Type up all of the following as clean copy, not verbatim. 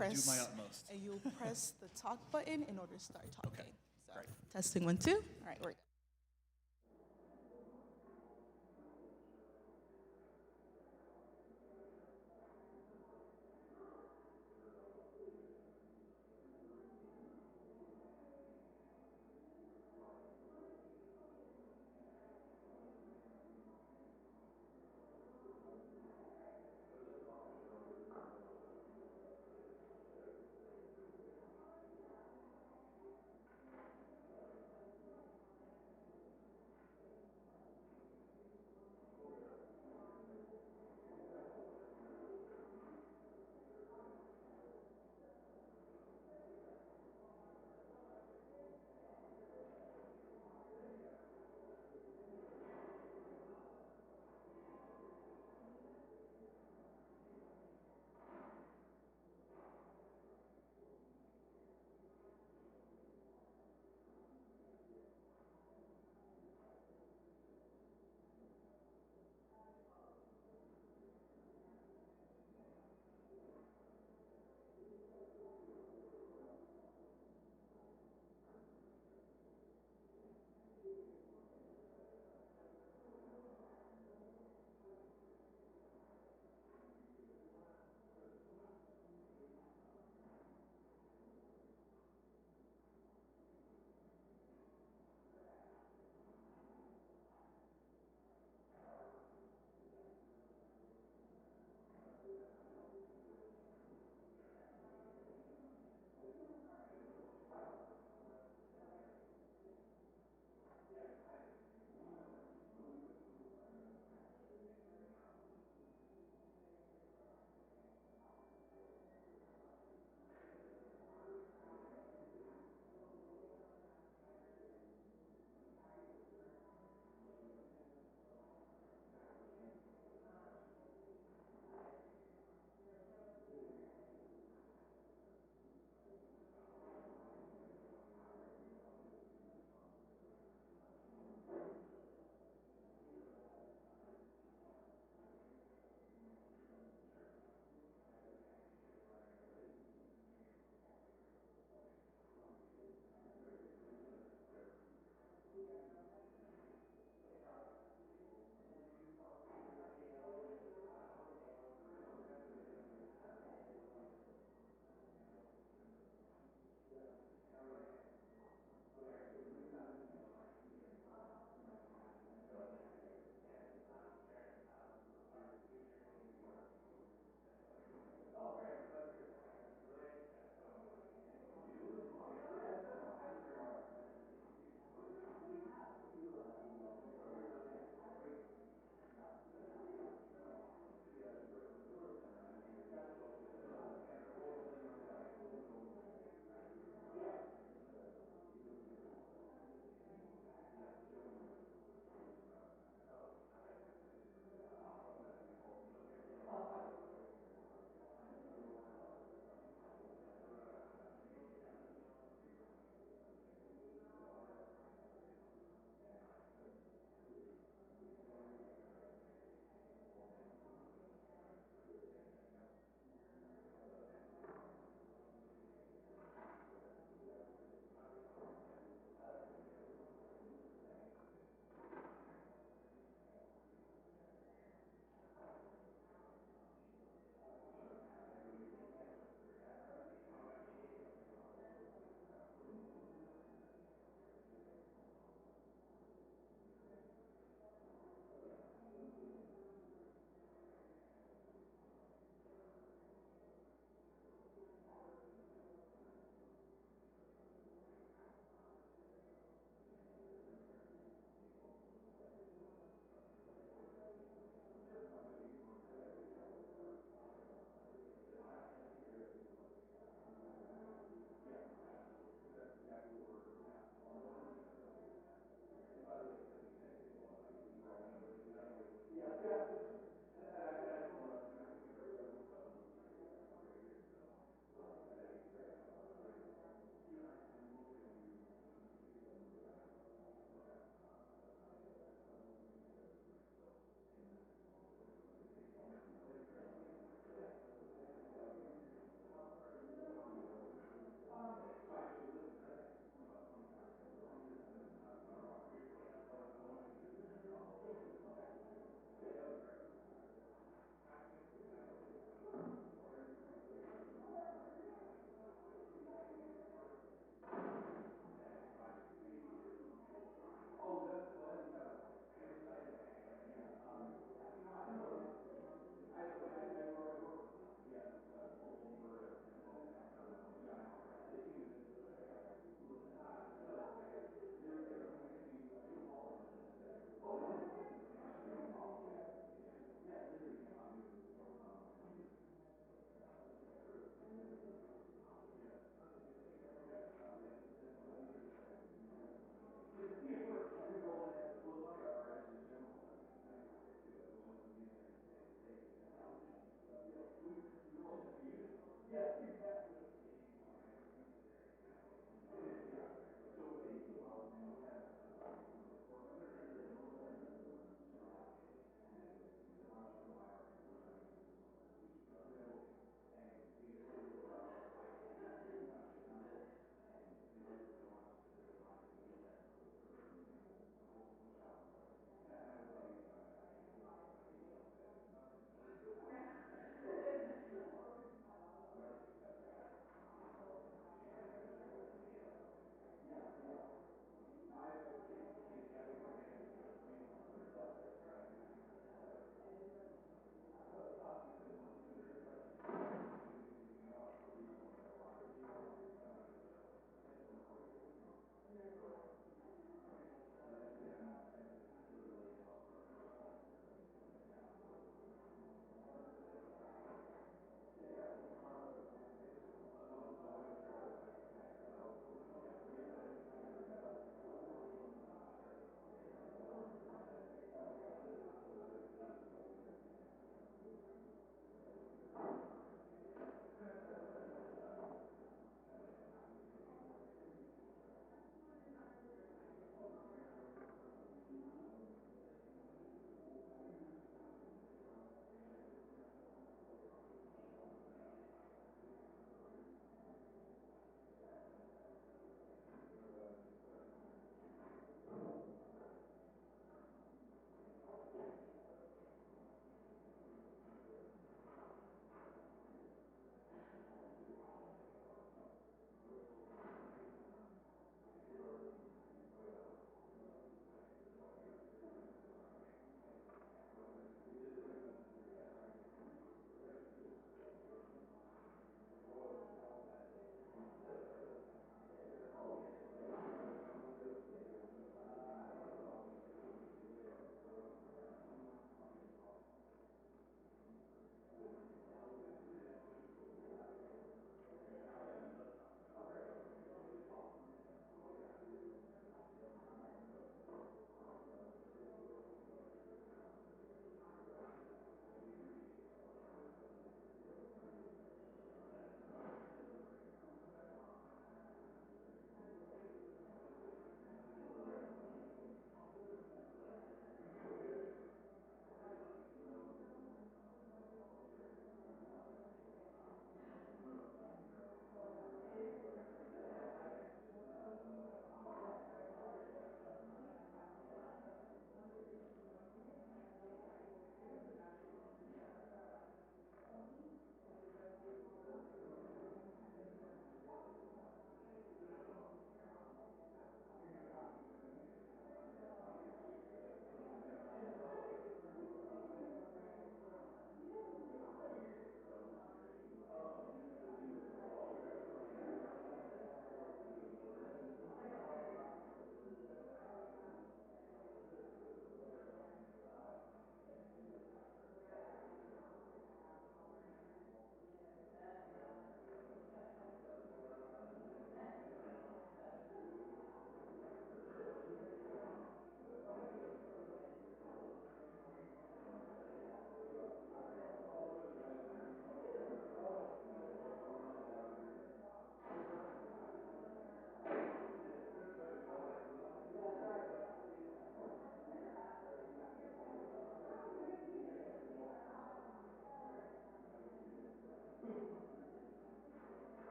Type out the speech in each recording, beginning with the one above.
press. do my utmost. And you'll press the talk button in order to start talking. Okay, So, great. testing 1, 2. All right, we're good.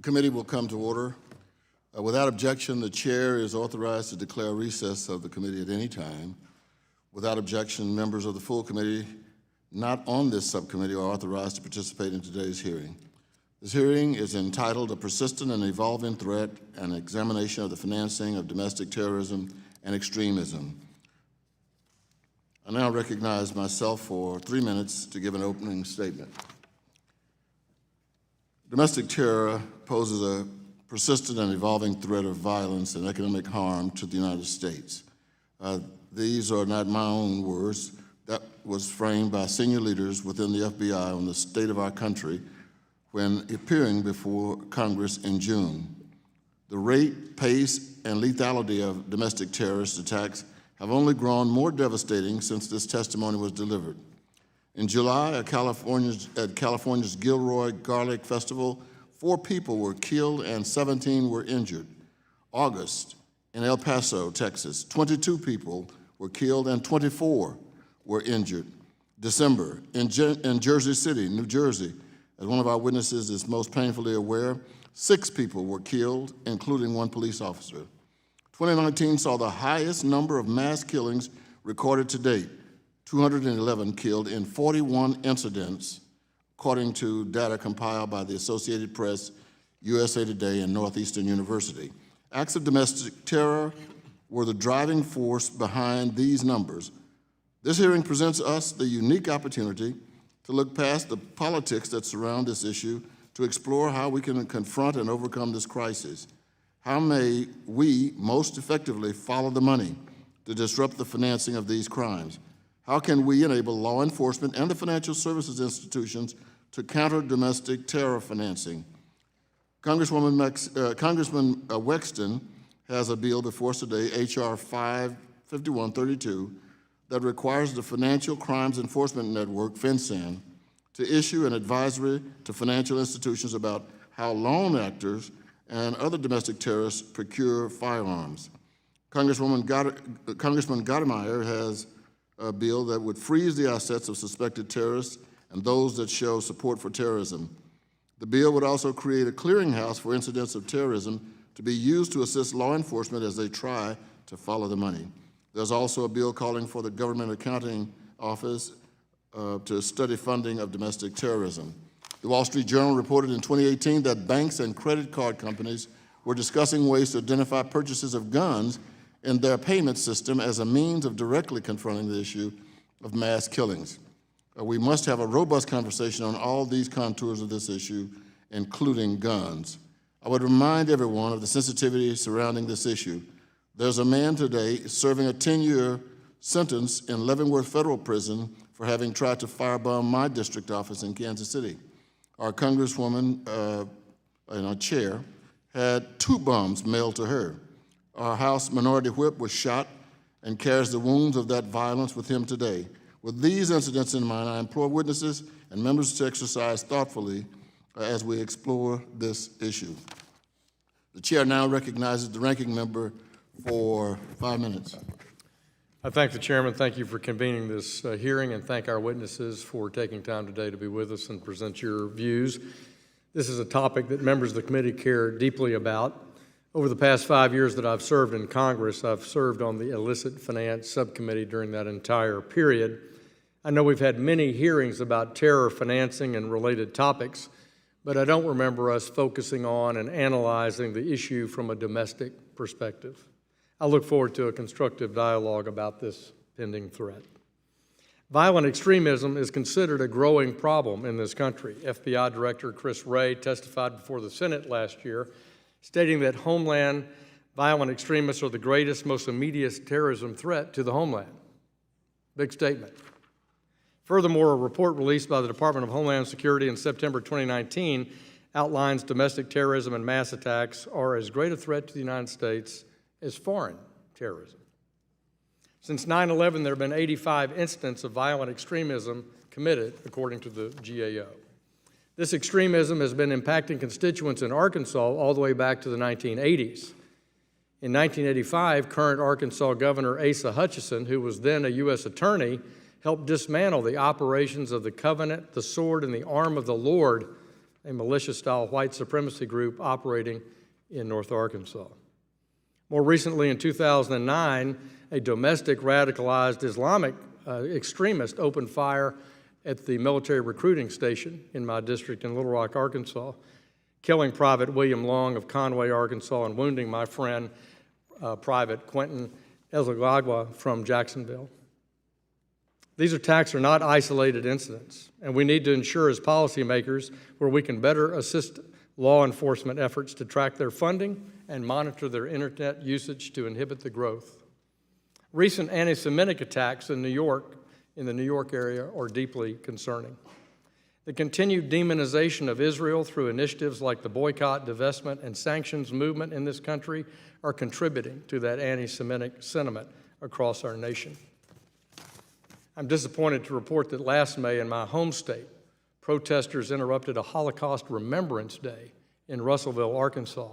The committee will come to order. Without objection, the chair is authorized to declare recess of the committee at any time. Without objection, members of the full committee not on this subcommittee are authorized to participate in today's hearing. This hearing is entitled A Persistent and Evolving Threat, an Examination of the Financing of Domestic Terrorism and Extremism. I now recognize myself for 3 minutes to give an opening statement. Domestic terror poses a persistent and evolving threat of violence and economic harm to the United States. These are not my own words. That was framed by senior leaders within the FBI on the state of our country when appearing before Congress in June. The rate, pace, and lethality of domestic terrorist attacks have only grown more devastating since this testimony was delivered. In July, at California's Gilroy Garlic Festival, 4 people were killed and 17 were injured. August, in El Paso, Texas, 22 people were killed and 24 were injured. December, in Jersey City, New Jersey, as one of our witnesses is most painfully aware, 6 people were killed, including 1 police officer. 2019 saw the highest number of mass killings recorded to date, 211 killed in 41 incidents, according to data compiled by the Associated Press, USA Today, and Northeastern University. Acts of domestic terror were the driving force behind these numbers. This hearing presents us the unique opportunity to look past the politics that surround this issue to explore how we can confront and overcome this crisis. How may we most effectively follow the money to disrupt the financing of these crimes? How can we enable law enforcement and the financial services institutions to counter domestic terror financing? Congressman Wexton has a bill before us today, H.R. 5132, that requires the Financial Crimes Enforcement Network, FinCEN, to issue an advisory to financial institutions about how loan actors and other domestic terrorists procure firearms. Congressman Gottemeyer has a bill that would freeze the assets of suspected terrorists and those that show support for terrorism. The bill would also create a clearinghouse for incidents of terrorism to be used to assist law enforcement as they try to follow the money. There's also a bill calling for the Government Accounting Office to study funding of domestic terrorism. The Wall Street Journal reported in 2018 that banks and credit card companies were discussing ways to identify purchases of guns in their payment system as a means of directly confronting the issue of mass killings. We must have a robust conversation on all these contours of this issue, including guns. I would remind everyone of the sensitivity surrounding this issue. There's a man today serving a 10-year sentence in Leavenworth Federal Prison for having tried to firebomb my district office in Kansas City. Our Congresswoman in our chair had 2 bombs mailed to her. Our House Minority Whip was shot and carries the wounds of that violence with him today. With these incidents in mind, I implore witnesses and members to exercise thoughtfully as we explore this issue. The chair now recognizes the ranking member for 5 minutes. I thank the chairman. Thank you for convening this hearing, and thank our witnesses for taking time today to be with us and present your views. This is a topic that members of the committee care deeply about. Over the past 5 years that I've served in Congress, I've served on the Illicit Finance Subcommittee during that entire period. I know we've had many hearings about terror financing and related topics, but I don't remember us focusing on and analyzing the issue from a domestic perspective. I look forward to a constructive dialogue about this pending threat. Violent extremism is considered a growing problem in this country. FBI Director Chris Wray testified before the Senate last year, stating that homeland violent extremists are the greatest, most immediate terrorism threat to the homeland. Big statement. Furthermore, a report released by the Department of Homeland Security in September 2019 outlines domestic terrorism and mass attacks are as great a threat to the United States as foreign terrorism. Since 9/11, there have been 85 incidents of violent extremism committed, according to the GAO. This extremism has been impacting constituents in Arkansas all the way back to the 1980s. In 1985, current Arkansas Governor Asa Hutchinson, who was then a U.S. attorney, helped dismantle the operations of the Covenant, the Sword, and the Arm of the Lord a militia-style white supremacy group operating in North Arkansas. More recently, in 2009, a domestic radicalized Islamic extremist opened fire at the military recruiting station in my district in Little Rock, Arkansas, killing Private William Long of Conway, Arkansas, and wounding my friend, Private Quentin Ezagagua from Jacksonville. These attacks are not isolated incidents, and we need to ensure as policymakers where we can better assist law enforcement efforts to track their funding and monitor their internet usage to inhibit the growth. Recent anti-Semitic attacks in the New York area are deeply concerning. The continued demonization of Israel through initiatives like the boycott, divestment, and sanctions movement in this country are contributing to that anti-Semitic sentiment across our nation. I'm disappointed to report that last May in my home state, protesters interrupted a Holocaust Remembrance Day in Russellville, Arkansas,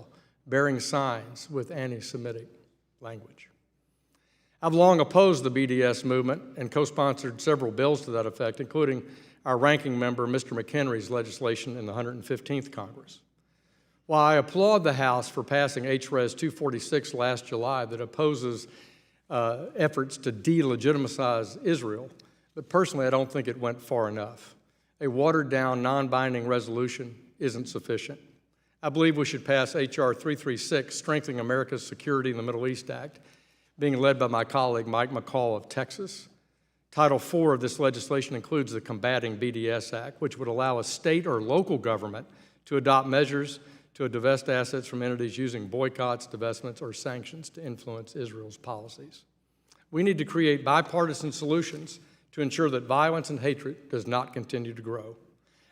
bearing signs with anti-Semitic language. I've long opposed the BDS movement and co-sponsored several bills to that effect, including our ranking member, Mr. McHenry's legislation in the 115th Congress. While I applaud the House for passing H.Res. 246 last July that opposes efforts to delegitimize Israel, but personally I don't think it went far enough. A watered-down, non-binding resolution isn't sufficient. I believe we should pass H.R. 336, Strengthening America's Security in the Middle East Act, being led by my colleague Mike McCall of Texas. Title IV of this legislation includes the Combating BDS Act, which would allow a state or local government to adopt measures to divest assets from entities using boycotts, divestments, or sanctions to influence Israel's policies. We need to create bipartisan solutions to ensure that violence and hatred does not continue to grow.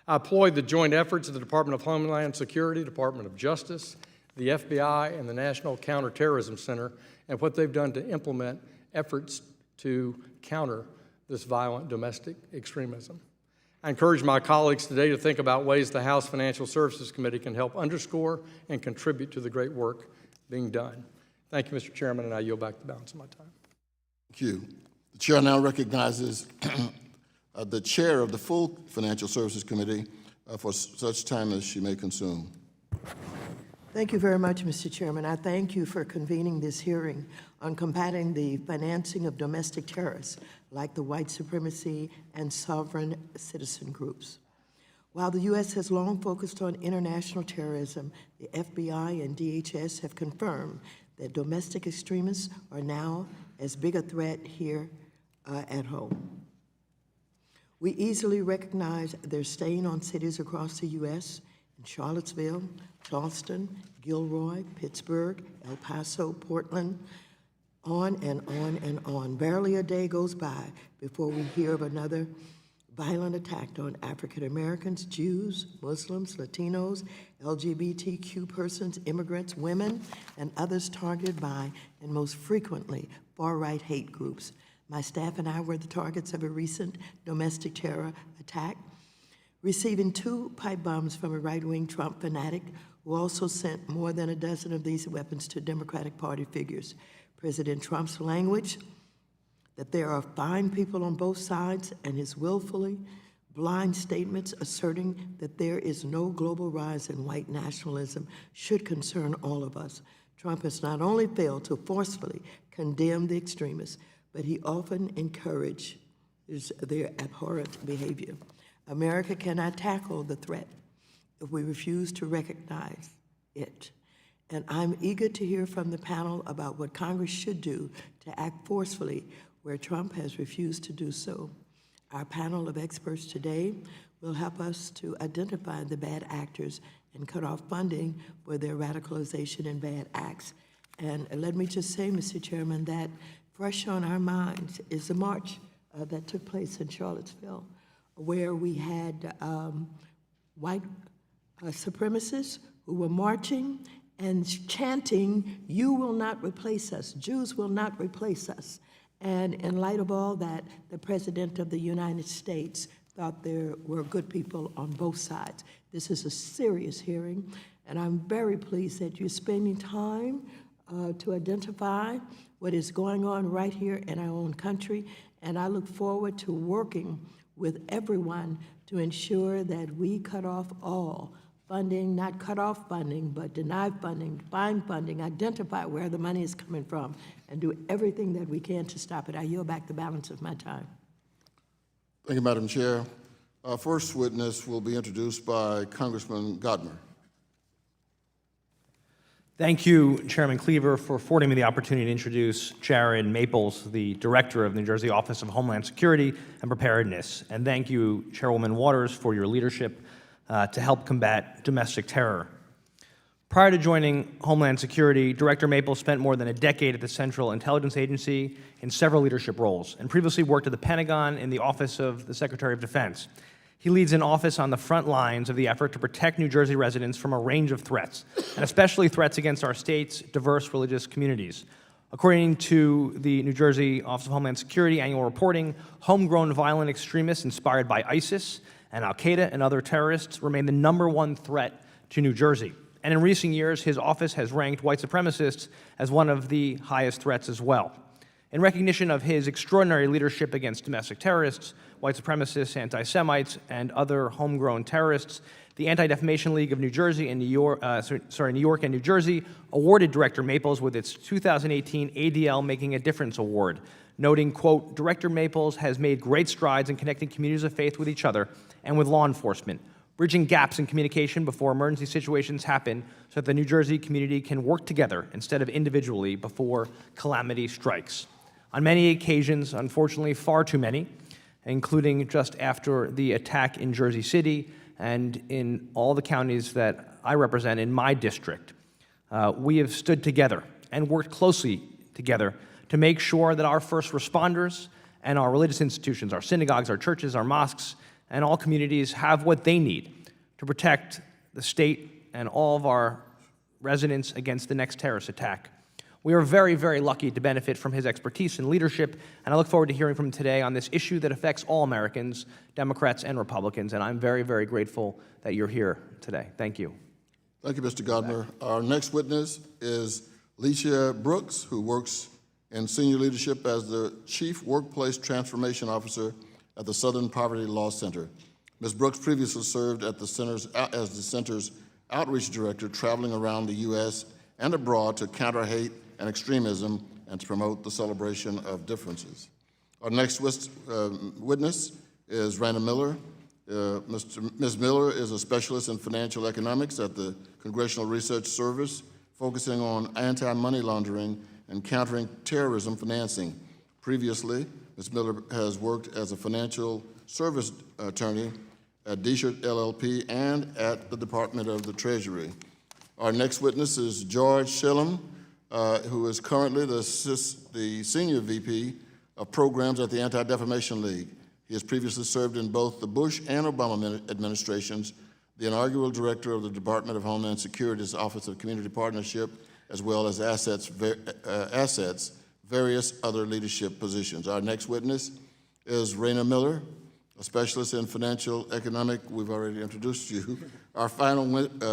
I applaud the joint efforts of the Department of Homeland Security, Department of Justice, the FBI, and the National Counterterrorism Center, and what they've done to implement efforts to counter this violent domestic extremism. I encourage my colleagues today to think about ways the House Financial Services Committee can help underscore and contribute to the great work being done. Thank you, Mr. Chairman, and I yield back the balance of my time. Thank you. The chair now recognizes the chair of the full Financial Services Committee for such time as she may consume. Thank you very much, Mr. Chairman. I thank you for convening this hearing on combating the financing of domestic terrorists like the white supremacy and sovereign citizen groups. While the U.S. has long focused on international terrorism, the FBI and DHS have confirmed that domestic extremists are now as big a threat here at home. We easily recognize their stain on cities across the U.S. in Charlottesville, Charleston, Gilroy, Pittsburgh, El Paso, Portland, on and on and on. Barely a day goes by before we hear of another violent attack on African Americans, Jews, Muslims, Latinos, LGBTQ persons, immigrants, women, and others targeted by, and most frequently, far-right hate groups. My staff and I were the targets of a recent domestic terror attack, receiving 2 pipe bombs from a right-wing Trump fanatic who also sent more than a dozen of these weapons to Democratic Party figures. President Trump's language that there are fine people on both sides and his willfully blind statements asserting that there is no global rise in white nationalism should concern all of us. Trump has not only failed to forcefully condemn the extremists, but he often encourages their abhorrent behavior. America cannot tackle the threat if we refuse to recognize it. And I'm eager to hear from the panel about what Congress should do to act forcefully where Trump has refused to do so. Our panel of experts today will help us to identify the bad actors and cut off funding for their radicalization and bad acts. And let me just say, Mr. Chairman, that fresh on our minds is the march that took place in Charlottesville, where we had white supremacists who were marching and chanting, "You will not replace us, Jews will not replace us." And in light of all that, the President of the United States thought there were good people on both sides. This is a serious hearing, and I'm very pleased that you're spending time to identify what is going on right here in our own country, and I look forward to working with everyone to ensure that we cut off all funding, not cut off funding, but deny funding, find funding, identify where the money is coming from, and do everything that we can to stop it. I yield back the balance of my time. Thank you, Madam Chair. Our first witness will be introduced by Congressman Godmer. Thank you, Chairman Cleaver, for affording me the opportunity to introduce Jared Maples, the Director of the New Jersey Office of Homeland Security and Preparedness. And thank you, Chairwoman Waters, for your leadership to help combat domestic terror. Prior to joining Homeland Security, Director Maples spent more than a decade at the Central Intelligence Agency in several leadership roles, and previously worked at the Pentagon in the Office of the Secretary of Defense. He leads an office on the front lines of the effort to protect New Jersey residents from a range of threats, and especially threats against our state's diverse religious communities. According to the New Jersey Office of Homeland Security annual reporting, homegrown violent extremists inspired by ISIS and Al-Qaeda and other terrorists remain the #1 threat to New Jersey. And in recent years, his office has ranked white supremacists as one of the highest threats as well. In recognition of his extraordinary leadership against domestic terrorists, white supremacists, anti-Semites, and other homegrown terrorists, the Anti-Defamation League of New Jersey and New York and New Jersey awarded Director Maples with its 2018 ADL Making a Difference Award, noting, quote, "Director Maples has made great strides in connecting communities of faith with each other and with law enforcement, bridging gaps in communication before emergency situations happen so that the New Jersey community can work together instead of individually before calamity strikes." On many occasions, unfortunately far too many, including just after the attack in Jersey City and in all the counties that I represent in my district, we have stood together and worked closely together to make sure that our first responders and our religious institutions, our synagogues, our churches, our mosques, and all communities have what they need to protect the state and all of our residents against the next terrorist attack. We are very, very lucky to benefit from his expertise and leadership, and I look forward to hearing from him today on this issue that affects all Americans, Democrats and Republicans, and I'm very, very grateful that you're here today. Thank you. Thank you, Mr. Godmer. Our next witness is Lecia Brooks, who works in senior leadership as the Chief Workplace Transformation Officer at the Southern Poverty Law Center. Ms. Brooks previously served at the center's, as the center's outreach director, traveling around the U.S. and abroad to counter hate and extremism and to promote the celebration of differences. Our next witness is Raina Miller. Ms. Miller is a specialist in financial economics at the Congressional Research Service, focusing on anti-money laundering and countering terrorism financing. Previously, Ms. Miller has worked as a financial service attorney at Deschert LLP and at the Department of the Treasury. Our next witness is George Shillem, who is currently the Senior VP of Programs at the Anti-Defamation League. He has previously served in both the Bush and Obama administrations, the inaugural director of the Department of Homeland Security's Office of Community Partnership, as well as various other leadership positions. Our next witness is Raina Miller, a specialist in financial economic. We've already introduced you. Our final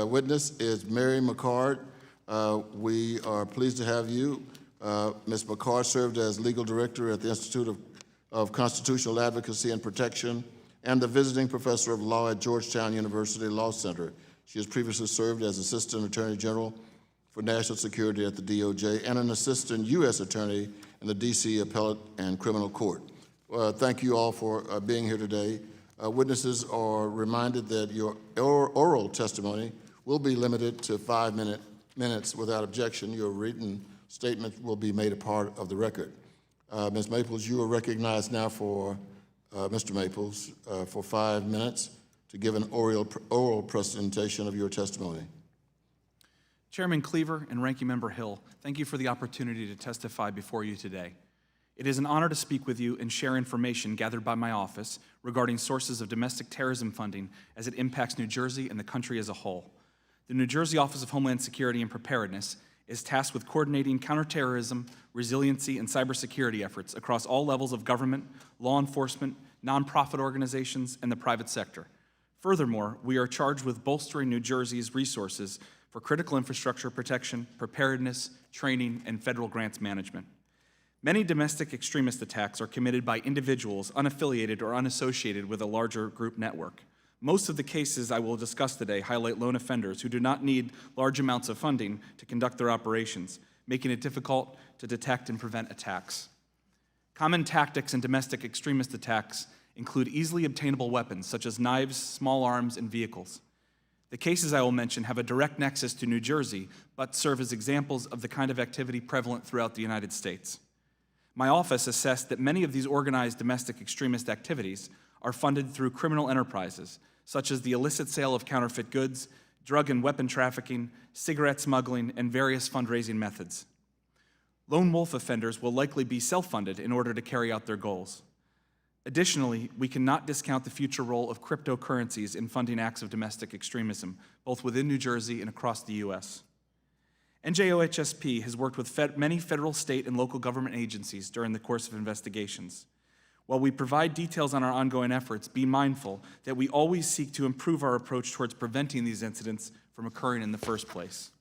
witness is Mary McCard. We are pleased to have you. Ms. McCard served as legal director at the Institute of Constitutional Advocacy and Protection and the visiting professor of law at Georgetown University Law Center. She has previously served as Assistant Attorney General for National Security at the DOJ and an Assistant U.S. Attorney in the D.C. Appellate and Criminal Court. Thank you all for being here today. Witnesses are reminded that your oral testimony will be limited to 5 minutes without objection. Your written statement will be made a part of the record. Ms. Maples, you are recognized now for, Mr. Maples, for 5 minutes to give an oral presentation of your testimony. Chairman Cleaver and Ranking Member Hill, thank you for the opportunity to testify before you today. It is an honor to speak with you and share information gathered by my office regarding sources of domestic terrorism funding as it impacts New Jersey and the country as a whole. The New Jersey Office of Homeland Security and Preparedness is tasked with coordinating counterterrorism, resiliency, and cybersecurity efforts across all levels of government, law enforcement, nonprofit organizations, and the private sector. Furthermore, we are charged with bolstering New Jersey's resources for critical infrastructure protection, preparedness, training, and federal grants management. Many domestic extremist attacks are committed by individuals unaffiliated or unassociated with a larger group network. Most of the cases I will discuss today highlight lone offenders who do not need large amounts of funding to conduct their operations, making it difficult to detect and prevent attacks. Common tactics in domestic extremist attacks include easily obtainable weapons such as knives, small arms, and vehicles. The cases I will mention have a direct nexus to New Jersey, but serve as examples of the kind of activity prevalent throughout the United States. My office assessed that many of these organized domestic extremist activities are funded through criminal enterprises, such as the illicit sale of counterfeit goods, drug and weapon trafficking, cigarette smuggling, and various fundraising methods. Lone wolf offenders will likely be self-funded in order to carry out their goals. Additionally, we cannot discount the future role of cryptocurrencies in funding acts of domestic extremism, both within New Jersey and across the U.S. NJOHSP has worked with many federal, state, and local government agencies during the course of investigations. While we provide details on our ongoing efforts, be mindful that we always seek to improve our approach towards preventing these incidents from occurring in the first place.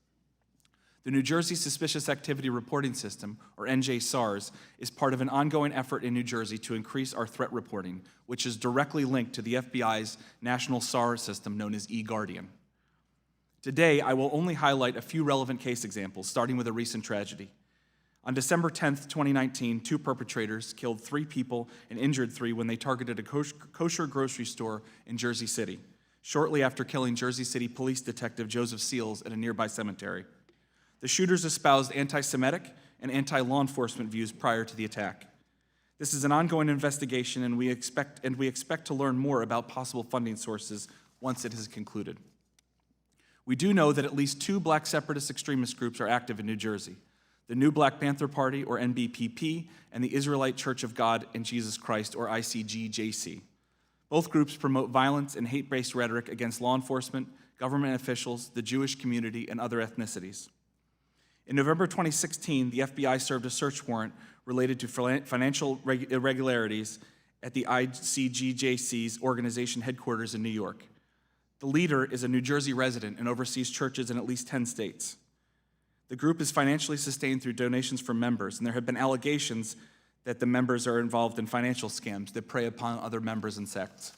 The New Jersey Suspicious Activity Reporting System, or NJ-SARS, is part of an ongoing effort in New Jersey to increase our threat reporting, which is directly linked to the FBI's national SARS system known as eGuardian. Today, I will only highlight a few relevant case examples, starting with a recent tragedy. On December 10, 2019, 2 perpetrators killed 3 people and injured 3 when they targeted a kosher grocery store in Jersey City, shortly after killing Jersey City Police Detective Joseph Seals at a nearby cemetery. The shooters espoused anti-Semitic and anti-law enforcement views prior to the attack. This is an ongoing investigation, and we expect to learn more about possible funding sources once it has concluded. We do know that at least 2 black separatist extremist groups are active in New Jersey: the New Black Panther Party, or NBPP, and the Israelite Church of God in Jesus Christ, or ICGJC. Both groups promote violence and hate-based rhetoric against law enforcement, government officials, the Jewish community, and other ethnicities. In November 2016, the FBI served a search warrant related to financial irregularities at the ICGJC's organization headquarters in New York. The leader is a New Jersey resident and oversees churches in at least 10 states. The group is financially sustained through donations from members, and there have been allegations that the members are involved in financial scams that prey upon other members and sects.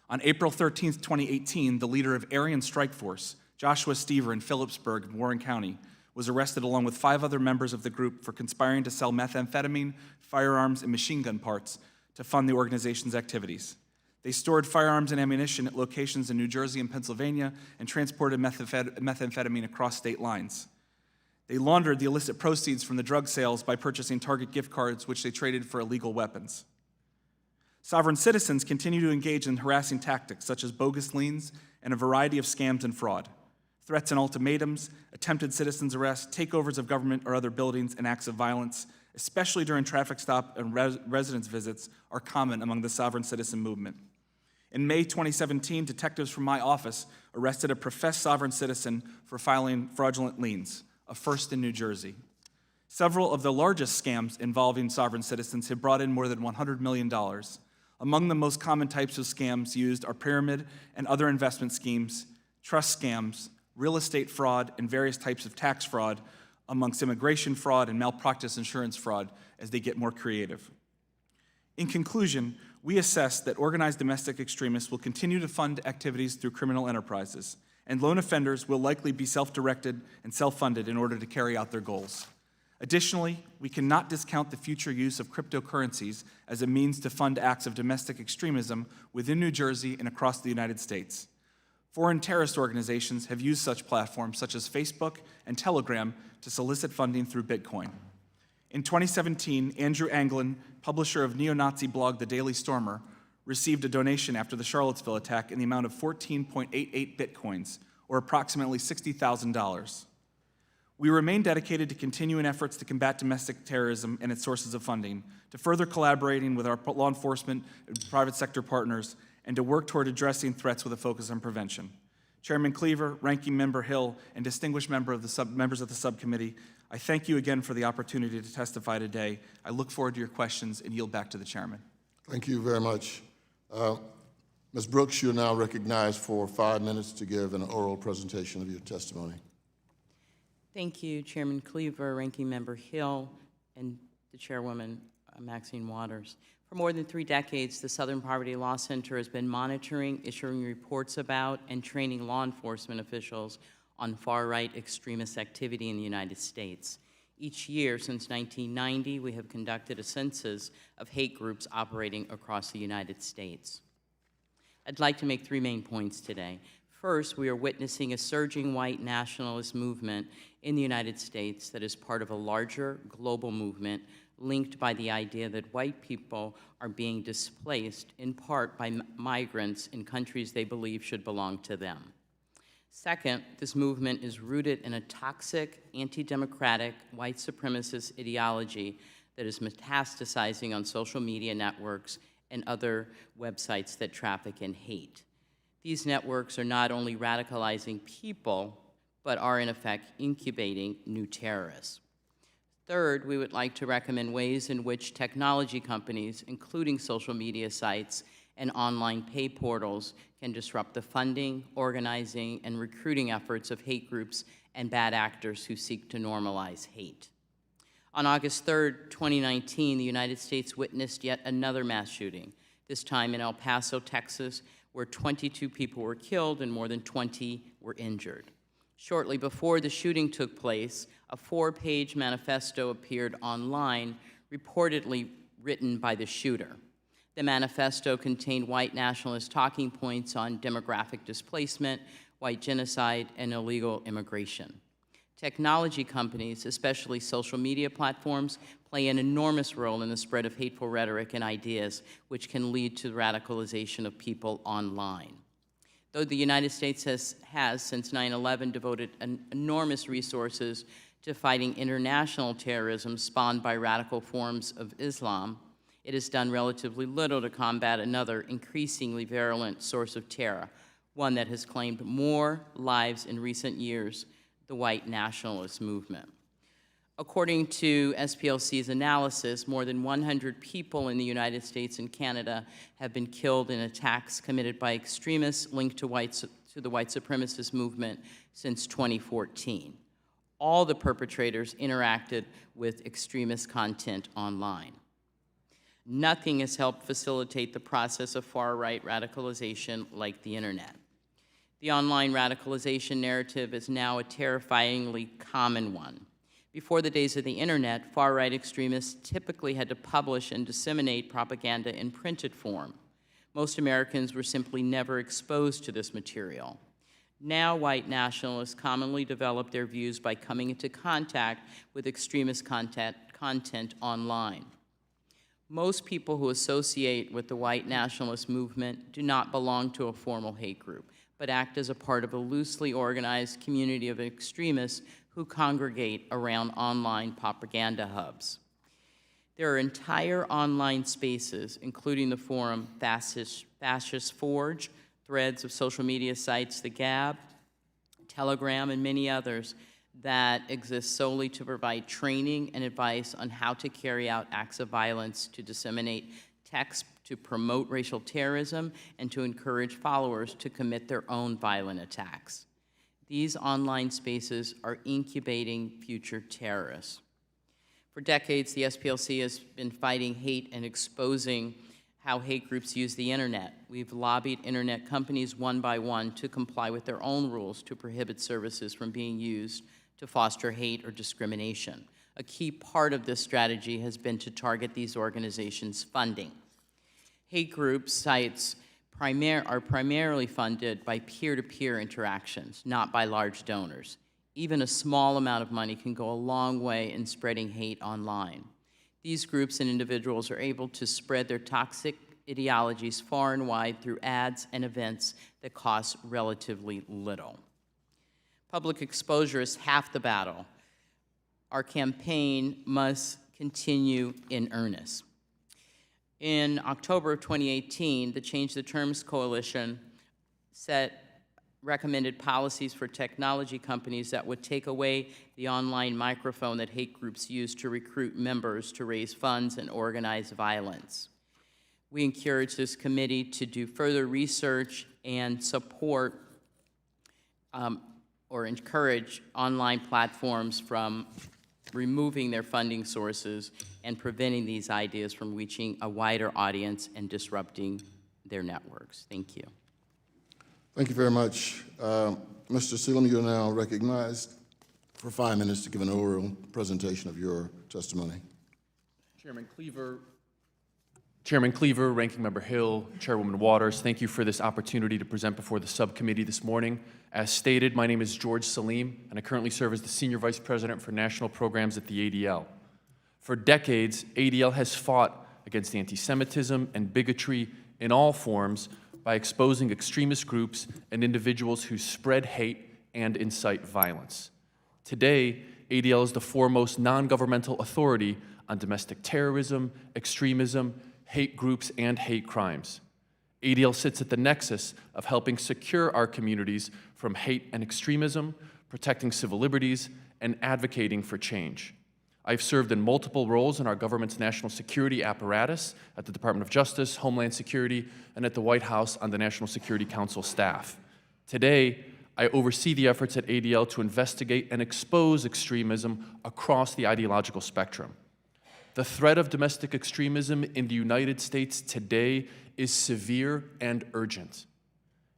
On April 13, 2018, the leader of Aryan Strike Force, Joshua Stever in Phillipsburg, Warren County, was arrested along with 5 other members of the group for conspiring to sell methamphetamine, firearms, and machine gun parts to fund the organization's activities. They stored firearms and ammunition at locations in New Jersey and Pennsylvania and transported methamphetamine across state lines. They laundered the illicit proceeds from the drug sales by purchasing Target gift cards, which they traded for illegal weapons. Sovereign citizens continue to engage in harassing tactics such as bogus liens and a variety of scams and fraud. Threats and ultimatums, attempted citizens' arrests, takeovers of government or other buildings, and acts of violence, especially during traffic stop and residence visits, are common among the sovereign citizen movement. In May 2017, detectives from my office arrested a professed sovereign citizen for filing fraudulent liens, a first in New Jersey. Several of the largest scams involving sovereign citizens have brought in more than $100 million. Among the most common types of scams used are pyramid and other investment schemes, trust scams, real estate fraud, and various types of tax fraud, amongst immigration fraud and malpractice insurance fraud as they get more creative. In conclusion, we assess that organized domestic extremists will continue to fund activities through criminal enterprises, and lone offenders will likely be self-directed and self-funded in order to carry out their goals. Additionally, we cannot discount the future use of cryptocurrencies as a means to fund acts of domestic extremism within New Jersey and across the United States. Foreign terrorist organizations have used such platforms such as Facebook and Telegram to solicit funding through Bitcoin. In 2017, Andrew Anglin, publisher of neo-Nazi blog The Daily Stormer, received a donation after the Charlottesville attack in the amount of 14.88 Bitcoins, or approximately $60,000. We remain dedicated to continuing efforts to combat domestic terrorism and its sources of funding, to further collaborating with our law enforcement and private sector partners, and to work toward addressing threats with a focus on prevention. Chairman Cleaver, Ranking Member Hill, and distinguished members of the subcommittee, I thank you again for the opportunity to testify today. I look forward to your questions and yield back to the chairman. Thank you very much. Ms. Brooks, you're now recognized for 5 minutes to give an oral presentation of your testimony. Thank you, Chairman Cleaver, Ranking Member Hill, and the Chairwoman I'm Maxine Waters. For more than 3 decades, the Southern Poverty Law Center has been monitoring, issuing reports about, and training law enforcement officials on far-right extremist activity in the United States. Each year since 1990, we have conducted a census of hate groups operating across the United States. I'd like to make 3 main points today. First, we are witnessing a surging white nationalist movement in the United States that is part of a larger global movement linked by the idea that white people are being displaced in part by migrants in countries they believe should belong to them. Second, this movement is rooted in a toxic, anti-democratic, white supremacist ideology that is metastasizing on social media networks and other websites that traffic in hate. These networks are not only radicalizing people, but are in effect incubating new terrorists. Third, we would like to recommend ways in which technology companies, including social media sites and online pay portals, can disrupt the funding, organizing, and recruiting efforts of hate groups and bad actors who seek to normalize hate. On August 3rd, 2019, the United States witnessed yet another mass shooting, this time in El Paso, Texas, where 22 people were killed and more than 20 were injured. Shortly before the shooting took place, a 4-page manifesto appeared online, reportedly written by the shooter. The manifesto contained white nationalist talking points on demographic displacement, white genocide, and illegal immigration. Technology companies, especially social media platforms, play an enormous role in the spread of hateful rhetoric and ideas, which can lead to the radicalization of people online. Though the United States has since 9/11 devoted enormous resources to fighting international terrorism spawned by radical forms of Islam, it has done relatively little to combat another increasingly virulent source of terror, one that has claimed more lives in recent years, the white nationalist movement. According to SPLC's analysis, more than 100 people in the United States and Canada have been killed in attacks committed by extremists linked to the white supremacist movement since 2014. All the perpetrators interacted with extremist content online. Nothing has helped facilitate the process of far-right radicalization like the internet. The online radicalization narrative is now a terrifyingly common one. Before the days of the internet, far-right extremists typically had to publish and disseminate propaganda in printed form. Most Americans were simply never exposed to this material. Now, white nationalists commonly develop their views by coming into contact with extremist content online. Most people who associate with the white nationalist movement do not belong to a formal hate group, but act as a part of a loosely organized community of extremists who congregate around online propaganda hubs. There are entire online spaces, including the forum Fascist Forge, threads of social media sites, The Gab, Telegram, and many others that exist solely to provide training and advice on how to carry out acts of violence, to disseminate texts to promote racial terrorism, and to encourage followers to commit their own violent attacks. These online spaces are incubating future terrorists. For decades, the SPLC has been fighting hate and exposing how hate groups use the internet. We've lobbied internet companies one by one to comply with their own rules to prohibit services from being used to foster hate or discrimination. A key part of this strategy has been to target these organizations' funding. Hate group sites are primarily funded by peer-to-peer interactions, not by large donors. Even a small amount of money can go a long way in spreading hate online. These groups and individuals are able to spread their toxic ideologies far and wide through ads and events that cost relatively little. Public exposure is half the battle. Our campaign must continue in earnest. In October of 2018, the Change the Terms Coalition recommended policies for technology companies that would take away the online microphone that hate groups use to recruit members to raise funds and organize violence. We encourage this committee to do further research and support or encourage online platforms from removing their funding sources and preventing these ideas from reaching a wider audience and disrupting their networks. Thank you. Thank you very much. Mr. Sealam, you are now recognized for 5 minutes to give an oral presentation of your testimony. Chairman Cleaver, Ranking Member Hill, Chairwoman Waters, thank you for this opportunity to present before the subcommittee this morning. As stated, my name is George Salim, and I currently serve as the Senior Vice President for National Programs at the ADL. For decades, ADL has fought against anti-Semitism and bigotry in all forms by exposing extremist groups and individuals who spread hate and incite violence. Today, ADL is the foremost non-governmental authority on domestic terrorism, extremism, hate groups, and hate crimes. ADL sits at the nexus of helping secure our communities from hate and extremism, protecting civil liberties, and advocating for change. I've served in multiple roles in our government's national security apparatus at the Department of Justice, Homeland Security, and at the White House on the National Security Council staff. Today, I oversee the efforts at ADL to investigate and expose extremism across the ideological spectrum. The threat of domestic extremism in the United States today is severe and urgent.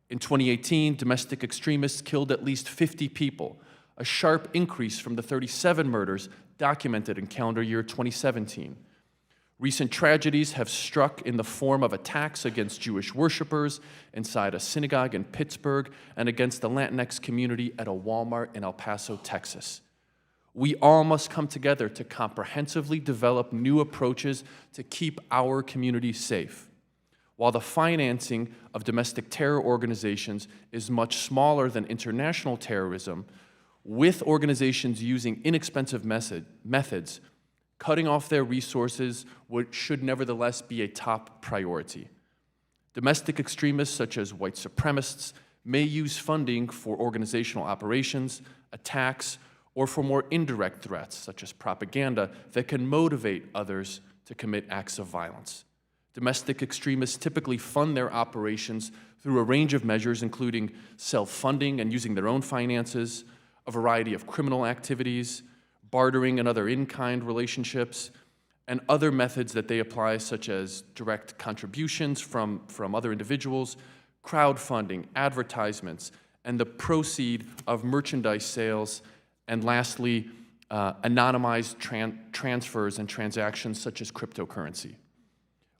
In 2018, domestic extremists killed at least 50 people, a sharp increase from the 37 murders documented in calendar year 2017. Recent tragedies have struck in the form of attacks against Jewish worshipers inside a synagogue in Pittsburgh and against the Latinx community at a Walmart in El Paso, Texas. We all must come together to comprehensively develop new approaches to keep our communities safe. While the financing of domestic terror organizations is much smaller than international terrorism, with organizations using inexpensive methods, cutting off their resources should nevertheless be a top priority. Domestic extremists such as white supremacists may use funding for organizational operations, attacks, or for more indirect threats such as propaganda that can motivate others to commit acts of violence. Domestic extremists typically fund their operations through a range of measures, including self-funding and using their own finances, a variety of criminal activities, bartering and other in-kind relationships, and other methods that they apply, such as direct contributions from other individuals, crowdfunding, advertisements, and the proceed of merchandise sales, and lastly, anonymized transfers and transactions such as cryptocurrency.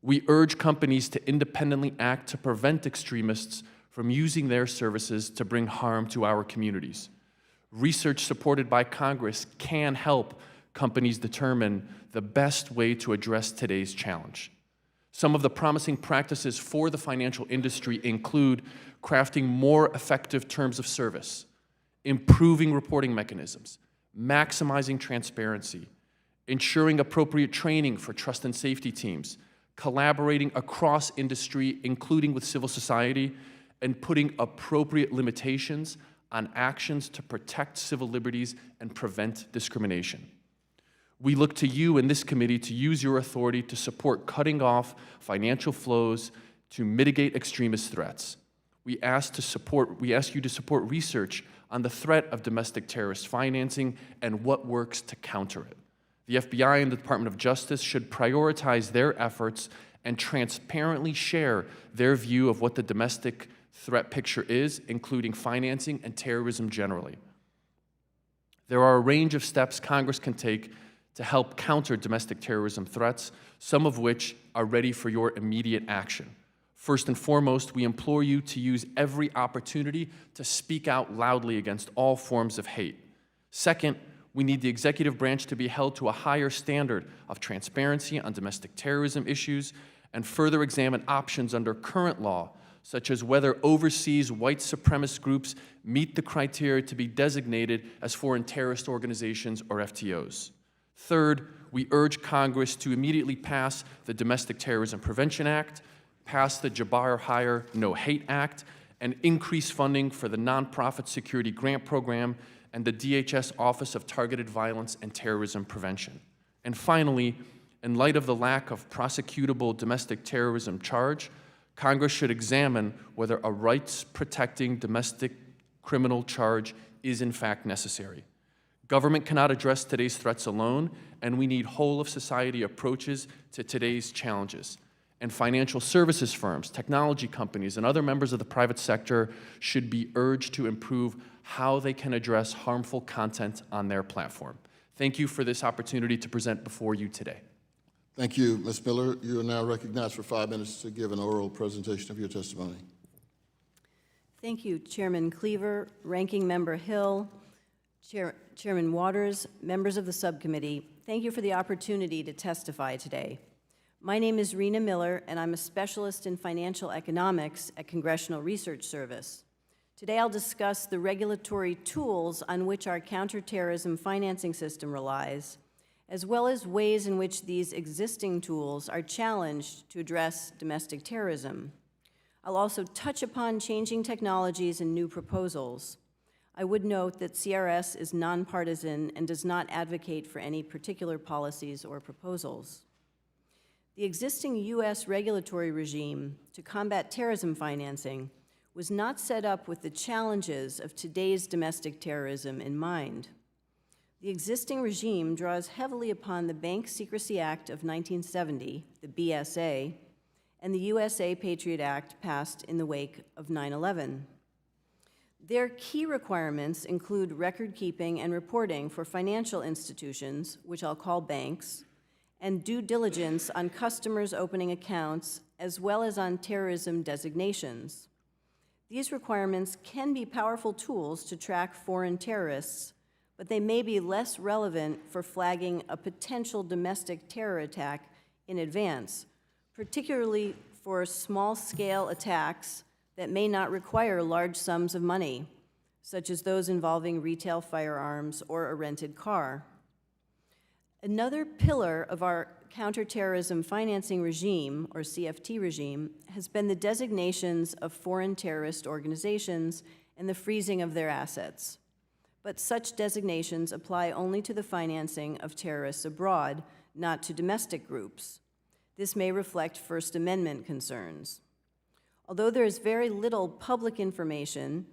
We urge companies to independently act to prevent extremists from using their services to bring harm to our communities. Research supported by Congress can help companies determine the best way to address today's challenge. Some of the promising practices for the financial industry include crafting more effective terms of service, improving reporting mechanisms, maximizing transparency, ensuring appropriate training for trust and safety teams, collaborating across industry, including with civil society, and putting appropriate limitations on actions to protect civil liberties and prevent discrimination. We look to you in this committee to use your authority to support cutting off financial flows to mitigate extremist threats. We ask you to support research on the threat of domestic terrorist financing and what works to counter it. The FBI and the Department of Justice should prioritize their efforts and transparently share their view of what the domestic threat picture is, including financing and terrorism generally. There are a range of steps Congress can take to help counter domestic terrorism threats, some of which are ready for your immediate action. First and foremost, we implore you to use every opportunity to speak out loudly against all forms of hate. Second, we need the executive branch to be held to a higher standard of transparency on domestic terrorism issues and further examine options under current law, such as whether overseas white supremacist groups meet the criteria to be designated as foreign terrorist organizations or FTOs. Third, we urge Congress to immediately pass the Domestic Terrorism Prevention Act, pass the Jabbar Hire No Hate Act, and increase funding for the Nonprofit Security Grant Program and the DHS Office of Targeted Violence and Terrorism Prevention. And finally, in light of the lack of prosecutable domestic terrorism charge, Congress should examine whether a rights-protecting domestic criminal charge is in fact necessary. Government cannot address today's threats alone, and we need whole-of-society approaches to today's challenges. And financial services firms, technology companies, and other members of the private sector should be urged to improve how they can address harmful content on their platform. Thank you for this opportunity to present before you today. Thank you, Ms. Miller. You are now recognized for 5 minutes to give an oral presentation of your testimony. Thank you, Chairman Cleaver, Ranking Member Hill, Chairman Waters, members of the subcommittee. Thank you for the opportunity to testify today. My name is Rena Miller, and I'm a specialist in financial economics at Congressional Research Service. Today I'll discuss the regulatory tools on which our counterterrorism financing system relies, as well as ways in which these existing tools are challenged to address domestic terrorism. I'll also touch upon changing technologies and new proposals. I would note that CRS is nonpartisan and does not advocate for any particular policies or proposals. The existing U.S. regulatory regime to combat terrorism financing was not set up with the challenges of today's domestic terrorism in mind. The existing regime draws heavily upon the Bank Secrecy Act of 1970, the BSA, and the USA Patriot Act passed in the wake of 9/11. Their key requirements include record-keeping and reporting for financial institutions, which I'll call banks, and due diligence on customers opening accounts, as well as on terrorism designations. These requirements can be powerful tools to track foreign terrorists, but they may be less relevant for flagging a potential domestic terror attack in advance, particularly for small-scale attacks that may not require large sums of money, such as those involving retail firearms or a rented car. Another pillar of our counterterrorism financing regime, or CFT regime, has been the designations of foreign terrorist organizations and the freezing of their assets. But such designations apply only to the financing of terrorists abroad, not to domestic groups. This may reflect First Amendment concerns. Although there is very little public information,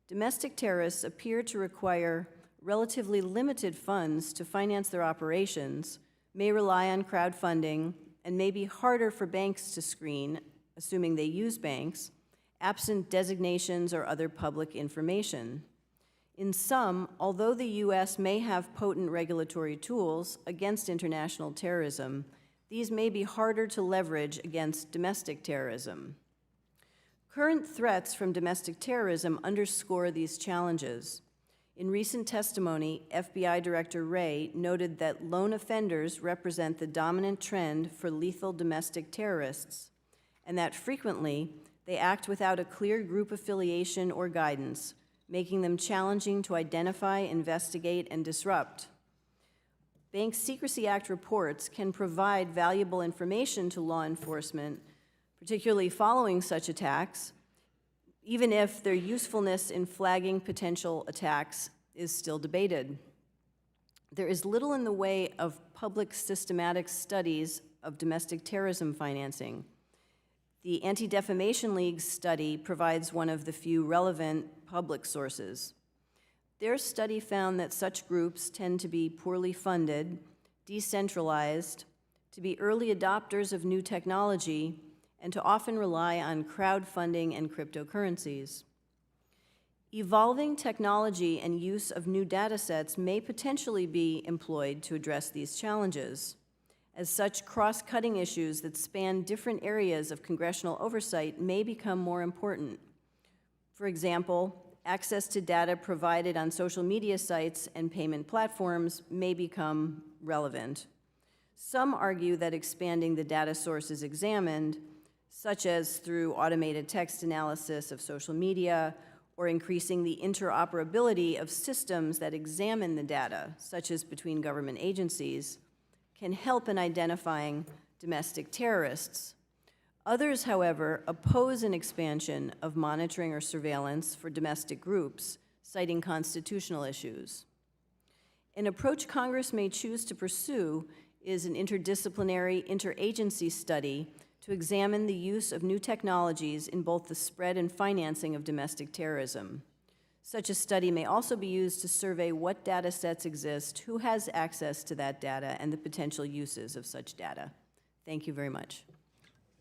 domestic terrorists appear to require relatively limited funds to finance their operations, may rely on crowdfunding, and may be harder for banks to screen, assuming they use banks, absent designations or other public information. In sum, although the U.S. may have potent regulatory tools against international terrorism, these may be harder to leverage against domestic terrorism. Current threats from domestic terrorism underscore these challenges. In recent testimony, FBI Director Wray noted that lone offenders represent the dominant trend for lethal domestic terrorists, and that frequently they act without a clear group affiliation or guidance, making them challenging to identify, investigate, and disrupt. Bank Secrecy Act reports can provide valuable information to law enforcement, particularly following such attacks, even if their usefulness in flagging potential attacks is still debated. There is little in the way of public systematic studies of domestic terrorism financing. The Anti-Defamation League's study provides one of the few relevant public sources. Their study found that such groups tend to be poorly funded, decentralized, to be early adopters of new technology, and to often rely on crowdfunding and cryptocurrencies. Evolving technology and use of new data sets may potentially be employed to address these challenges. As such, cross-cutting issues that span different areas of congressional oversight may become more important. For example, access to data provided on social media sites and payment platforms may become relevant. Some argue that expanding the data sources examined, such as through automated text analysis of social media, or increasing the interoperability of systems that examine the data, such as between government agencies, can help in identifying domestic terrorists. Others, however, oppose an expansion of monitoring or surveillance for domestic groups, citing constitutional issues. An approach Congress may choose to pursue is an interdisciplinary, interagency study to examine the use of new technologies in both the spread and financing of domestic terrorism. Such a study may also be used to survey what data sets exist, who has access to that data, and the potential uses of such data. Thank you very much.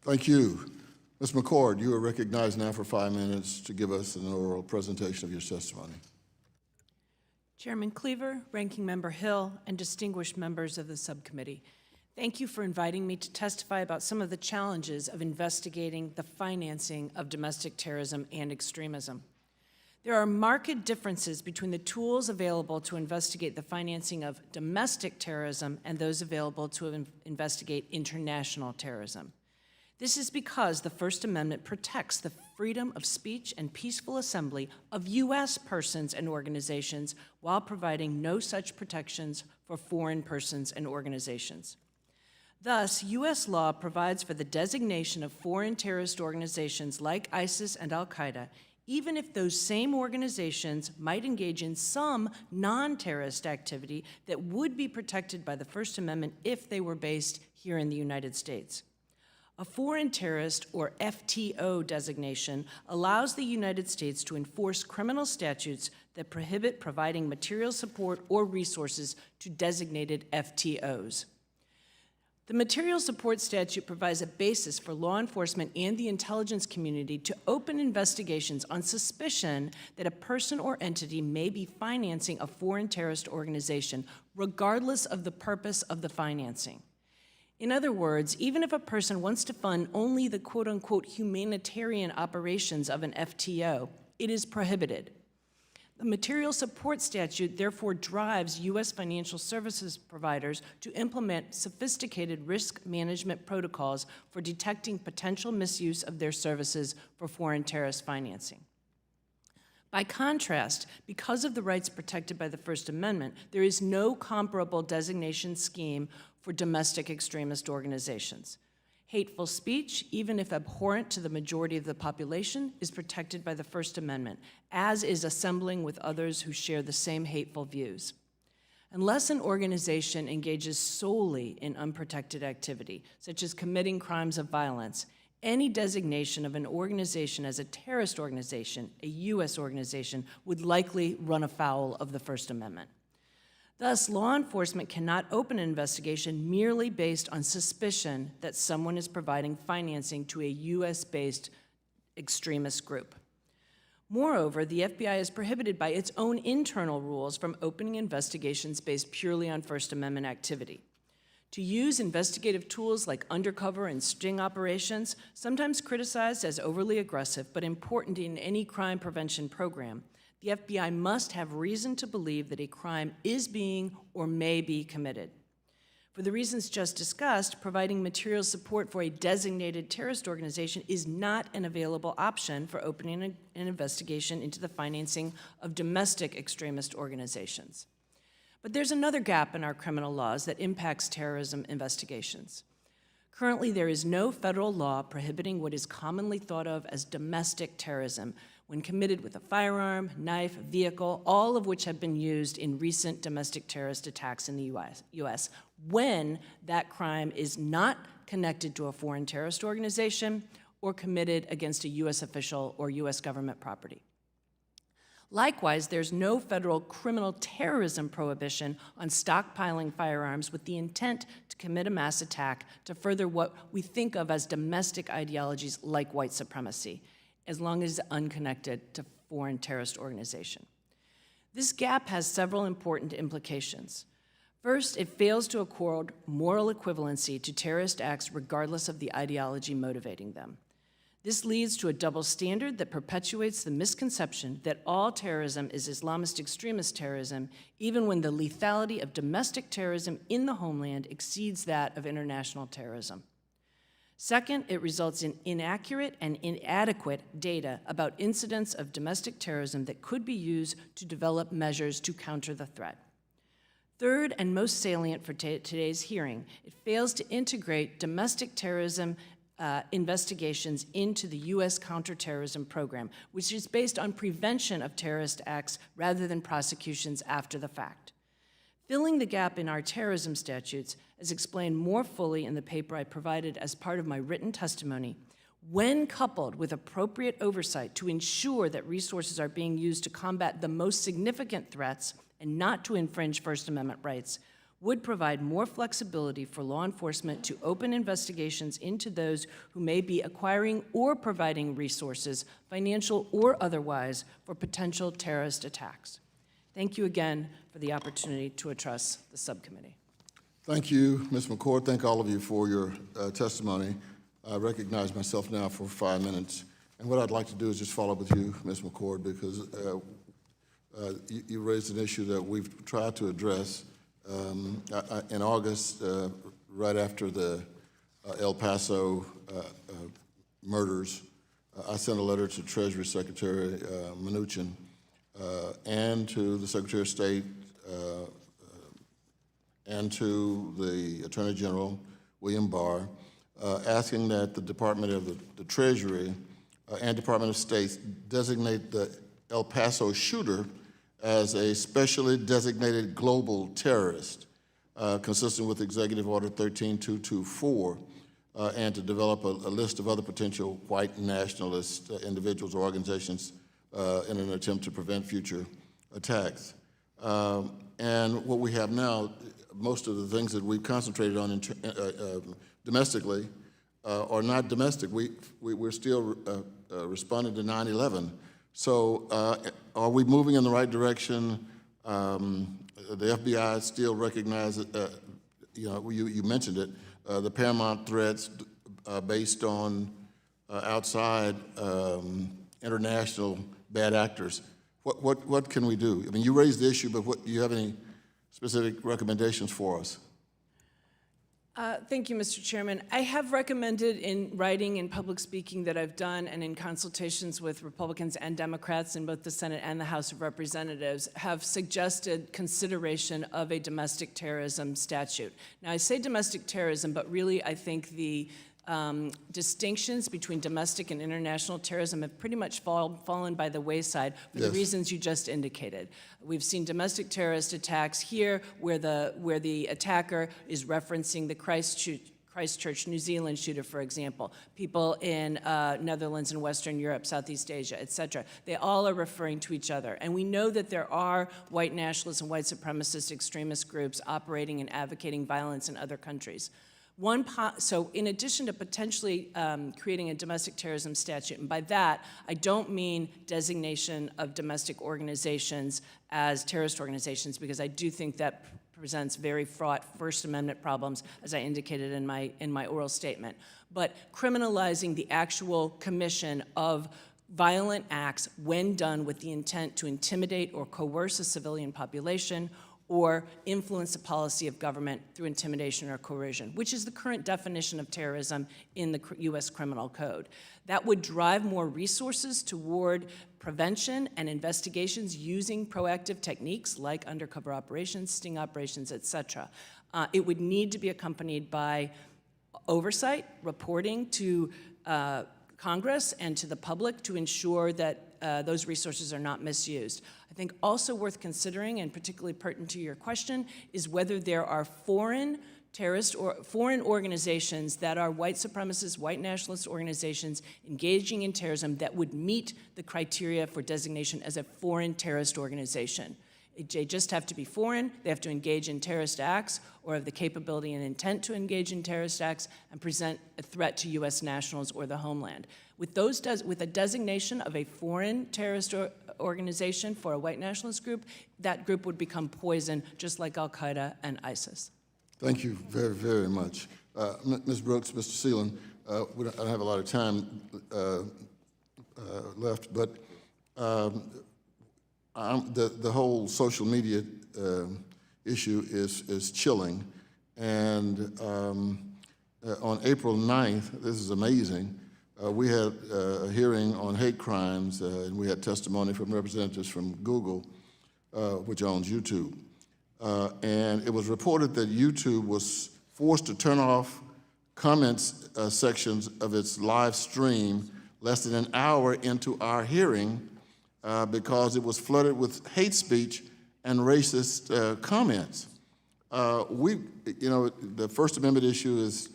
Thank you. Ms. McCord, you are recognized now for 5 minutes to give us an oral presentation of your testimony. Chairman Cleaver, Ranking Member Hill, and distinguished members of the subcommittee, thank you for inviting me to testify about some of the challenges of investigating the financing of domestic terrorism and extremism. There are marked differences between the tools available to investigate the financing of domestic terrorism and those available to investigate international terrorism. This is because the First Amendment protects the freedom of speech and peaceful assembly of U.S. persons and organizations while providing no such protections for foreign persons and organizations. Thus, U.S. law provides for the designation of foreign terrorist organizations like ISIS and al-Qaeda, even if those same organizations might engage in some non-terrorist activity that would be protected by the First Amendment if they were based here in the United States. A foreign terrorist, or FTO designation, allows the United States to enforce criminal statutes that prohibit providing material support or resources to designated FTOs. The material support statute provides a basis for law enforcement and the intelligence community to open investigations on suspicion that a person or entity may be financing a foreign terrorist organization, regardless of the purpose of the financing. In other words, even if a person wants to fund only the quote-unquote humanitarian operations of an FTO, it is prohibited. The material support statute therefore drives U.S. financial services providers to implement sophisticated risk management protocols for detecting potential misuse of their services for foreign terrorist financing. By contrast, because of the rights protected by the First Amendment, there is no comparable designation scheme for domestic extremist organizations. Hateful speech, even if abhorrent to the majority of the population, is protected by the First Amendment, as is assembling with others who share the same hateful views. Unless an organization engages solely in unprotected activity, such as committing crimes of violence, any designation of an organization as a terrorist organization, a U.S. organization, would likely run afoul of the First Amendment. Thus, law enforcement cannot open an investigation merely based on suspicion that someone is providing financing to a U.S.-based extremist group. Moreover, the FBI is prohibited by its own internal rules from opening investigations based purely on First Amendment activity. To use investigative tools like undercover and sting operations, sometimes criticized as overly aggressive but important in any crime prevention program, the FBI must have reason to believe that a crime is being or may be committed. For the reasons just discussed, providing material support for a designated terrorist organization is not an available option for opening an investigation into the financing of domestic extremist organizations. But there's another gap in our criminal laws that impacts terrorism investigations. Currently, there is no federal law prohibiting what is commonly thought of as domestic terrorism when committed with a firearm, knife, vehicle, all of which have been used in recent domestic terrorist attacks in the U.S., when that crime is not connected to a foreign terrorist organization or committed against a U.S. official or U.S. government property. Likewise, there's no federal criminal terrorism prohibition on stockpiling firearms with the intent to commit a mass attack to further what we think of as domestic ideologies like white supremacy, as long as it's unconnected to foreign terrorist organization. This gap has several important implications. First, it fails to accord moral equivalency to terrorist acts regardless of the ideology motivating them. This leads to a double standard that perpetuates the misconception that all terrorism is Islamist extremist terrorism, even when the lethality of domestic terrorism in the homeland exceeds that of international terrorism. Second, it results in inaccurate and inadequate data about incidents of domestic terrorism that could be used to develop measures to counter the threat. Third, and most salient for today's hearing, it fails to integrate domestic terrorism investigations into the U.S. counterterrorism program, which is based on prevention of terrorist acts rather than prosecutions after the fact. Filling the gap in our terrorism statutes, as explained more fully in the paper I provided as part of my written testimony, when coupled with appropriate oversight to ensure that resources are being used to combat the most significant threats and not to infringe First Amendment rights, would provide more flexibility for law enforcement to open investigations into those who may be acquiring or providing resources, financial or otherwise, for potential terrorist attacks. Thank you again for the opportunity to address the subcommittee. Thank you, Ms. McCord. Thank all of you for your testimony. I recognize myself now for 5 minutes. And what I'd like to do is just follow up with you, Ms. McCord, because you raised an issue that we've tried to address. In August, right after the El Paso murders, I sent a letter to Treasury Secretary Mnuchin and to the Secretary of State and to the Attorney General, William Barr, asking that the Department of the Treasury and Department of State designate the El Paso shooter as a specially designated global terrorist, consistent with Executive Order 13224, and to develop a list of other potential white nationalist individuals or organizations in an attempt to prevent future attacks. And what we have now, most of the things that we've concentrated on domestically are not domestic. We're still responding to 9/11. So are we moving in the right direction? The FBI still recognizes, you mentioned it, the paramount threats based on outside international bad actors. What can we do? I mean, you raised the issue, but do you have any specific recommendations for us? Thank you, Mr. Chairman. I have recommended in writing and public speaking that I've done and in consultations with Republicans and Democrats in both the Senate and the House of Representatives have suggested consideration of a domestic terrorism statute. Now, I say domestic terrorism, but really I think the distinctions between domestic and international terrorism have pretty much fallen by the wayside for the reasons you just indicated. We've seen domestic terrorist attacks here where the attacker is referencing the Christchurch, New Zealand shooter, for example, people in Netherlands and Western Europe, Southeast Asia, et cetera. They all are referring to each other. And we know that there are white nationalist and white supremacist extremist groups operating and advocating violence in other countries. So in addition to potentially creating a domestic terrorism statute, and by that, I don't mean designation of domestic organizations as terrorist organizations, because I do think that presents very fraught First Amendment problems, as I indicated in my oral statement. But criminalizing the actual commission of violent acts when done with the intent to intimidate or coerce a civilian population or influence the policy of government through intimidation or coercion, which is the current definition of terrorism in the U.S. Criminal Code. That would drive more resources toward prevention and investigations using proactive techniques like undercover operations, sting operations, et cetera. It would need to be accompanied by oversight, reporting to Congress and to the public to ensure that those resources are not misused. I think also worth considering, and particularly pertinent to your question, is whether there are foreign terrorist or foreign organizations that are white supremacist, white nationalist organizations engaging in terrorism that would meet the criteria for designation as a foreign terrorist organization. They just have to be foreign, they have to engage in terrorist acts, or have the capability and intent to engage in terrorist acts and present a threat to U.S. nationals or the homeland. With a designation of a foreign terrorist organization for a white nationalist group, that group would become poison, just like Al-Qaeda and ISIS. Thank you very, very much. Ms. Brooks, Mr. Seelan, I don't have a lot of time left, but the whole social media issue is chilling. And on April 9th, this is amazing, we had a hearing on hate crimes, and we had testimony from representatives from Google, which owns YouTube. And it was reported that YouTube was forced to turn off comments sections of its live stream less than an hour into our hearing because it was flooded with hate speech and racist comments. The First Amendment issue is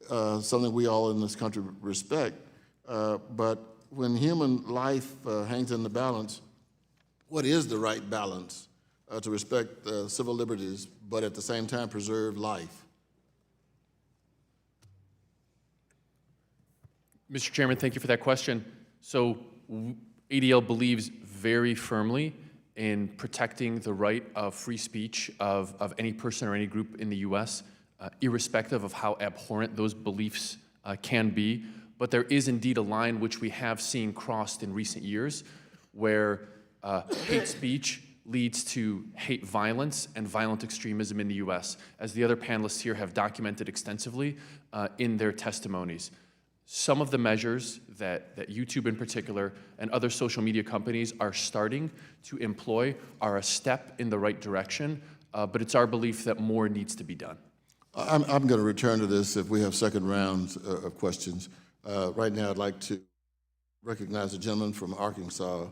something we all in this country respect, But when human life hangs in the balance, what is the right balance to respect civil liberties, but at the same time preserve life? Mr. Chairman, thank you for that question. So ADL believes very firmly in protecting the right of free speech of any person or any group in the U.S., irrespective of how abhorrent those beliefs can be. But there is indeed a line which we have seen crossed in recent years where hate speech leads to hate violence and violent extremism in the U.S., as the other panelists here have documented extensively in their testimonies. Some of the measures that YouTube in particular and other social media companies are starting to employ are a step in the right direction, but it's our belief that more needs to be done. I'm going to return to this if we have second rounds of questions. Right now, I'd like to recognize the gentleman from Arkansas,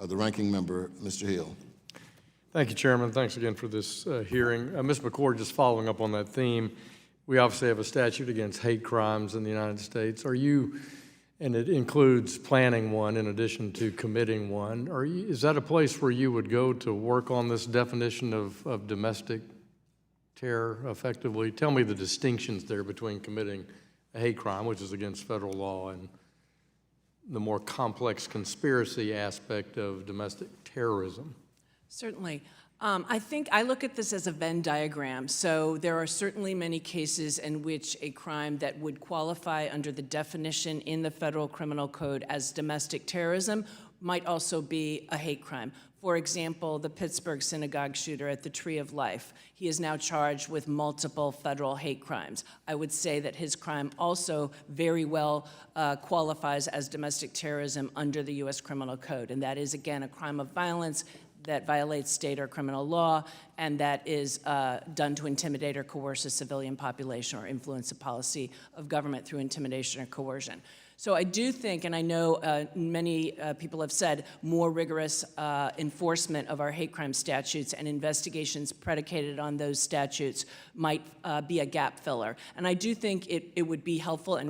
the ranking member, Mr. Hill. Thank you, Chairman. Thanks again for this hearing. Ms. McCord, just following up on that theme, we obviously have a statute against hate crimes in the United States. Are you, and it includes planning one in addition to committing one, is that a place where you would go to work on this definition of domestic terror effectively? Tell me the distinctions there between committing a hate crime, which is against federal law, and the more complex conspiracy aspect of domestic terrorism. Certainly. I think I look at this as a Venn diagram. So there are certainly many cases in which a crime that would qualify under the definition in the Federal Criminal Code as domestic terrorism might also be a hate crime. For example, the Pittsburgh synagogue shooter at the Tree of Life. He is now charged with multiple federal hate crimes. I would say that his crime also very well qualifies as domestic terrorism under the U.S. Criminal Code. And that is, again, a crime of violence that violates state or criminal law, and that is done to intimidate or coerce a civilian population or influence a policy of government through intimidation or coercion. So I do think, and I know many people have said, more rigorous enforcement of our hate crime statutes and investigations predicated on those statutes might be a gap filler. And I do think it would be helpful, and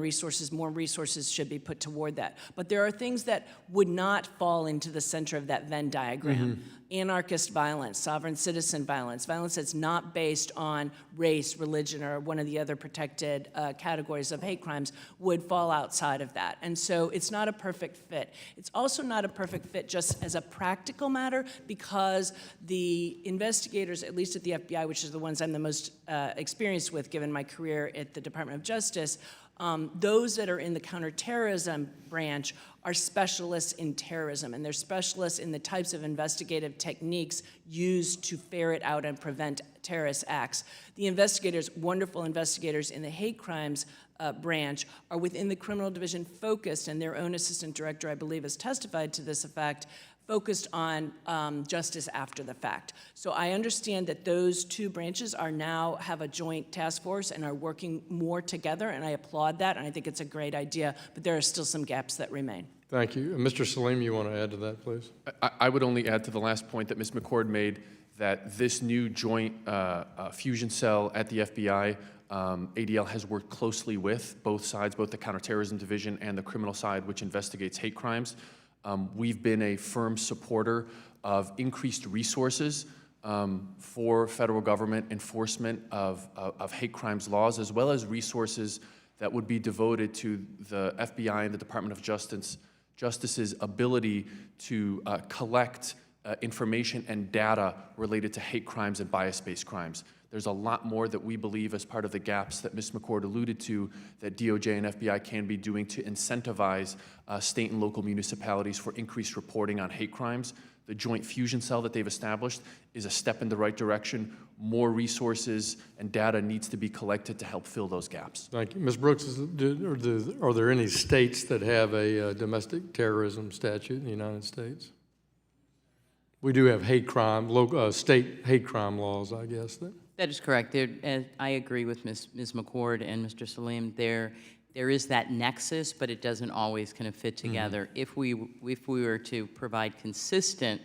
more resources should be put toward that. But there are things that would not fall into the center of that Venn diagram. Mm-hmm. Anarchist violence, sovereign citizen violence, violence that's not based on race, religion, or one of the other protected categories of hate crimes would fall outside of that. And so it's not a perfect fit. It's also not a perfect fit just as a practical matter because the investigators, at least at the FBI, which is the ones I'm the most experienced with given my career at the Department of Justice, those that are in the counterterrorism branch are specialists in terrorism, and they're specialists in the types of investigative techniques used to ferret out and prevent terrorist acts. The investigators, wonderful investigators in the hate crimes branch, are within the criminal division focused, and their own assistant director, I believe, has testified to this effect, focused on justice after the fact. So I understand that those two branches are now have a joint task force and are working more together, and I applaud that, and I think it's a great idea, but there are still some gaps that remain. Thank you. Mr. Salim, you want to add to that, please? I would only add to the last point that Ms. McCord made that this new joint fusion cell at the FBI, ADL has worked closely with both sides, both the counterterrorism division and the criminal side, which investigates hate crimes. We've been a firm supporter of increased resources for federal government enforcement of hate crimes laws, as well as resources that would be devoted to the FBI and the Department of Justice's ability to collect information and data related to hate crimes and bias-based crimes. There's a lot more that we believe as part of the gaps that Ms. McCord alluded to that DOJ and FBI can be doing to incentivize state and local municipalities for increased reporting on hate crimes. The joint fusion cell that they've established is a step in the right direction. More resources and data needs to be collected to help fill those gaps. Thank you. Ms. Brooks, are there any states that have a domestic terrorism statute in the United States? We do have hate crime, state hate crime laws, I guess. That is correct. I agree with Ms. McCord and Mr. Salim. There is that nexus, but it doesn't always kind of fit together. Mm-hmm. If we were to provide consistent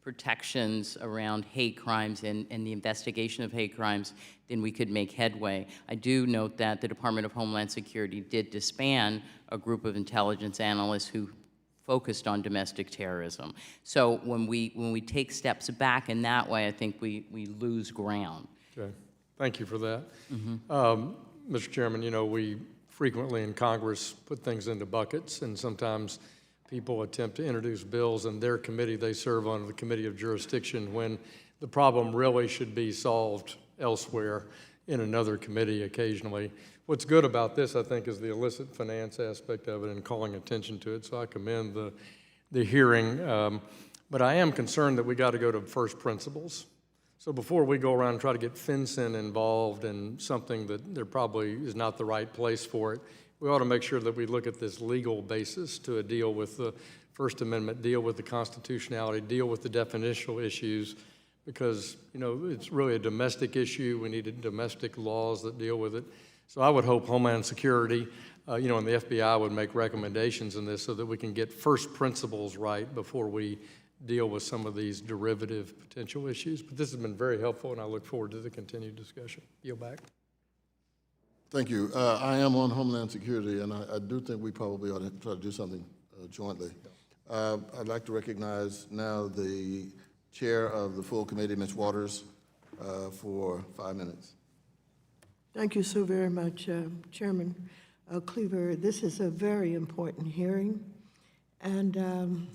protections around hate crimes and the investigation of hate crimes, then we could make headway. I do note that the Department of Homeland Security did disband a group of intelligence analysts who focused on domestic terrorism. So when we take steps back in that way, I think we lose ground. Okay, thank you for that. Mr. Chairman, you know, we frequently in Congress put things into buckets, and sometimes people attempt to introduce bills in their committee they serve on, the Committee of Jurisdiction, when the problem really should be solved elsewhere in another committee occasionally. What's good about this, I think, is the illicit finance aspect of it and calling attention to it, so I commend the hearing. But I am concerned that we got to go to first principles. So before we go around and try to get FinCEN involved in something that there probably is not the right place for it, we ought to make sure that we look at this legal basis to a deal with the First Amendment, deal with the constitutionality, deal with the definitional issues, because, you know, it's really a domestic issue. We need domestic laws that deal with it. So I would hope Homeland Security, you know, and the FBI would make recommendations in this so that we can get first principles right before we deal with some of these derivative potential issues. But this has been very helpful, and I look forward to the continued discussion. Yield back. Thank you. I am on Homeland Security, and I do think we probably ought to try to do something jointly. I'd like to recognize now the chair of the full committee, Ms. Waters, for 5 minutes. Thank you so very much, Chairman Cleaver. This is a very important hearing, and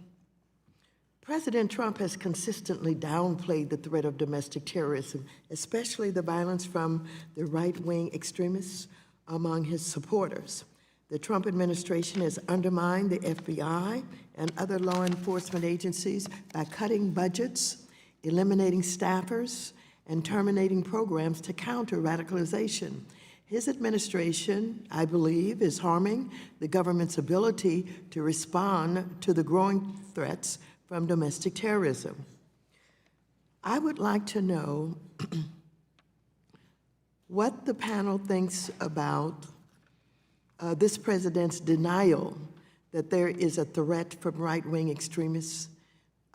President Trump has consistently downplayed the threat of domestic terrorism, especially the violence from the right-wing extremists among his supporters. The Trump administration has undermined the FBI and other law enforcement agencies by cutting budgets, eliminating staffers, and terminating programs to counter radicalization. His administration, I believe, is harming the government's ability to respond to the growing threats from domestic terrorism. I would like to know what the panel thinks about this president's denial that there is a threat from right-wing extremists,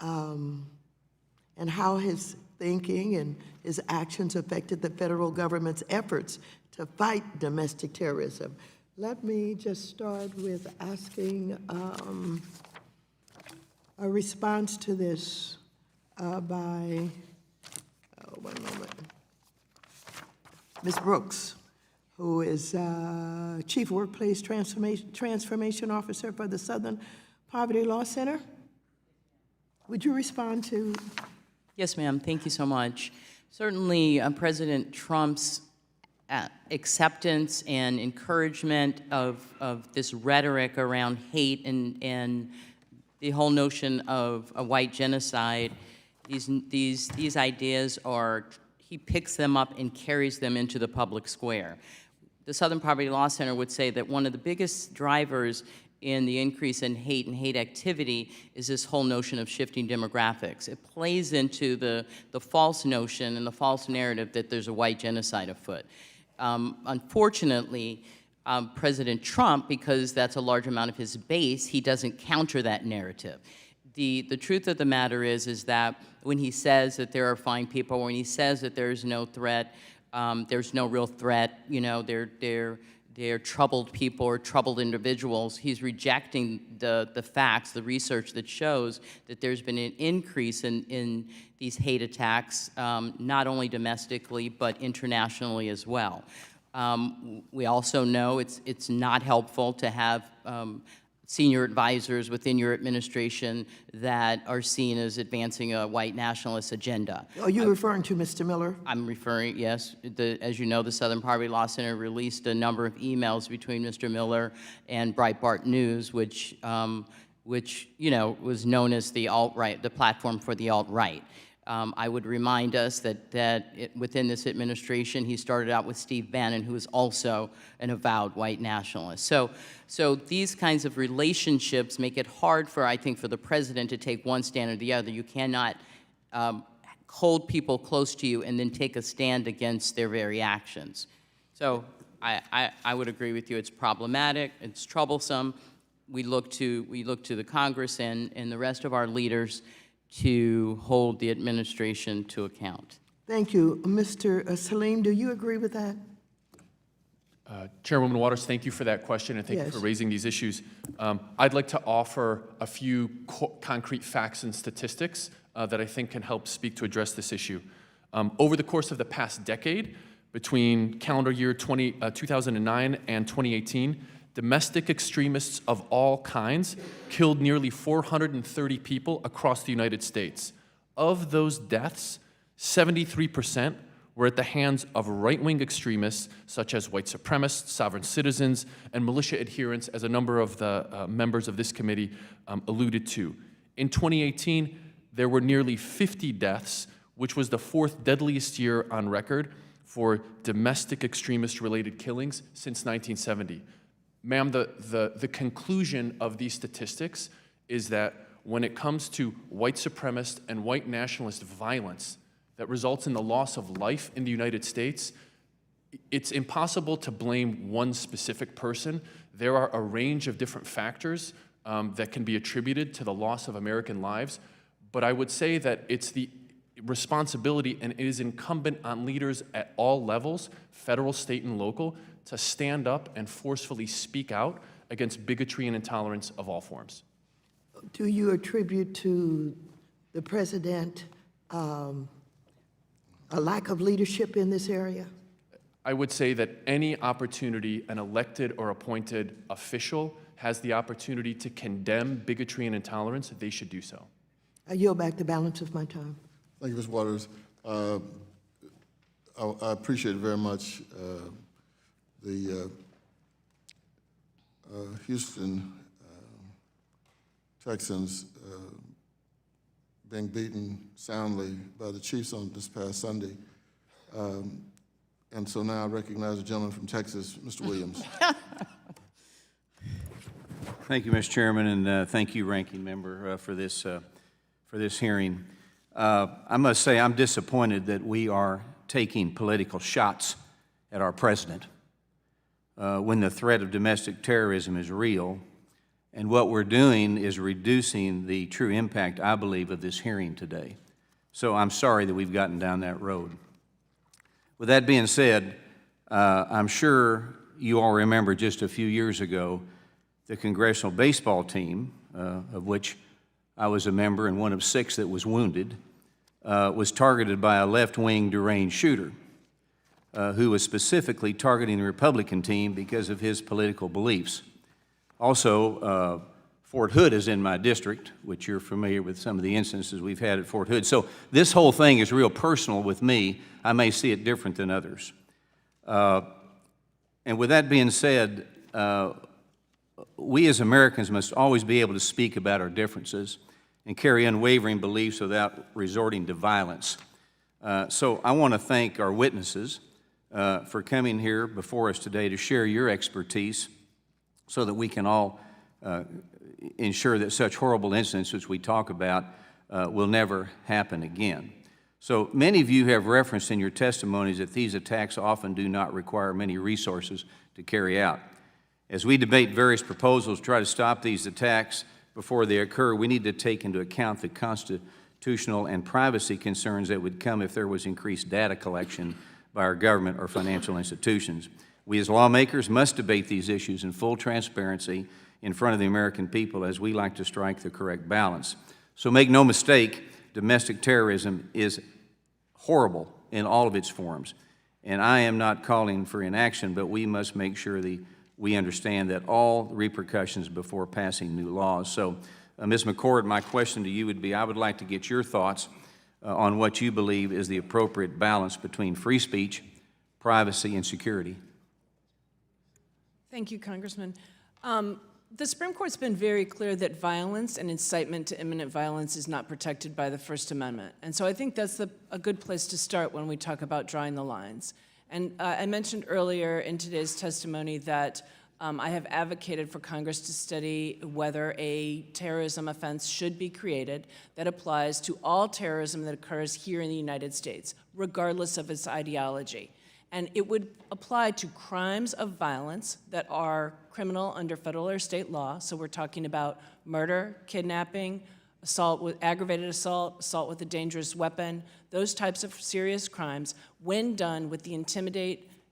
and how his thinking and his actions affected the federal government's efforts to fight domestic terrorism. Let me just start with asking a response to this by, one moment, Ms. Brooks, who is Chief Workplace Transformation Officer for the Southern Poverty Law Center. Would you respond to? Yes, ma'am. Thank you so much. Certainly, President Trump's acceptance and encouragement of this rhetoric around hate and the whole notion of a white genocide, these ideas are, he picks them up and carries them into the public square. The Southern Poverty Law Center would say that one of the biggest drivers in the increase in hate and hate activity is this whole notion of shifting demographics. It plays into the false notion and the false narrative that there's a white genocide afoot. Unfortunately, President Trump, because that's a large amount of his base, he doesn't counter that narrative. The truth of the matter is that when he says that there are fine people, when he says that there's no threat, there's no real threat, you know, they're troubled people or troubled individuals, he's rejecting the facts, the research that shows that there's been an increase in these hate attacks, not only domestically, but internationally as well. We also know it's not helpful to have senior advisors within your administration that are seen as advancing a white nationalist agenda. Are you referring to Mr. Miller? I'm referring, yes. As you know, the Southern Poverty Law Center released a number of emails between Mr. Miller and Breitbart News, which you know, was known as the alt-right, the platform for the alt-right. I would remind us that within this administration, he started out with Steve Bannon, who is also an avowed white nationalist. So these kinds of relationships make it hard for, I think, for the president to take one stand or the other. You cannot hold people close to you and then take a stand against their very actions. So I would agree with you. It's problematic. It's troublesome. We look to the Congress and the rest of our leaders to hold the administration to account. Thank you. Mr. Salim, do you agree with that? Chairwoman Waters, thank you for that question, and thank you Yes. for raising these issues. I'd like to offer a few concrete facts and statistics that I think can help speak to address this issue. Over the course of the past decade, between calendar year 2009 and 2018, domestic extremists of all kinds killed nearly 430 people across the United States. Of those deaths, 73% were at the hands of right-wing extremists such as white supremacists, sovereign citizens, and militia adherents, as a number of the members of this committee alluded to. In 2018, there were nearly 50 deaths, which was the fourth deadliest year on record for domestic extremist-related killings since 1970. Ma'am, the conclusion of these statistics is that when it comes to white supremacist and white nationalist violence that results in the loss of life in the United States, it's impossible to blame one specific person. There are a range of different factors that can be attributed to the loss of American lives, but I would say that it's the responsibility and it is incumbent on leaders at all levels, federal, state, and local, to stand up and forcefully speak out against bigotry and intolerance of all forms. Do you attribute to the president a lack of leadership in this area? I would say that any opportunity an elected or appointed official has the opportunity to condemn bigotry and intolerance, they should do so. I yield back the balance of my time. Thank you, Ms. Waters. I appreciate very much the Houston Texans being beaten soundly by the Chiefs on this past Sunday. And so now I recognize a gentleman from Texas, Mr. Williams. Thank you, Mr. Chairman, and thank you, Ranking Member, for this hearing. I must say I'm disappointed that we are taking political shots at our president when the threat of domestic terrorism is real, and what we're doing is reducing the true impact, I believe, of this hearing today. So I'm sorry that we've gotten down that road. With that being said, I'm sure you all remember just a few years ago the congressional baseball team, of which I was a member and one of 6 that was wounded, was targeted by a left-wing deranged shooter who was specifically targeting the Republican team because of his political beliefs. Also, Fort Hood is in my district, which you're familiar with some of the instances we've had at Fort Hood. So this whole thing is real personal with me. I may see it different than others. And with that being said, we as Americans must always be able to speak about our differences and carry unwavering beliefs without resorting to violence. So I want to thank our witnesses for coming here before us today to share your expertise so that we can all ensure that such horrible incidents as we talk about will never happen again. So many of you have referenced in your testimonies that these attacks often do not require many resources to carry out. As we debate various proposals to try to stop these attacks before they occur, we need to take into account the constitutional and privacy concerns that would come if there was increased data collection by our government or financial institutions. We as lawmakers must debate these issues in full transparency in front of the American people as we like to strike the correct balance. So make no mistake, domestic terrorism is horrible in all of its forms. And I am not calling for inaction, but we must make sure we understand that all repercussions before passing new laws. So, Ms. McCord, my question to you would be, I would like to get your thoughts on what you believe is the appropriate balance between free speech, privacy, and security. Thank you, Congressman. The Supreme Court's been very clear that violence and incitement to imminent violence is not protected by the First Amendment. And so I think that's a good place to start when we talk about drawing the lines. And I mentioned earlier in today's testimony that I have advocated for Congress to study whether a terrorism offense should be created that applies to all terrorism that occurs here in the United States, regardless of its ideology. And it would apply to crimes of violence that are criminal under federal or state law. So we're talking about murder, kidnapping, assault with aggravated assault, assault with a dangerous weapon, those types of serious crimes, when done with the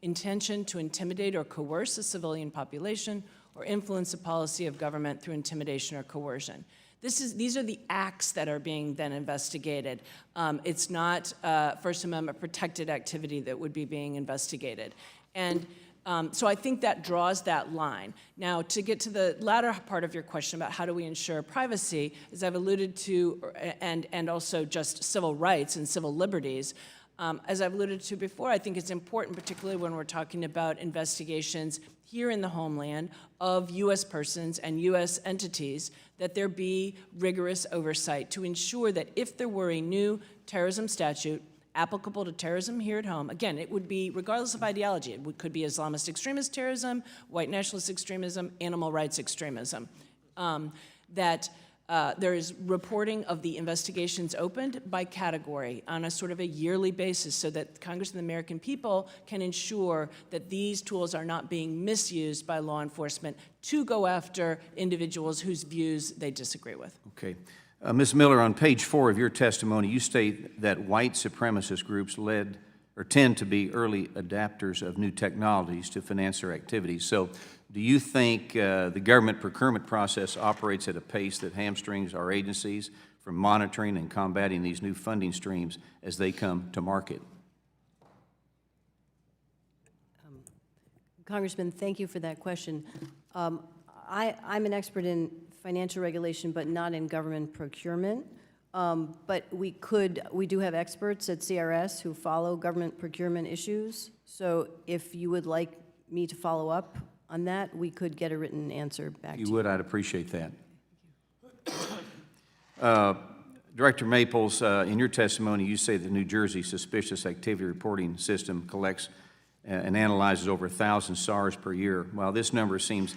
intention to intimidate or coerce a civilian population or influence the policy of government through intimidation or coercion. These are the acts that are being then investigated. It's not First Amendment protected activity that would be being investigated. And so I think that draws that line. Now, to get to the latter part of your question about how do we ensure privacy, as I've alluded to, and also just civil rights and civil liberties, as I've alluded to before, I think it's important, particularly when we're talking about investigations here in the homeland of U.S. persons and U.S. entities, that there be rigorous oversight to ensure that if there were a new terrorism statute applicable to terrorism here at home, again, it would be regardless of ideology. It could be Islamist extremist terrorism, white nationalist extremism, animal rights extremism, that there is reporting of the investigations opened by category on a sort of a yearly basis so that Congress and the American people can ensure that these tools are not being misused by law enforcement to go after individuals whose views they disagree with. Okay. Ms. Miller, on page 4 of your testimony, you state that white supremacist groups tend to be early adapters of new technologies to finance their activities. So do you think the government procurement process operates at a pace that hamstrings our agencies from monitoring and combating these new funding streams as they come to market? Congressman, thank you for that question. I'm an expert in financial regulation, but not in government procurement. But we do have experts at CRS who follow government procurement issues. So if you would like me to follow up on that, we could get a written answer back to you. If you would, I'd appreciate that. Director Maples, in your testimony, you say the New Jersey Suspicious Activity Reporting System collects and analyzes over 1,000 SARs per year. While this number seems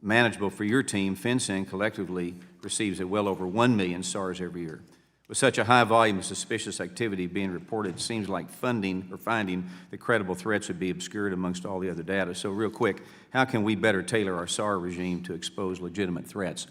manageable for your team, FinCEN collectively receives well over 1 million SARs every year. With such a high volume of suspicious activity being reported, it seems like finding the credible threats would be obscured amongst all the other data. So real quick, how can we better tailor our SAR regime to expose legitimate threats?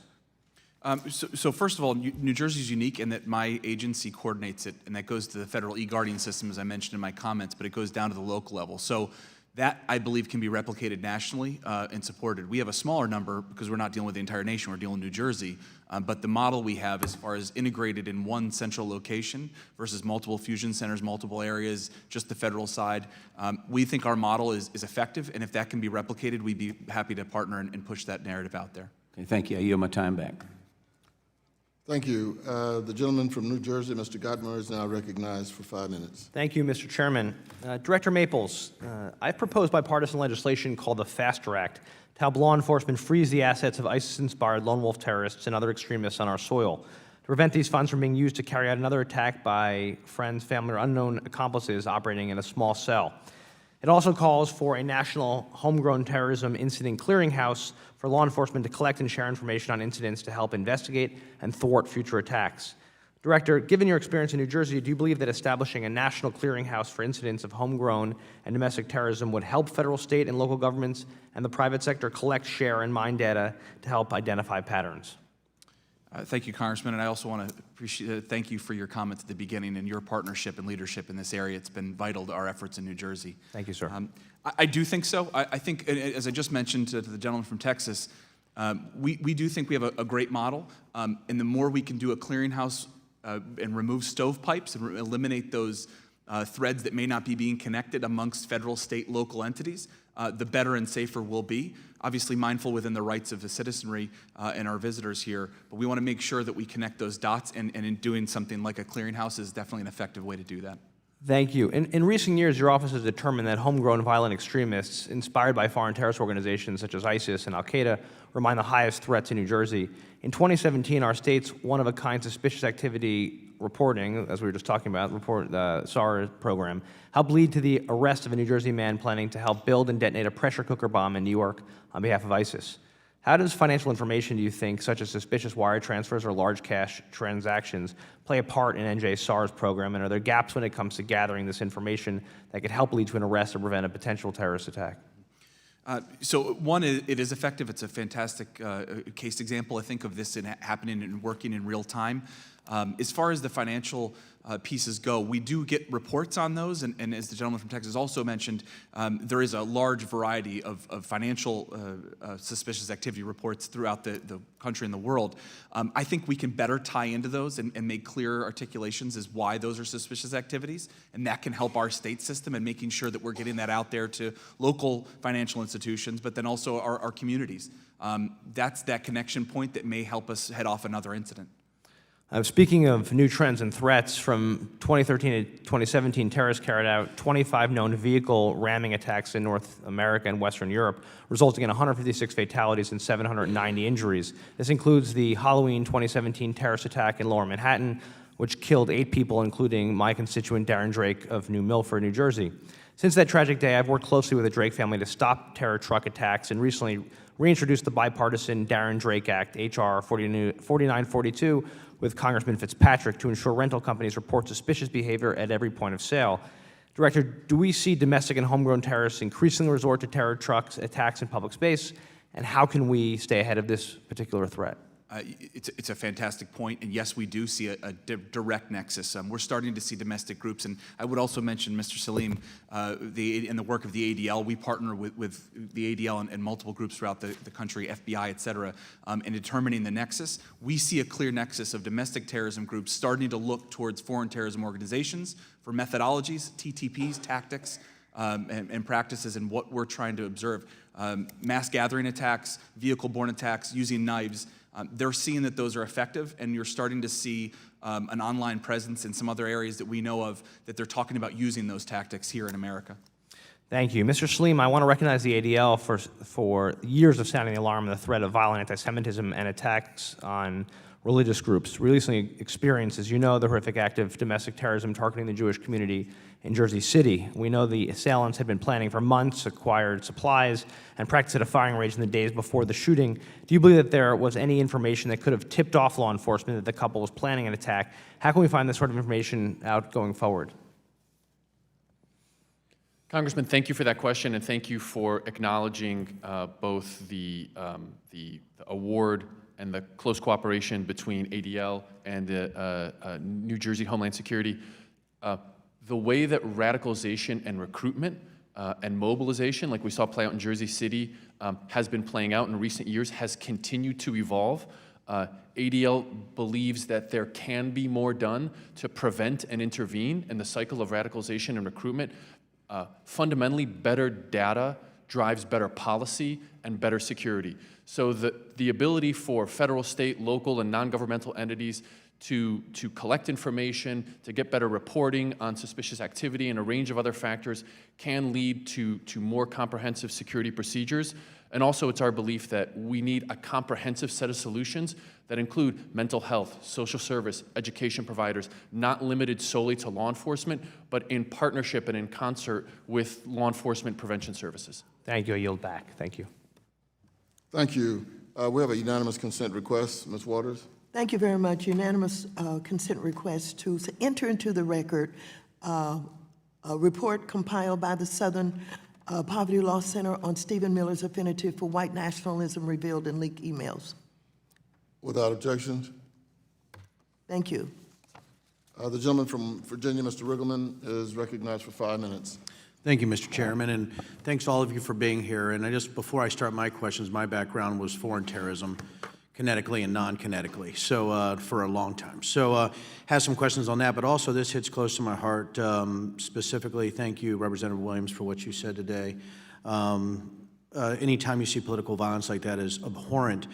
So first of all, New Jersey is unique in that my agency coordinates it, and that goes to the federal e-guardian system, as I mentioned in my comments, but it goes down to the local level. So that, I believe, can be replicated nationally and supported. We have a smaller number because we're not dealing with the entire nation, we're dealing with New Jersey. But the model we have as far as integrated in one central location versus multiple fusion centers, multiple areas, just the federal side, we think our model is effective, and if that can be replicated, we'd be happy to partner and push that narrative out there. Okay, thank you. I yield my time back. Thank you. The gentleman from New Jersey, Mr. Gottmer, is now recognized for 5 minutes. Thank you, Mr. Chairman. Director Maples, I've proposed bipartisan legislation called the FASTER Act to help law enforcement freeze the assets of ISIS-inspired lone wolf terrorists and other extremists on our soil, to prevent these funds from being used to carry out another attack by friends, family, or unknown accomplices operating in a small cell. It also calls for a national homegrown terrorism incident clearinghouse for law enforcement to collect and share information on incidents to help investigate and thwart future attacks. Director, given your experience in New Jersey, do you believe that establishing a national clearinghouse for incidents of homegrown and domestic terrorism would help federal, state, and local governments and the private sector collect, share, and mine data to help identify patterns? Thank you, Congressman, and I also want to thank you for your comments at the beginning and your partnership and leadership in this area. It's been vital to our efforts in New Jersey. Thank you, sir. I do think so. I think, as I just mentioned to the gentleman from Texas, we do think we have a great model, and the more we can do a clearinghouse and remove stovepipes and eliminate those threads that may not be being connected amongst federal, state, local entities, the better and safer we'll be. Obviously mindful within the rights of the citizenry and our visitors here, but we want to make sure that we connect those dots, and in doing something like a clearinghouse is definitely an effective way to do that. Thank you. In recent years, your office has determined that homegrown violent extremists inspired by foreign terrorist organizations such as ISIS and Al-Qaeda remain the highest threat to New Jersey. In 2017, our state's one-of-a-kind suspicious activity reporting, as we were just talking about, SAR program, helped lead to the arrest of a New Jersey man planning to help build and detonate a pressure cooker bomb in New York on behalf of ISIS. How does financial information, do you think, such as suspicious wire transfers or large cash transactions, play a part in NJ's SARS program, and are there gaps when it comes to gathering this information that could help lead to an arrest or prevent a potential terrorist attack? So one, it is effective. It's a fantastic case example, I think, of this happening and working in real time. As far as the financial pieces go, we do get reports on those, and as the gentleman from Texas also mentioned, there is a large variety of financial suspicious activity reports throughout the country and the world. I think we can better tie into those and make clear articulations as why those are suspicious activities, and that can help our state system in making sure that we're getting that out there to local financial institutions, but then also our communities. That's that connection point that may help us head off another incident. Speaking of new trends and threats, from 2013 to 2017, terrorists carried out 25 known vehicle ramming attacks in North America and Western Europe, resulting in 156 fatalities and 790 injuries. This includes the Halloween 2017 terrorist attack in Lower Manhattan, which killed 8 people, including my constituent Darren Drake of New Milford, New Jersey. Since that tragic day, I've worked closely with the Drake family to stop terror truck attacks and recently reintroduced the bipartisan Darren Drake Act, H.R. 4942, with Congressman Fitzpatrick to ensure rental companies report suspicious behavior at every point of sale. Director, do we see domestic and homegrown terrorists increasingly resort to terror trucks attacks in public space, and how can we stay ahead of this particular threat? It's a fantastic point, and yes, we do see a direct nexus. We're starting to see domestic groups, and I would also mention, Mr. Salim, in the work of the ADL, we partner with the ADL and multiple groups throughout the country, FBI, et cetera, in determining the nexus. We see a clear nexus of domestic terrorism groups starting to look towards foreign terrorism organizations for methodologies, TTPs, tactics, and practices, and what we're trying to observe. Mass gathering attacks, vehicle-borne attacks, using knives. They're seeing that those are effective, and you're starting to see an online presence in some other areas that we know of that they're talking about using those tactics here in America. Thank you. Mr. Salim, I want to recognize the ADL for years of sounding the alarm on the threat of violent anti-Semitism and attacks on religious groups. We recently experienced, as you know, the horrific act of domestic terrorism targeting the Jewish community in Jersey City. We know the assailants had been planning for months, acquired supplies, and practiced at a firing range in the days before the shooting. Do you believe that there was any information that could have tipped off law enforcement that the couple was planning an attack? How can we find this sort of information out going forward? Congressman, thank you for that question, and thank you for acknowledging both the award and the close cooperation between ADL and the New Jersey Homeland Security. The way that radicalization and recruitment and mobilization, like we saw play out in Jersey City, has been playing out in recent years, has continued to evolve. ADL believes that there can be more done to prevent and intervene in the cycle of radicalization and recruitment. Fundamentally, better data drives better policy and better security. So the ability for federal, state, local, and non-governmental entities to collect information, to get better reporting on suspicious activity and a range of other factors can lead to more comprehensive security procedures. And also, it's our belief that we need a comprehensive set of solutions that include mental health, social service, education providers, not limited solely to law enforcement, but in partnership and in concert with law enforcement prevention services. Thank you. I yield back. Thank you. Thank you. We have a unanimous consent request. Ms. Waters? Thank you very much. Unanimous consent request to enter into the record a report compiled by the Southern Poverty Law Center on Stephen Miller's affinity for white nationalism revealed in leaked emails. Without objections? Thank you. The gentleman from Virginia, Mr. Riggleman, is recognized for 5 minutes. Thank you, Mr. Chairman, and thanks to all of you for being here. And before I start my questions, my background was foreign terrorism, kinetically and non-kinetically, so for a long time. So have some questions on that, but also this hits close to my heart. Specifically, thank you, Representative Williams, for what you said today. Anytime you see political violence like that is abhorrent,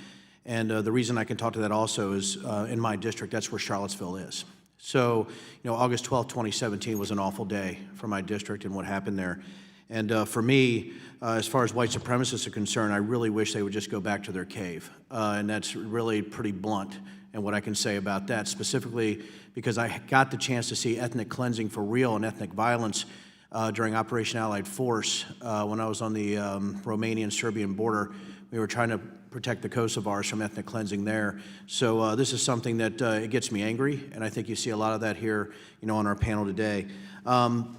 and the reason I can talk to that also is in my district, that's where Charlottesville is. So, August 12, 2017 was an awful day for my district and what happened there. And for me, as far as white supremacists are concerned, I really wish they would just go back to their cave. And that's really pretty blunt in what I can say about that, specifically because I got the chance to see ethnic cleansing for real and ethnic violence during Operation Allied Force when I was on the Romanian-Serbian border. We were trying to protect the Kosovars from ethnic cleansing there. So this is something that it gets me angry, and I think you see a lot of that here, on our panel today. Some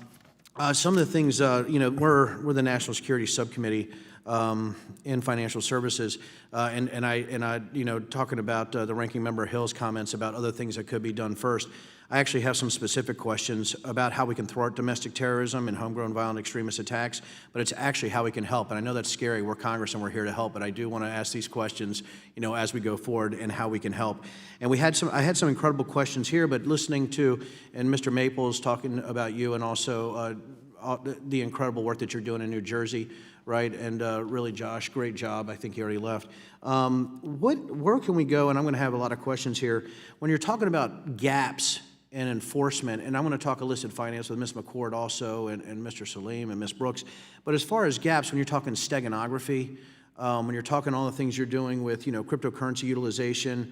of the things, we're the National Security Subcommittee. in financial services. And I, you know, talking about the Ranking Member Hill's comments about other things that could be done first, I actually have some specific questions about how we can thwart domestic terrorism and homegrown violent extremist attacks, but it's actually how we can help. And I know that's scary. We're Congress and we're here to help, but I do want to ask these questions, you know, as we go forward and how we can help. And I had some incredible questions here, but listening to, and Mr. Maples talking about you and also the incredible work that you're doing in New Jersey, right? And really, Josh, great job. I think he already left. Where can we go? And I'm going to have a lot of questions here. When you're talking about gaps in enforcement, and I'm going to talk illicit finance with Ms. McCord also, and Mr. Salim and Ms. Brooks. But as far as gaps, when you're talking steganography, when you're talking all the things you're doing with, you know, cryptocurrency utilization,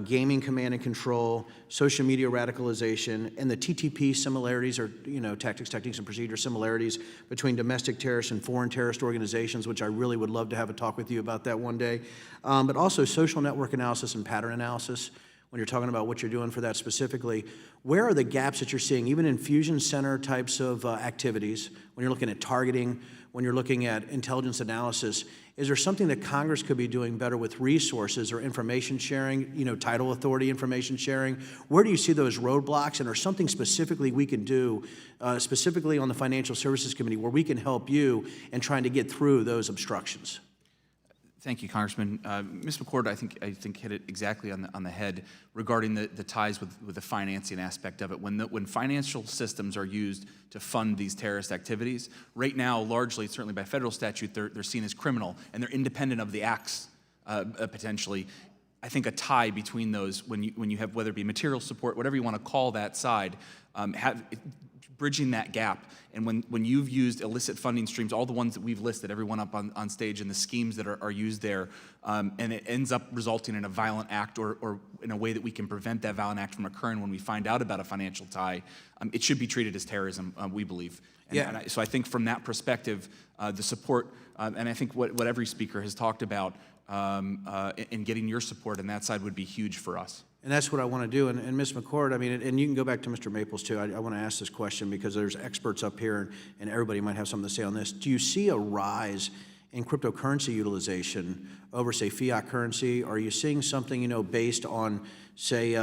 gaming command and control, social media radicalization, and the TTP similarities, or, you know, tactics, techniques, and procedure similarities between domestic terrorists and foreign terrorist organizations, which I really would love to have a talk with you about that one day. But also social network analysis and pattern analysis. When you're talking about what you're doing for that specifically, where are the gaps that you're seeing, even in fusion center types of activities, when you're looking at targeting, when you're looking at intelligence analysis? Is there something that Congress could be doing better with resources or information sharing, you know, title authority information sharing? Where do you see those roadblocks, and or something specifically we can do, specifically on the Financial Services Committee, where we can help you in trying to get through those obstructions? Thank you, Congressman. Ms. McCord, I think hit it exactly on the head regarding the ties with the financing aspect of it. When financial systems are used to fund these terrorist activities, right now, largely, certainly by federal statute, they're seen as criminal, and they're independent of the acts, potentially. I think a tie between those, when you have, whether it be material support, whatever you want to call that side, bridging that gap. And when you've used illicit funding streams, all the ones that we've listed, everyone up on stage, and the schemes that are used there, and it ends up resulting in a violent act, or in a way that we can prevent that violent act from occurring when we find out about a financial tie, it should be treated as terrorism, we believe. So I think from that perspective, the support, and I think what every speaker has talked about, in getting your support on that side would be huge for us. And that's what I want to do. And Ms. McCord, I mean, and you can go back to Mr. Maples too. I want to ask this question because there's experts up here, and everybody might have something to say on this. Do you see a rise in cryptocurrency utilization over, say, fiat currency? Are you seeing something, you know, based on, say,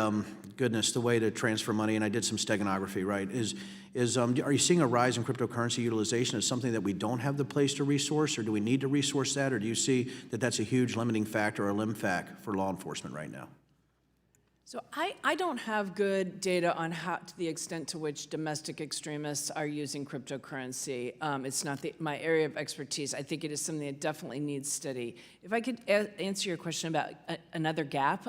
goodness, the way to transfer money? And I did some steganography, right? Are you seeing a rise in cryptocurrency utilization as something that we don't have the place to resource, or do we need to resource that, or do you see that that's a huge limiting factor or limfac for law enforcement right now? So I don't have good data on how, to the extent to which domestic extremists are using cryptocurrency. It's not my area of expertise. I think it is something that definitely needs study. If I could answer your question about another gap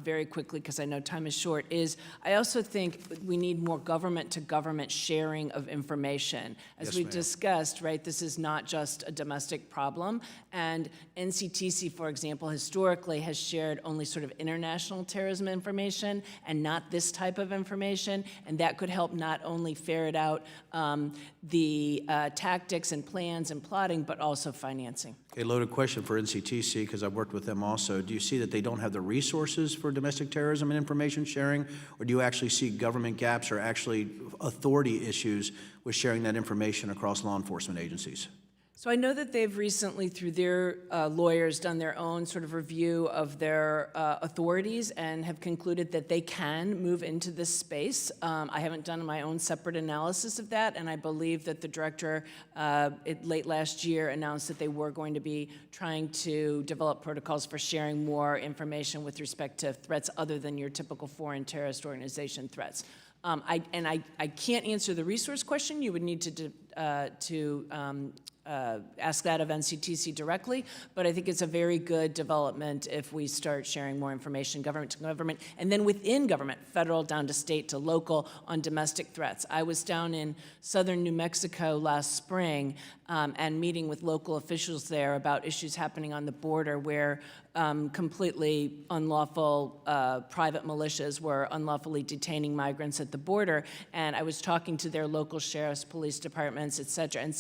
very quickly, because I know time is short, is I also think we need more government-to-government sharing of information. As we discussed, right, this is not just a domestic problem, and NCTC, for example, historically has shared only sort of international terrorism information and not this type of information, and that could help not only ferret out the tactics and plans and plotting, but also financing. A loaded question for NCTC, because I've worked with them also. Do you see that they don't have the resources for domestic terrorism and information sharing, or do you actually see government gaps or actually authority issues with sharing that information across law enforcement agencies? So I know that they've recently, through their lawyers, done their own sort of review of their authorities and have concluded that they can move into this space. I haven't done my own separate analysis of that, and I believe that the director late last year announced that they were going to be trying to develop protocols for sharing more information with respect to threats other than your typical foreign terrorist organization threats. I can't answer the resource question. You would need to ask that of NCTC directly, but I think it's a very good development if we start sharing more information, government to government, and then within government, federal down to state to local, on domestic threats. I was down in southern New Mexico last spring and meeting with local officials there about issues happening on the border where completely unlawful private militias were unlawfully detaining migrants at the border, and I was talking to their local sheriffs, police departments, et cetera, and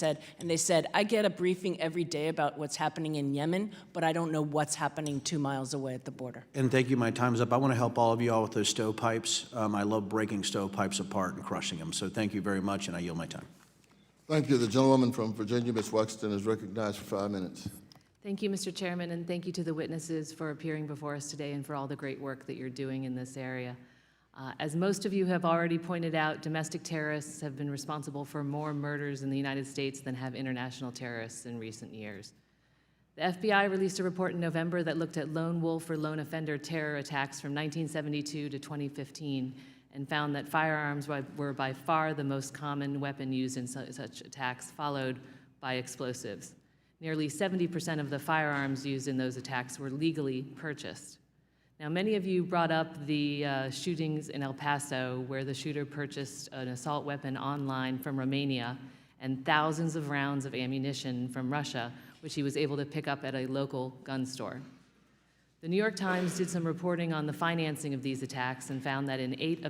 they said, I get a briefing every day about what's happening in Yemen, but I don't know what's happening 2 miles away at the border. And thank you, my time's up. I want to help all of you all with those stovepipes. I love breaking stovepipes apart and crushing them, so thank you very much, and I yield my time. Thank you. The gentlewoman from Virginia, Ms. Wexton, is recognized for 5 minutes. Thank you, Mr. Chairman, and thank you to the witnesses for appearing before us today and for all the great work that you're doing in this area. As most of you have already pointed out, domestic terrorists have been responsible for more murders in the United States than have international terrorists in recent years. The FBI released a report in November that looked at lone wolf or lone offender terror attacks from 1972 to 2015 and found that firearms were by far the most common weapon used in such attacks, followed by explosives. Nearly 70% of the firearms used in those attacks were legally purchased. Now, many of you brought up the shootings in El Paso, where the shooter purchased an assault weapon online from Romania and thousands of rounds of ammunition from Russia, which he was able to pick up at a local gun store. The New York Times did some reporting on the financing of these attacks and found that in 8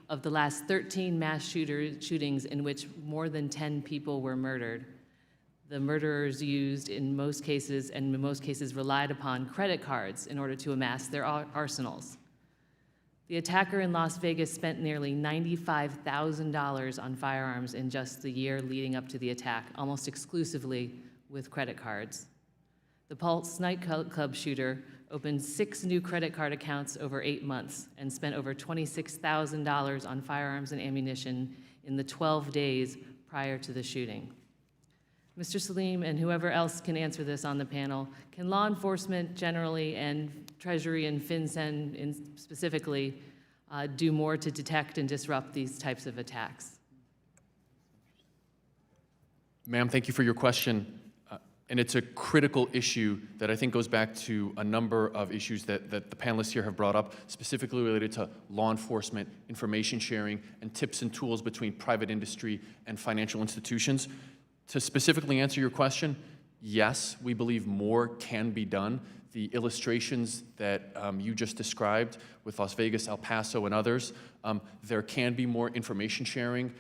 of the last 13 mass shootings in which more than 10 people were murdered, the murderers used in most cases relied upon credit cards in order to amass their arsenals. The attacker in Las Vegas spent nearly $95,000 on firearms in just the year leading up to the attack, almost exclusively with credit cards. The Pulse nightclub shooter opened 6 new credit card accounts over 8 months and spent over $26,000 on firearms and ammunition in the 12 days prior to the shooting. Mr. Salim and whoever else can answer this on the panel, can law enforcement generally and Treasury and FinCEN specifically do more to detect and disrupt these types of attacks? Ma'am, thank you for your question. And it's a critical issue that I think goes back to a number of issues that the panelists here have brought up, specifically related to law enforcement, information sharing, and tips and tools between private industry and financial institutions. To specifically answer your question, yes, we believe more can be done. The illustrations that you just described with Las Vegas, El Paso, and others, there can be more information sharing,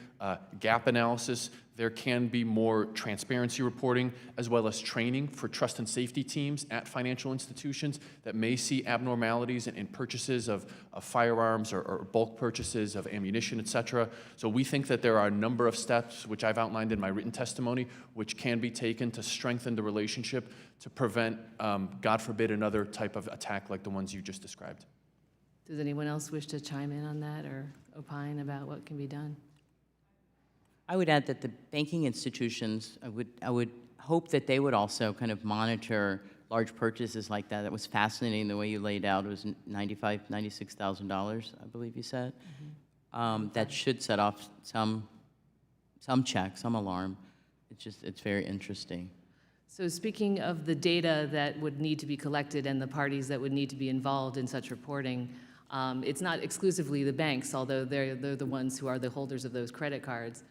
gap analysis. There can be more transparency reporting, as well as training for trust and safety teams at financial institutions that may see abnormalities in purchases of firearms or bulk purchases of ammunition, et cetera. So we think that there are a number of steps, which I've outlined in my written testimony, which can be taken to strengthen the relationship to prevent, God forbid, another type of attack like the ones you just described. Does anyone else wish to chime in on that or opine about what can be done? I would add that the banking institutions, I would hope that they would also kind of monitor large purchases like that. That was fascinating the way you laid out. It was $95,000, $96,000, I believe you said. Mm-hmm. That should set off some check, some alarm. It's very interesting. So speaking of the data that would need to be collected and the parties that would need to be involved in such reporting, it's not exclusively the banks, although they're the ones who are the holders of those credit cards.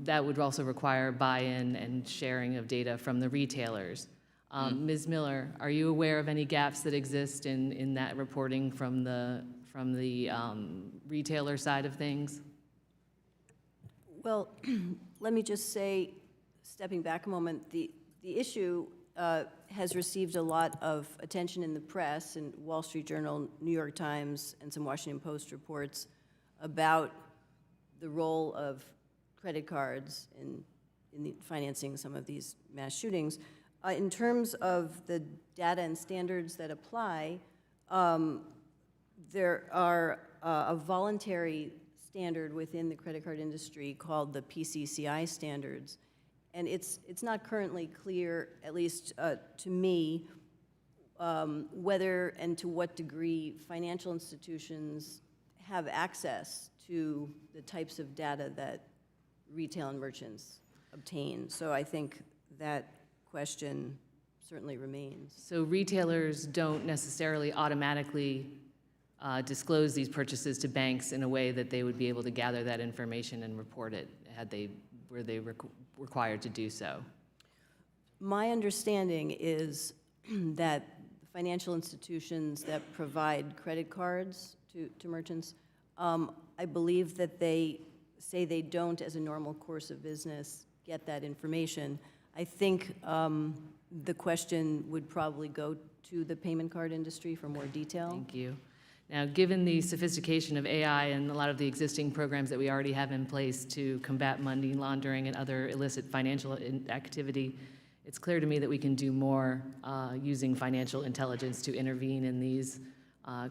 That would also require buy-in and sharing of data from the retailers. Ms. Miller, are you aware of any gaps that exist in that reporting from the retailer side of things? Well, let me just say, stepping back a moment, the issue has received a lot of attention in the press, in Wall Street Journal, New York Times, and some Washington Post reports about the role of credit cards in the financing some of these mass shootings. In terms of the data and standards that apply, there are a voluntary standard within the credit card industry called the PCCI standards. And it's not currently clear, at least to me, whether and to what degree financial institutions have access to the types of data that retail and merchants obtain. So I think that question certainly remains. So retailers don't necessarily automatically disclose these purchases to banks in a way that they would be able to gather that information and report it were they required to do so. My understanding is that financial institutions that provide credit cards to merchants, I believe that they say they don't, as a normal course of business, get that information. I think the question would probably go to the payment card industry for more detail. Thank you. Now, given the sophistication of AI and a lot of the existing programs that we already have in place to combat money laundering and other illicit financial activity, it's clear to me that we can do more using financial intelligence to intervene in these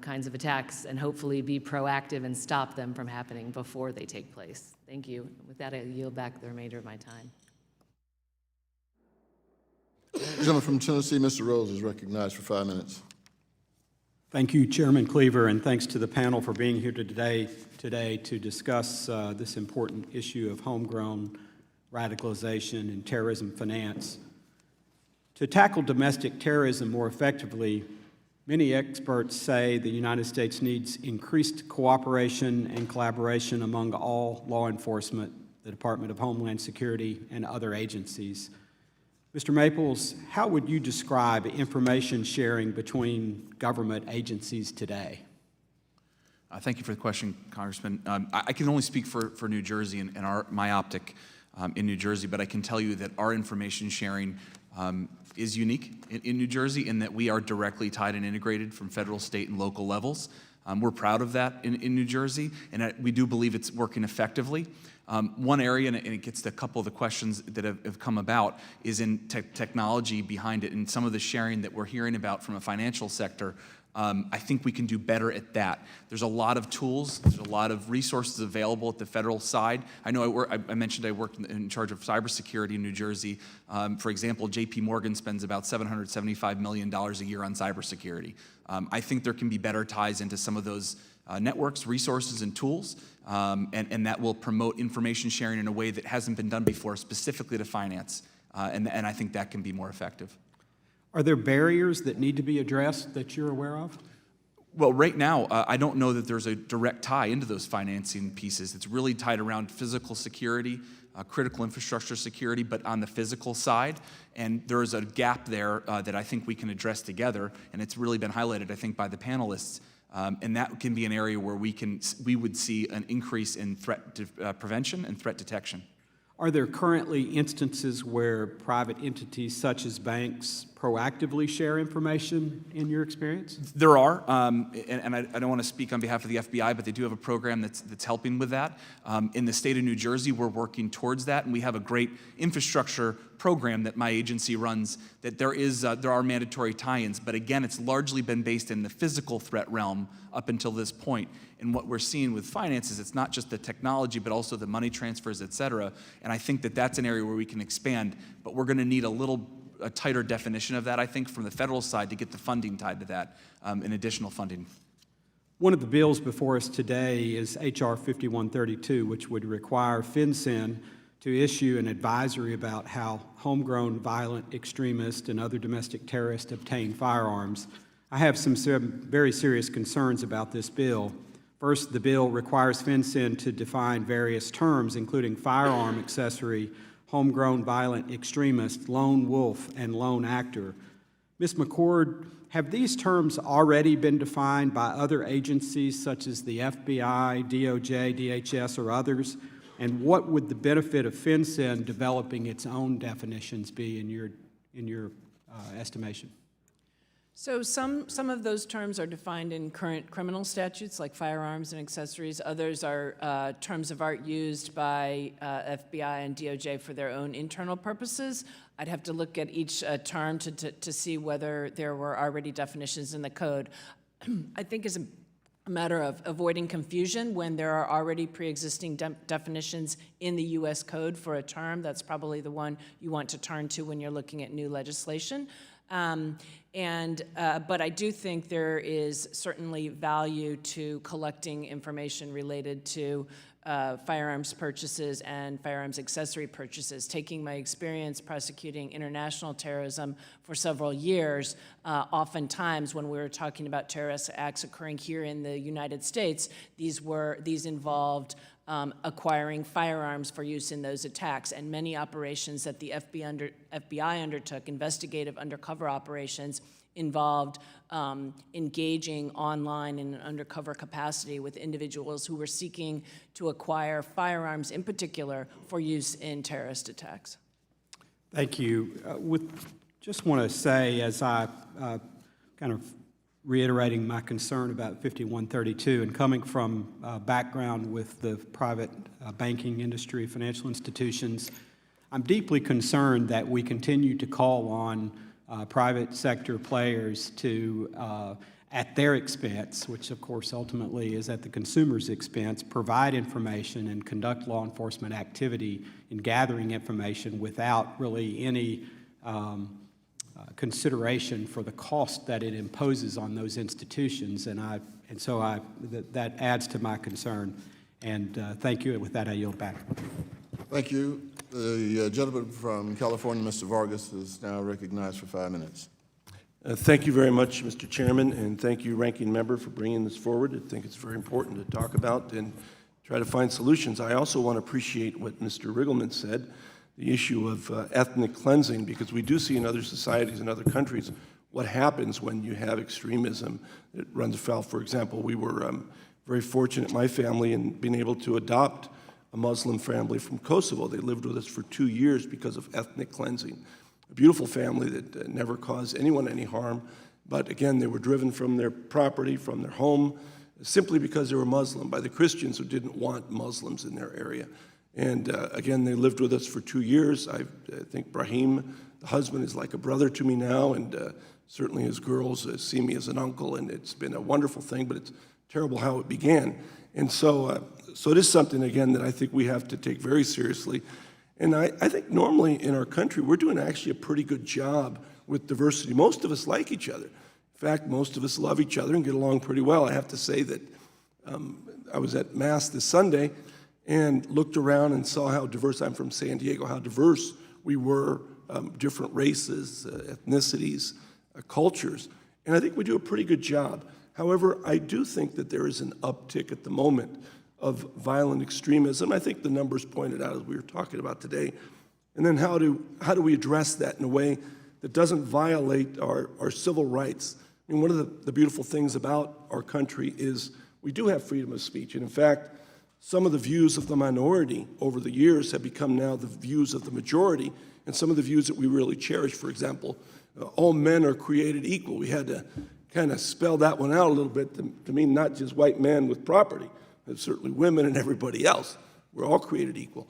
kinds of attacks and hopefully be proactive and stop them from happening before they take place. Thank you. With that, I yield back the remainder of my time. The gentleman from Tennessee, Mr. Rose, is recognized for 5 minutes. Thank you, Chairman Cleaver, and thanks to the panel for being here today to discuss this important issue of homegrown radicalization and terrorism finance. To tackle domestic terrorism more effectively, many experts say the United States needs increased cooperation and collaboration among all law enforcement, the Department of Homeland Security, and other agencies. Mr. Maples, how would you describe information sharing between government agencies today? Thank you for the question, Congressman. I can only speak for New Jersey and my optic in New Jersey, but I can tell you that our information sharing is unique in New Jersey in that we are directly tied and integrated from federal, state, and local levels. We're proud of that in New Jersey, and we do believe it's working effectively. One area, and it gets to a couple of the questions that have come about, is in technology behind it, and some of the sharing that we're hearing about from a financial sector. I think we can do better at that. There's a lot of tools, there's a lot of resources available at the federal side. I know I mentioned I worked in charge of cybersecurity in New Jersey. For example, JP Morgan spends about $775 million a year on cybersecurity. I think there can be better ties into some of those networks, resources, and tools, and that will promote information sharing in a way that hasn't been done before, specifically to finance, and I think that can be more effective. Are there barriers that need to be addressed that you're aware of? Well, right now, I don't know that there's a direct tie into those financing pieces. It's really tied around physical security, critical infrastructure security, but on the physical side. And there is a gap there that I think we can address together, and it's really been highlighted, I think, by the panelists. And that can be an area where we would see an increase in threat prevention and threat detection. Are there currently instances where private entities such as banks proactively share information in your experience? There are, and I don't want to speak on behalf of the FBI, but they do have a program that's helping with that. In the state of New Jersey, we're working towards that, and we have a great infrastructure program that my agency runs that there are mandatory tie-ins, but again, it's largely been based in the physical threat realm up until this point. And what we're seeing with finance is it's not just the technology, but also the money transfers, et cetera. And I think that that's an area where we can expand, but we're going to need a tighter definition of that, I think, from the federal side to get the funding tied to that, and additional funding. One of the bills before us today is H.R. 5132, which would require FinCEN to issue an advisory about how homegrown violent extremists and other domestic terrorists obtain firearms. I have some very serious concerns about this bill. First, the bill requires FinCEN to define various terms, including firearm accessory, homegrown violent extremist, lone wolf, and lone actor. Ms. McCord, have these terms already been defined by other agencies such as the FBI, DOJ, DHS, or others? And what would the benefit of FinCEN developing its own definitions be in your estimation? So some of those terms are defined in current criminal statutes like firearms and accessories. Others are terms of art used by FBI and DOJ for their own internal purposes. I'd have to look at each term to see whether there were already definitions in the code. I think it's a matter of avoiding confusion when there are already pre-existing definitions in the U.S. code for a term. That's probably the one you want to turn to when you're looking at new legislation. But I do think there is certainly value to collecting information related to firearms purchases and firearms accessory purchases. Taking my experience prosecuting international terrorism for several years, oftentimes when we were talking about terrorist acts occurring here in the United States, these involved acquiring firearms for use in those attacks, and many operations that the FBI undertook, investigative undercover operations, involved engaging online in an undercover capacity with individuals who were seeking to acquire firearms in particular for use in terrorist attacks. Thank you. Just want to say, as I kind of reiterating my concern about 5132, and coming from a background with the private banking industry, financial institutions, I'm deeply concerned that we continue to call on private sector players to, at their expense, which of course ultimately is at the consumer's expense, provide information and conduct law enforcement activity in gathering information without really any consideration for the cost that it imposes on those institutions, that adds to my concern. And thank you. And with that, I yield back. Thank you. The gentleman from California, Mr. Vargas, is now recognized for 5 minutes. Thank you very much, Mr. Chairman, and thank you, Ranking Member, for bringing this forward. I think it's very important to talk about and try to find solutions. I also want to appreciate what Mr. Riggleman said, the issue of ethnic cleansing, because we do see in other societies and other countries what happens when you have extremism that runs afoul. For example, we were very fortunate, my family, in being able to adopt a Muslim family from Kosovo. They lived with us for 2 years because of ethnic cleansing. A beautiful family that never caused anyone any harm, but again, they were driven from their property, from their home, simply because they were Muslim, by the Christians who didn't want Muslims in their area. And again, they lived with us for 2 years. I think Brahim, the husband, is like a brother to me now, and certainly his girls see me as an uncle, and it's been a wonderful thing, but it's terrible how it began. And so it is something, again, that I think we have to take very seriously. And I think normally in our country, we're doing actually a pretty good job with diversity. Most of us like each other. In fact, most of us love each other and get along pretty well. I have to say that I was at Mass this Sunday and looked around and saw how diverse, I'm from San Diego, how diverse we were, different races, ethnicities, cultures. And I think we do a pretty good job. However, I do think that there is an uptick at the moment of violent extremism. I think the numbers pointed out as we were talking about today. And then how do we address that in a way that doesn't violate our civil rights? I mean, one of the beautiful things about our country is we do have freedom of speech. And in fact, some of the views of the minority over the years have become now the views of the majority, and some of the views that we really cherish. For example, all men are created equal. We had to kind of spell that one out a little bit to mean not just white men with property, but certainly women and everybody else. We're all created equal.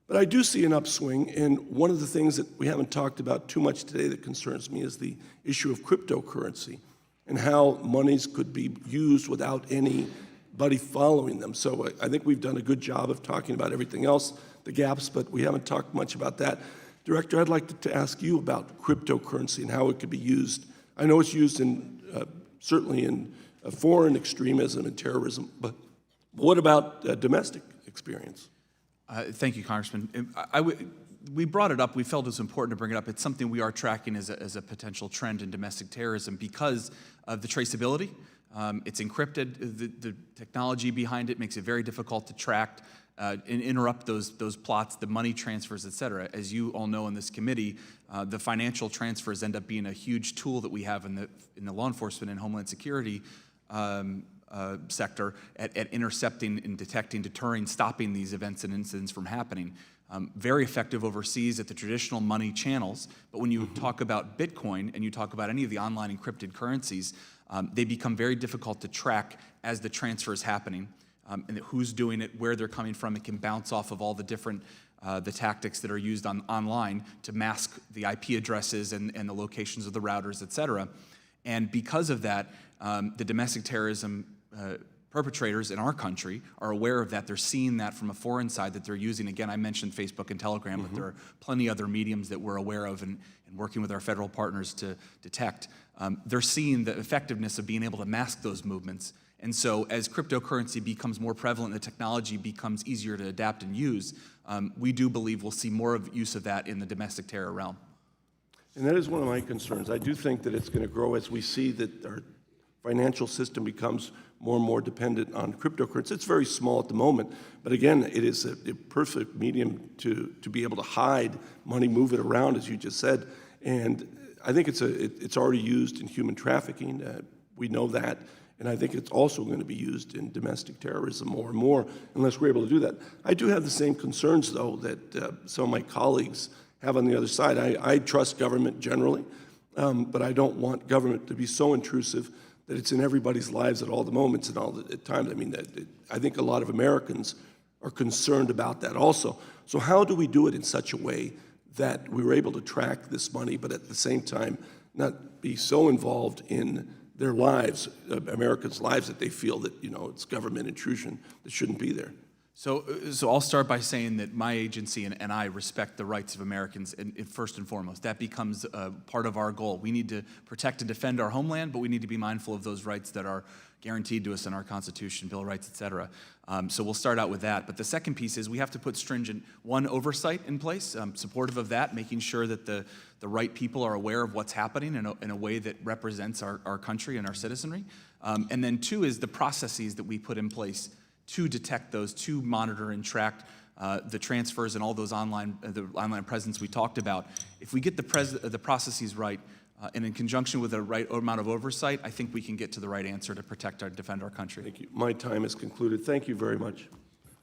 But I do see an upswing, and one of the things that we haven't talked about too much today that concerns me is the issue of cryptocurrency and how monies could be used without anybody following them. So I think we've done a good job of talking about everything else, the gaps, but we haven't talked much about that. Director, I'd like to ask you about cryptocurrency and how it could be used. I know it's used certainly in foreign extremism and terrorism, but what about domestic experience? Thank you, Congressman. We brought it up. We felt it was important to bring it up. It's something we are tracking as a potential trend in domestic terrorism because of the traceability. It's encrypted. The technology behind it makes it very difficult to track and interrupt those plots, the money transfers, et cetera. As you all know in this committee, the financial transfers end up being a huge tool that we have in the law enforcement and Homeland Security sector at intercepting and detecting, deterring, stopping these events and incidents from happening. Very effective overseas at the traditional money channels, but when you talk about Bitcoin and you talk about any of the online encrypted currencies, they become very difficult to track as the transfer is happening, and who's doing it, where they're coming from. It can bounce off of all the different the tactics that are used online to mask the IP addresses and the locations of the routers, et cetera. And because of that, the domestic terrorism perpetrators in our country are aware of that. They're seeing that from a foreign side that they're using. Again, I mentioned Facebook and Telegram, but there are plenty other mediums that we're aware of and working with our federal partners to detect. They're seeing the effectiveness of being able to mask those movements. And so as cryptocurrency becomes more prevalent and the technology becomes easier to adapt and use, we do believe we'll see more of use of that in the domestic terror realm. And that is one of my concerns. I do think that it's going to grow as we see that our financial system becomes more and more dependent on cryptocurrency. It's very small at the moment, but again, it is a perfect medium to be able to hide money, move it around, as you just said. And I think it's already used in human trafficking. We know that. And I think it's also going to be used in domestic terrorism more and more, unless we're able to do that. I do have the same concerns, though, that some of my colleagues have on the other side. I trust government generally, but I don't want government to be so intrusive that it's in everybody's lives at all the moments and all the at times. I mean, I think a lot of Americans are concerned about that also. So how do we do it in such a way that we were able to track this money, but at the same time not be so involved in their lives, Americans' lives, that they feel that, you know, it's government intrusion that shouldn't be there? So I'll start by saying that my agency and I respect the rights of Americans first and foremost. That becomes part of our goal. We need to protect and defend our homeland, but we need to be mindful of those rights that are guaranteed to us in our Constitution, Bill of Rights, et cetera. So we'll start out with that. But the second piece is we have to put stringent, oversight in place, supportive of that, making sure that the right people are aware of what's happening in a way that represents our country and our citizenry. And then two is the processes that we put in place to detect those, to monitor and track the transfers and all those online presence we talked about. If we get the processes right, and in conjunction with the right amount of oversight, I think we can get to the right answer to protect and defend our country. Thank you. My time is concluded. Thank you very much.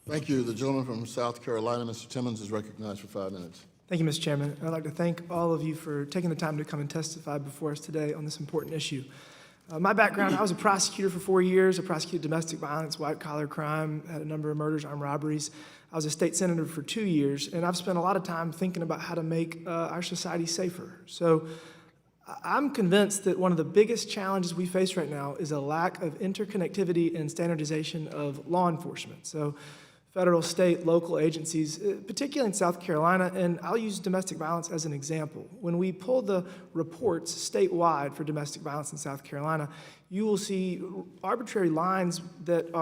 Thank you. The gentleman from South Carolina, Mr. Timmons, is recognized for 5 minutes. Thank you, Mr. Chairman. I'd like to thank all of you for taking the time to come and testify before us today on this important issue. My background, I was a prosecutor for 4 years. I prosecuted domestic violence, white-collar crime, had a number of murders, armed robberies. I was a state senator for 2 years, and I've spent a lot of time thinking about how to make our society safer. So I'm convinced that one of the biggest challenges we face right now is a lack of interconnectivity and standardization of law enforcement. So federal, state, local agencies, particularly in South Carolina, and I'll use domestic violence as an example. When we pull the reports statewide for domestic violence in South Carolina, you will see arbitrary lines that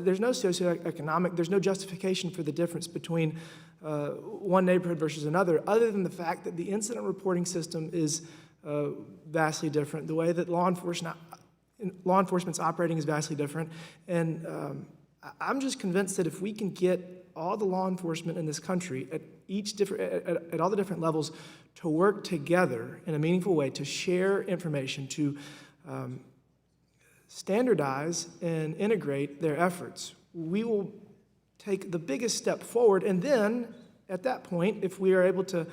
there's no socioeconomic, there's no justification for the difference between one neighborhood versus another, other than the fact that the incident reporting system is vastly different. The way that law enforcement's operating is vastly different. And I'm just convinced that if we can get all the law enforcement in this country at all the different levels to work together in a meaningful way, to share information, to standardize and integrate their efforts, we will take the biggest step forward. And then at that point, if we are able to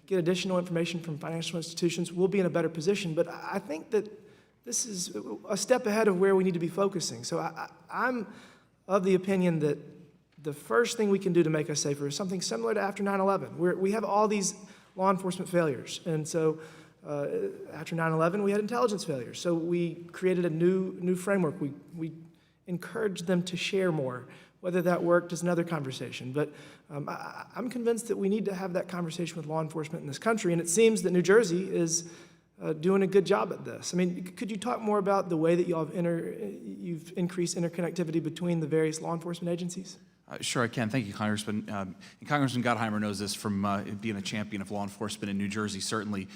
get additional information from financial institutions, we'll be in a better position. But I think that this is a step ahead of where we need to be focusing. So I'm of the opinion that the first thing we can do to make us safer is something similar to after 9/11, where we have all these law enforcement failures. And so after 9/11, we had intelligence failures. So we created a new framework. We encouraged them to share more. Whether that worked is another conversation. But I'm convinced that we need to have that conversation with law enforcement in this country. And it seems that New Jersey is doing a good job at this. I mean, could you talk more about the way that you've increased interconnectivity between the various law enforcement agencies? Sure, I can. Thank you, Congressman. And Congressman Gottheimer knows this from being a champion of law enforcement in New Jersey, certainly.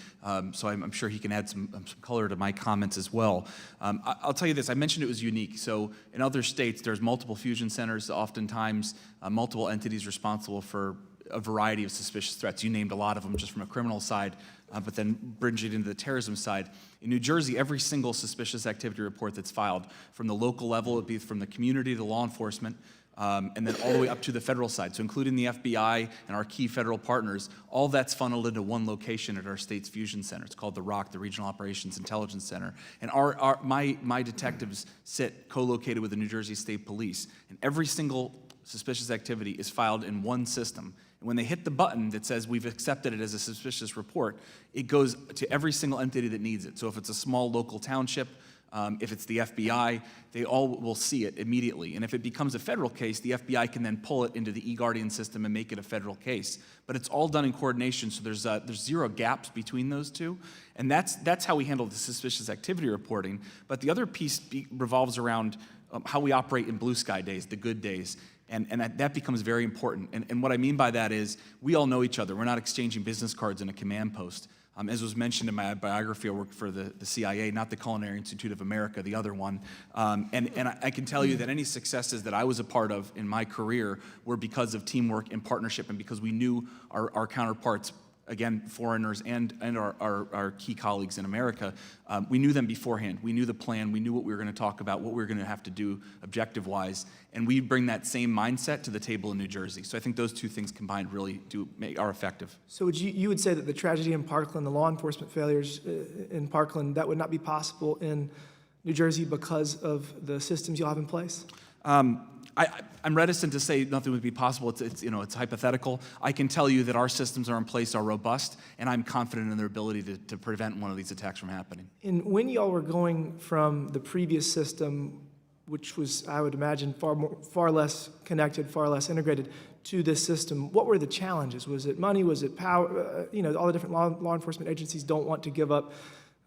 So I'm sure he can add some color to my comments as well. I'll tell you this. I mentioned it was unique. So in other states, there's multiple fusion centers, oftentimes multiple entities responsible for a variety of suspicious threats. You named a lot of them just from a criminal side, but then bridging into the terrorism side. In New Jersey, every single suspicious activity report that's filed from the local level, it'd be from the community to law enforcement, and then all the way up to the federal side. So including the FBI and our key federal partners, all that's funneled into one location at our state's fusion center. It's called the ROC, the Regional Operations Intelligence Center. And my detectives sit co-located with the New Jersey State Police. And every single suspicious activity is filed in one system. And when they hit the button that says we've accepted it as a suspicious report, it goes to every single entity that needs it. So if it's a small local township, if it's the FBI, they all will see it immediately. And if it becomes a federal case, the FBI can then pull it into the eGuardian system and make it a federal case. But it's all done in coordination, so there's zero gaps between those two. And that's how we handle the suspicious activity reporting. But the other piece revolves around how we operate in blue sky days, the good days. And that becomes very important. And what I mean by that is we all know each other. We're not exchanging business cards in a command post. As was mentioned in my biography, I worked for the CIA, not the Culinary Institute of America, the other one. And I can tell you that any successes that I was a part of in my career were because of teamwork and partnership and because we knew our counterparts, again, foreigners and our key colleagues in America, we knew them beforehand. We knew the plan. We knew what we were going to talk about, what we were going to have to do objective-wise. And we bring that same mindset to the table in New Jersey. So I think those two things combined really are effective. So you would say that the tragedy in Parkland, the law enforcement failures in Parkland, that would not be possible in New Jersey because of the systems you'll have in place? I'm reticent to say nothing would be possible. It's hypothetical. I can tell you that our systems are in place, are robust, and I'm confident in their ability to prevent one of these attacks from happening. And when y'all were going from the previous system, which was, I would imagine, far less connected, far less integrated, to this system, what were the challenges? Was it money? Was it power? All the different law enforcement agencies don't want to give up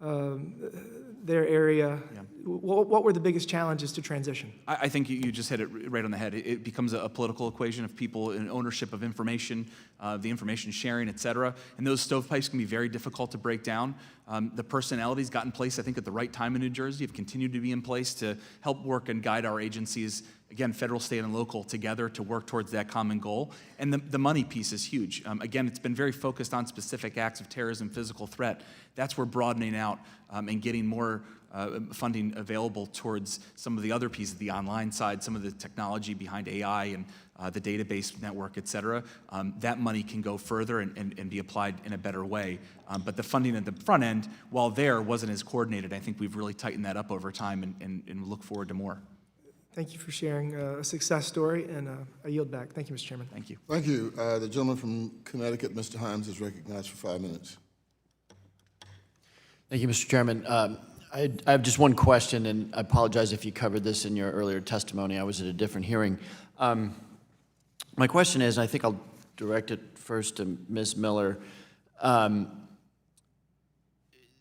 their area. Yeah. What were the biggest challenges to transition? I think you just hit it right on the head. It becomes a political equation of people in ownership of information, the information sharing, et cetera. And those stovepipes can be very difficult to break down. The personalities got in place, I think, at the right time in New Jersey, have continued to be in place to help work and guide our agencies, again, federal, state, and local, together to work towards that common goal. And the money piece is huge. Again, it's been very focused on specific acts of terrorism, physical threat. That's where broadening out and getting more funding available towards some of the other pieces, the online side, some of the technology behind AI and the database network, et cetera. That money can go further and be applied in a better way. But the funding at the front end, while there, wasn't as coordinated. I think we've really tightened that up over time and look forward to more. Thank you for sharing a success story, and I yield back. Thank you, Mr. Chairman. Thank you. Thank you. The gentleman from Connecticut, Mr. Himes, is recognized for 5 minutes. Thank you, Mr. Chairman. I have just one question, and I apologize if you covered this in your earlier testimony. I was at a different hearing. My question is, and I think I'll direct it first to Ms. Miller.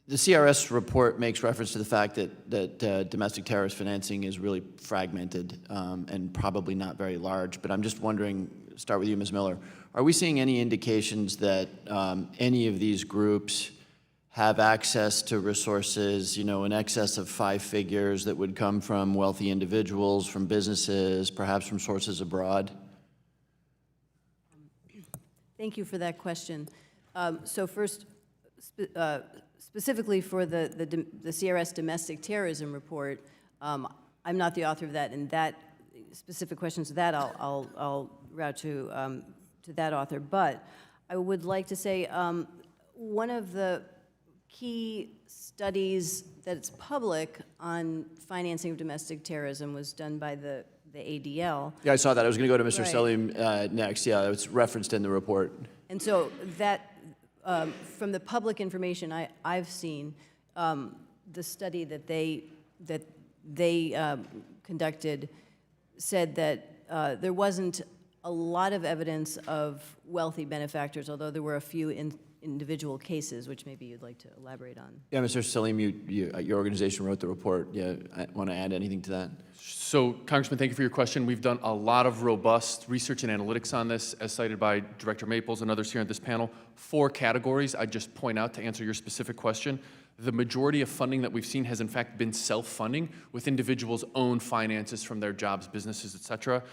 The CRS report makes reference to the fact that domestic terrorist financing is really fragmented and probably not very large. But I'm just wondering, start with you, Ms. Miller, are we seeing any indications that any of these groups have access to resources, in excess of 5 figures that would come from wealthy individuals, from businesses, perhaps from sources abroad? Thank you for that question. So first, specifically for the CRS domestic terrorism report, I'm not the author of that, and that specific questions to that I'll route to that author. But I would like to say one of the key studies that's public on financing of domestic terrorism was done by the ADL. Yeah, I saw that. I was going to go to Mr. Right. Salim next. Yeah, it's referenced in the report. And so that, from the public information I've seen, the study that they conducted said that there wasn't a lot of evidence of wealthy benefactors, although there were a few individual cases, which maybe you'd like to elaborate on. Yeah, Mr. Salim, your organization wrote the report. Yeah, want to add anything to that? So, Congressman, thank you for your question. We've done a lot of robust research and analytics on this, as cited by Director Maples and others here at this panel. 4 categories I'd just point out to answer your specific question. The majority of funding that we've seen has, in fact, been self-funding with individuals' own finances from their jobs, businesses, et cetera.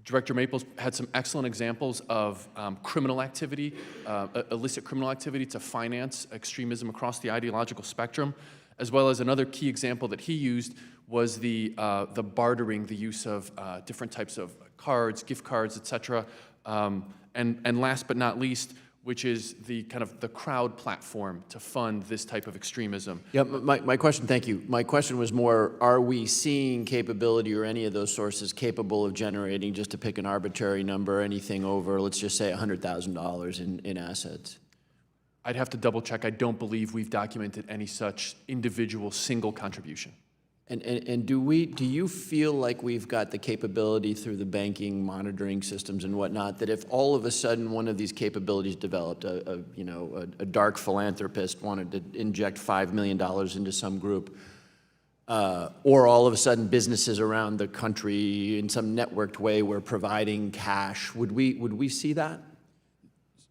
Director Maples had some excellent examples of criminal activity, illicit criminal activity to finance extremism across the ideological spectrum, as well as another key example that he used was the bartering, the use of different types of cards, gift cards, et cetera. And last but not least, which is the kind of the crowd platform to fund this type of extremism. Yeah, my question, thank you. My question was more, are we seeing capability or any of those sources capable of generating, just to pick an arbitrary number, anything over, let's just say $100,000 in assets? I'd have to double check. I don't believe we've documented any such individual single contribution. And do you feel like we've got the capability through the banking monitoring systems and whatnot, that if all of a sudden one of these capabilities developed, a dark philanthropist wanted to inject $5 million into some group, or all of a sudden businesses around the country in some networked way were providing cash, would we see that?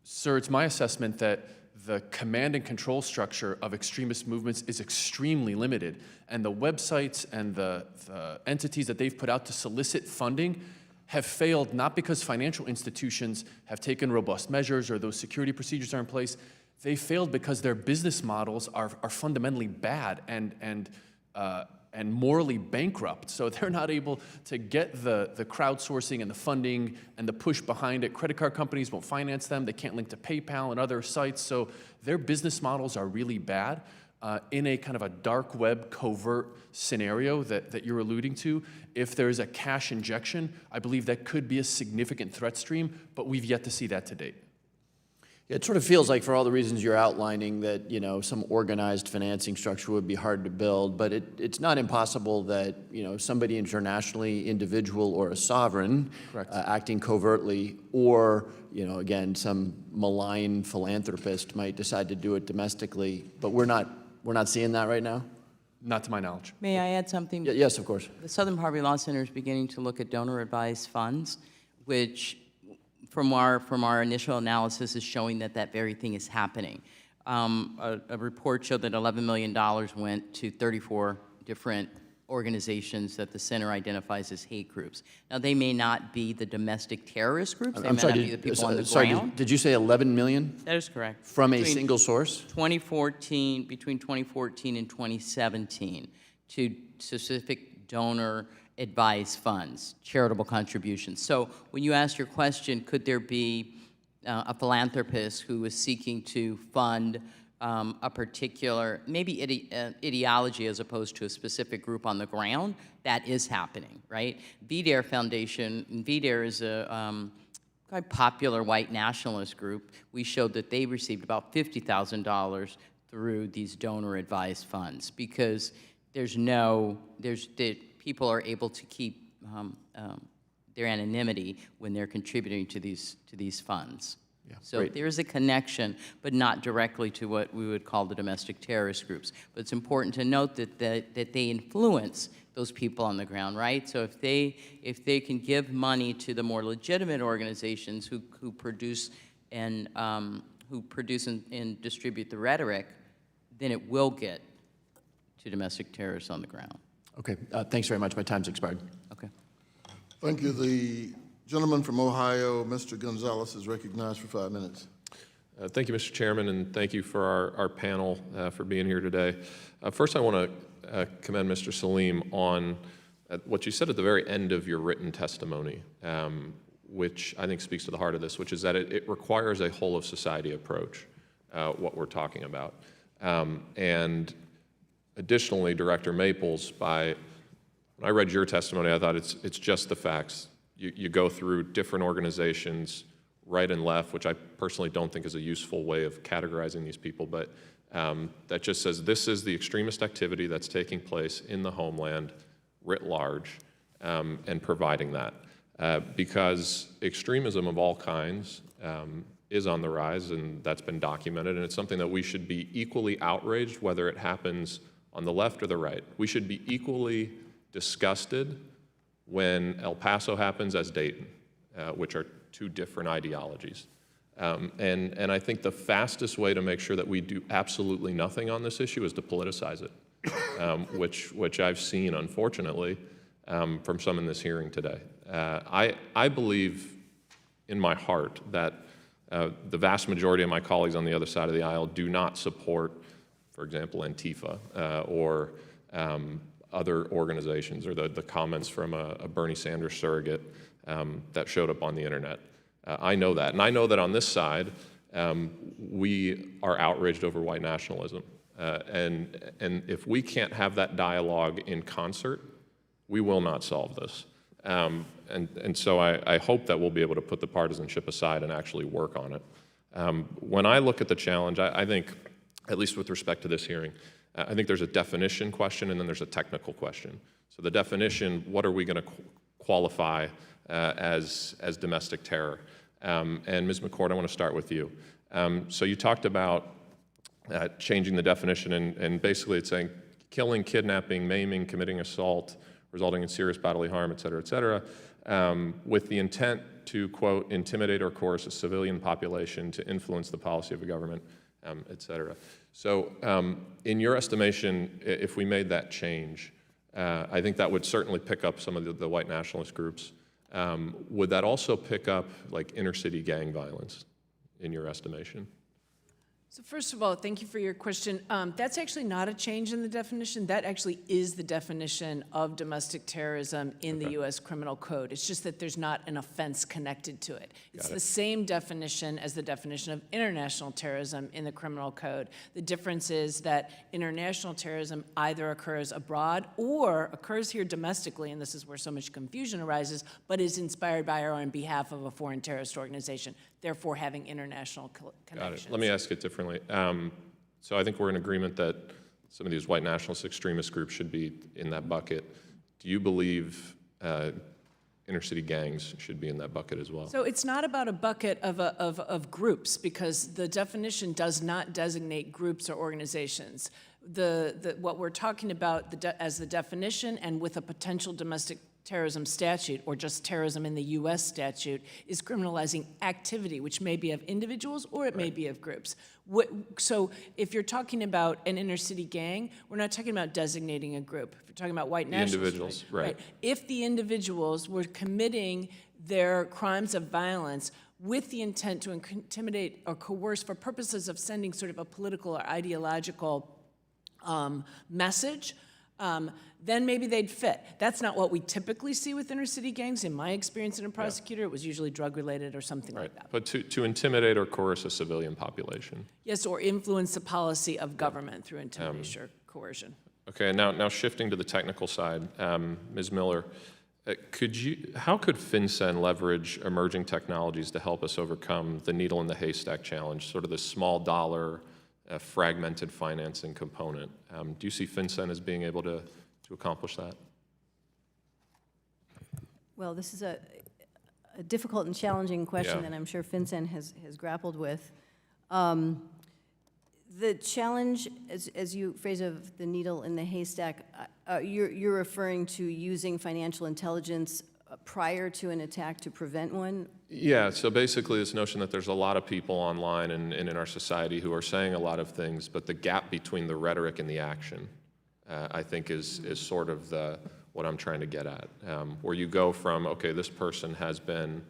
Sir, it's my assessment that the command and control structure of extremist movements is extremely limited, and the websites and the entities that they've put out to solicit funding have failed, not because financial institutions have taken robust measures or those security procedures are in place. They failed because their business models are fundamentally bad and morally bankrupt. So they're not able to get the crowdsourcing and the funding and the push behind it. Credit card companies won't finance them. They can't link to PayPal and other sites. So their business models are really bad. in a kind of a dark web covert scenario that you're alluding to, if there is a cash injection, I believe that could be a significant threat stream, but we've yet to see that to date. It sort of feels like, for all the reasons you're outlining, that some organized financing structure would be hard to build, but it's not impossible that somebody internationally, individual or a sovereign, acting covertly, or again some malign philanthropist might decide to do it domestically. But we're not seeing that right now. Not to my knowledge. May I add something? Yes, of course. The Southern Poverty Law Center is beginning to look at donor-advised funds, which, from our initial analysis, is showing that very thing is happening. A report showed that $11 million went to 34 different organizations that the center identifies as hate groups. Now, they may not be the domestic terrorist groups. They may not be the people on the ground. Did you say 11 million? That is correct. From a single source? Between 2014 and 2017, to specific donor-advised funds, charitable contributions. So when you ask your question, could there be a philanthropist who is seeking to fund a particular, maybe ideology as opposed to a specific group on the ground, that is happening, right? VDARE Foundation, and VDARE is a quite popular white nationalist group. We showed that they received about $50,000 through these donor-advised funds because people are able to keep their anonymity when they're contributing to these funds. Yeah, so great. there is a connection, but not directly to what we would call the domestic terrorist groups. But it's important to note that they influence those people on the ground, right? So if they can give money to the more legitimate organizations who produce and distribute the rhetoric, then it will get to domestic terrorists on the ground. Okay, thanks very much. My time's expired. Okay. Thank you. The gentleman from Ohio, Mr. Gonzalez, is recognized for 5 minutes. Thank you, Mr. Chairman, and thank you for our panel for being here today. First, I want to commend Mr. Salim on what you said at the very end of your written testimony, which I think speaks to the heart of this, which is that it requires a whole-of-society approach, what we're talking about. And additionally, Director Maples, when I read your testimony, I thought it's just the facts. You go through different organizations, right and left, which I personally don't think is a useful way of categorizing these people, but that just says this is the extremist activity that's taking place in the homeland writ large, and providing that. Because extremism of all kinds is on the rise, and that's been documented, and it's something that we should be equally outraged, whether it happens on the left or the right. We should be equally disgusted when El Paso happens as Dayton, which are two different ideologies. And I think the fastest way to make sure that we do absolutely nothing on this issue is to politicize it, which I've seen, unfortunately, from some in this hearing today. I believe in my heart that the vast majority of my colleagues on the other side of the aisle do not support, for example, Antifa or other organizations, or the comments from a Bernie Sanders surrogate that showed up on the internet. I know that, and I know that on this side, we are outraged over white nationalism. And if we can't have that dialogue in concert, we will not solve this. And so I hope that we'll be able to put the partisanship aside and actually work on it. When I look at the challenge, I think, at least with respect to this hearing, I think there's a definition question and then there's a technical question. So the definition, what are we going to qualify as domestic terror? And Ms. McCord, I want to start with you. So you talked about changing the definition, and basically it's saying killing, kidnapping, maiming, committing assault, resulting in serious bodily harm, et cetera, with the intent to, quote, intimidate or coerce a civilian population to influence the policy of a government, et cetera. So in your estimation, if we made that change, I think that would certainly pick up some of the white nationalist groups. Would that also pick up like inner city gang violence in your estimation? So first of all, thank you for your question. That's actually not a change in the definition. That actually is the definition of domestic terrorism in the U.S. Criminal Code. It's just that there's not an offense connected to it. It's the same definition as the definition of international terrorism in the Criminal Code. The difference is that international terrorism either occurs abroad or occurs here domestically, and this is where so much confusion arises, but is inspired by or on behalf of a foreign terrorist organization, therefore having international connections. Got it. Let me ask it differently. So I think we're in agreement that some of these white nationalist extremist groups should be in that bucket. Do you believe inner city gangs should be in that bucket as well? So it's not about a bucket of groups, because the definition does not designate groups or organizations. What we're talking about as the definition and with a potential domestic terrorism statute, or just terrorism in the U.S. statute, is criminalizing activity, which may be of individuals or it may be of groups. So if you're talking about an inner city gang, we're not talking about designating a group. If you're talking about white nationalists, individuals, right. If the individuals were committing their crimes of violence with the intent to intimidate or coerce for purposes of sending sort of a political or ideological message, then maybe they'd fit. That's not what we typically see with inner city gangs. In my experience as a prosecutor, it was usually drug-related or something like that. But to intimidate or coerce a civilian population. Yes, or influence the policy of government through intimidation or coercion. Okay, now shifting to the technical side, Ms. Miller, how could FinCEN leverage emerging technologies to help us overcome the needle in the haystack challenge, sort of the small dollar, fragmented financing component? Do you see FinCEN as being able to accomplish that? Well, this is a difficult and challenging question that I'm sure FinCEN has grappled with. The challenge, as you phrase of the needle in the haystack, you're referring to using financial intelligence prior to an attack to prevent one? Yeah, so basically this notion that there's a lot of people online and in our society who are saying a lot of things, but the gap between the rhetoric and the action, I think is sort of what I'm trying to get at, where you go from, okay, this person has been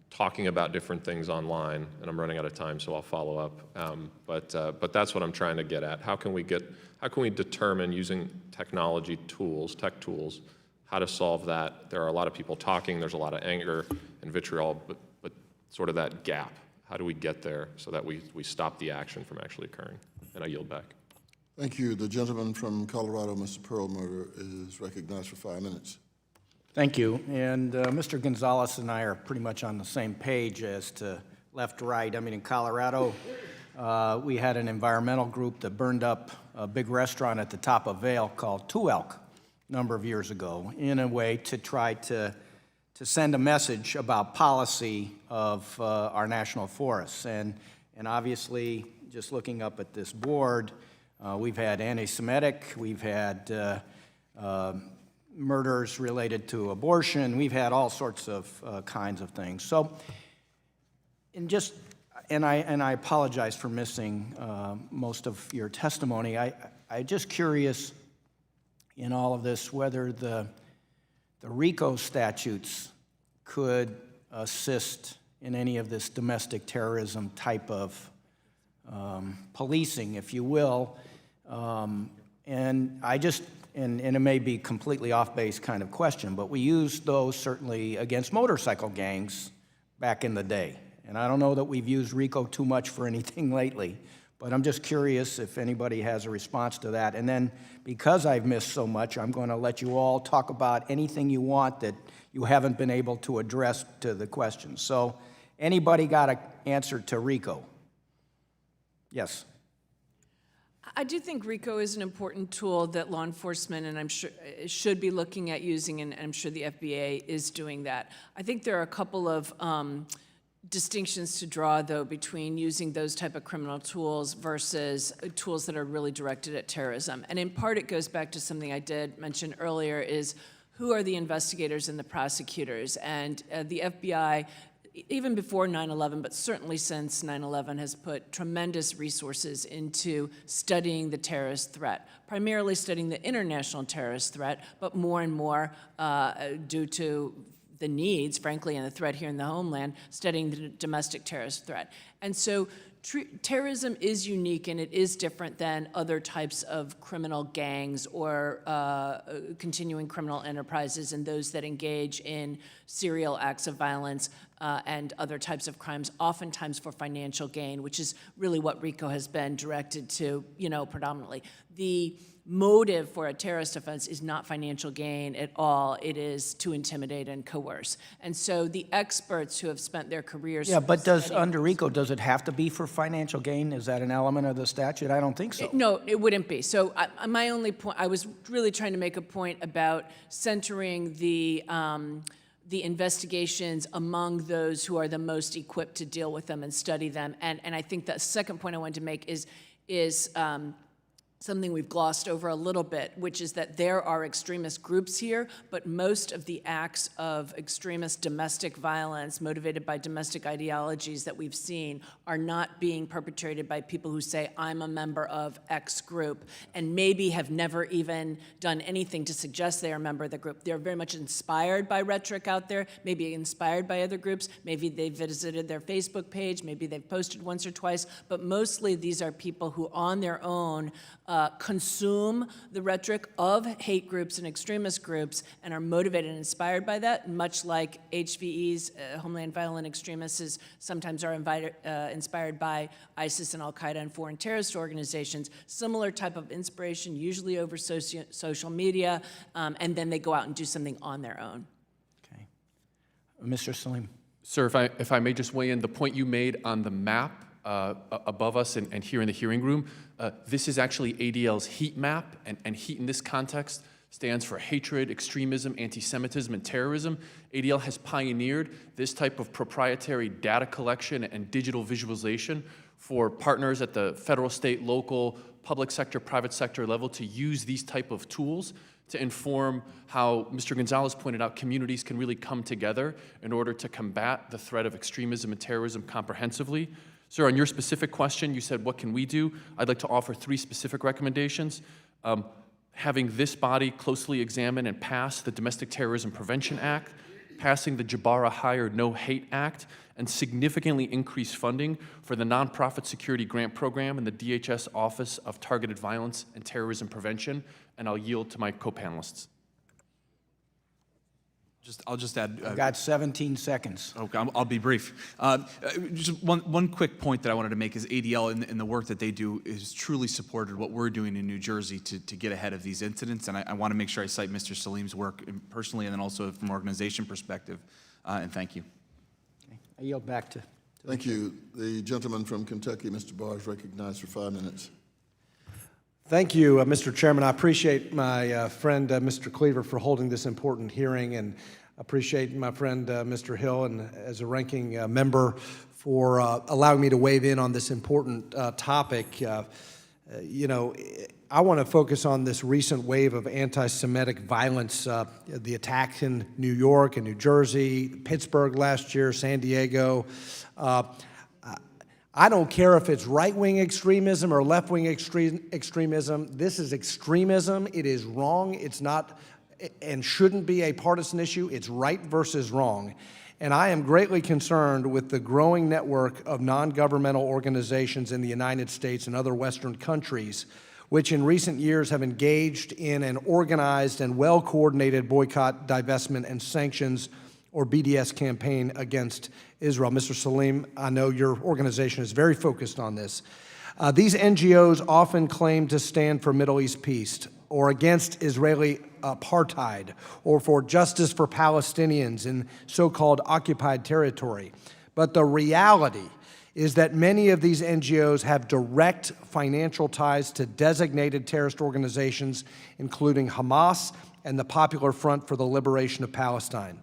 talking about different things online, and I'm running out of time, so I'll follow up. But that's what I'm trying to get at. How can we determine using technology tools, tech tools, how to solve that? There are a lot of people talking, there's a lot of anger and vitriol, but sort of that gap. How do we get there so that we stop the action from actually occurring? And I yield back. Thank you. The gentleman from Colorado, Mr. Perlmutter, is recognized for 5 minutes. Thank you. And Mr. Gonzalez and I are pretty much on the same page as to left, right. I mean, in Colorado, we had an environmental group that burned up a big restaurant at the top of Vail called Two Elk a number of years ago in a way to try to send a message about policy of our national forests. And obviously, just looking up at this board, we've had anti-Semitic, we've had murders related to abortion, we've had all sorts of kinds of things. So, and I apologize for missing most of your testimony. I'm just curious in all of this whether the RICO statutes could assist in any of this domestic terrorism type of policing, if you will. And it may be completely off-base kind of question, but we used those certainly against motorcycle gangs back in the day. And I don't know that we've used RICO too much for anything lately, but I'm just curious if anybody has a response to that. And then, because I've missed so much, I'm going to let you all talk about anything you want that you haven't been able to address to the question. So, anybody got an answer to RICO? Yes. I do think RICO is an important tool that law enforcement, and I'm sure, should be looking at using, and I'm sure the FBA is doing that. I think there are a couple of distinctions to draw, though, between using those type of criminal tools versus tools that are really directed at terrorism. And in part, it goes back to something I did mention earlier, is who are the investigators and the prosecutors? And the FBI, even before 9/11, but certainly since 9/11, has put tremendous resources into studying the terrorist threat, primarily studying the international terrorist threat, but more and more due to the needs, frankly, and the threat here in the homeland, studying the domestic terrorist threat. And so terrorism is unique and it is different than other types of criminal gangs or continuing criminal enterprises and those that engage in serial acts of violence and other types of crimes, oftentimes for financial gain, which is really what RICO has been directed to, predominantly. The motive for a terrorist offense is not financial gain at all. It is to intimidate and coerce. And so the experts who have spent their careers... Yeah, but under RICO, does it have to be for financial gain? Is that an element of the statute? I don't think so. No, it wouldn't be. So my only point, I was really trying to make a point about centering the investigations among those who are the most equipped to deal with them and study them. And I think the second point I wanted to make is something we've glossed over a little bit, which is that there are extremist groups here, but most of the acts of extremist domestic violence motivated by domestic ideologies that we've seen are not being perpetrated by people who say, I'm a member of X group, and maybe have never even done anything to suggest they are a member of the group. They're very much inspired by rhetoric out there, maybe inspired by other groups, maybe they visited their Facebook page, maybe they've posted once or twice, but mostly these are people who on their own consume the rhetoric of hate groups and extremist groups and are motivated and inspired by that, much like HVEs, Homeland Violent Extremists, sometimes are inspired by ISIS and Al-Qaeda and foreign terrorist organizations. Similar type of inspiration, usually over social media, and then they go out and do something on their own. Okay. Mr. Salim. Sir, if I may just weigh in, the point you made on the map above us and here in the hearing room, this is actually ADL's heat map, and heat in this context stands for hatred, extremism, anti-Semitism, and terrorism. ADL has pioneered this type of proprietary data collection and digital visualization for partners at the federal, state, local, public sector, private sector level to use these type of tools to inform how, Mr. Gonzalez pointed out, communities can really come together in order to combat the threat of extremism and terrorism comprehensively. Sir, on your specific question, you said, what can we do? I'd like to offer 3 specific recommendations. Having this body closely examine and pass the Domestic Terrorism Prevention Act, passing the Jabara Hire No Hate Act, and significantly increase funding for the Nonprofit Security Grant Program and the DHS Office of Targeted Violence and Terrorism Prevention. And I'll yield to my co-panelists. I'll just add. I've got 17 seconds. Okay, I'll be brief. Just one quick point that I wanted to make is ADL in the work that they do is truly supported what we're doing in New Jersey to get ahead of these incidents. And I want to make sure I cite Mr. Salim's work personally and then also from an organization perspective. And thank you. Okay. I yield back to. Thank you. The gentleman from Kentucky, Mr. Barr, is recognized for 5 minutes. Thank you, Mr. Chairman. I appreciate my friend, Mr. Cleaver, for holding this important hearing, and appreciate my friend, Mr. Hill, and as a ranking member for allowing me to weigh in on this important topic. I want to focus on this recent wave of anti-Semitic violence, the attacks in New York and New Jersey, Pittsburgh last year, San Diego. I don't care if it's right-wing extremism or left-wing extremism. This is extremism. It is wrong. It's not and shouldn't be a partisan issue. It's right versus wrong. And I am greatly concerned with the growing network of non-governmental organizations in the United States and other Western countries, which in recent years have engaged in an organized and well-coordinated boycott, divestment, and sanctions, or BDS campaign against Israel. Mr. Salim, I know your organization is very focused on this. These NGOs often claim to stand for Middle East peace or against Israeli apartheid or for justice for Palestinians in so-called occupied territory. But the reality is that many of these NGOs have direct financial ties to designated terrorist organizations, including Hamas and the Popular Front for the Liberation of Palestine.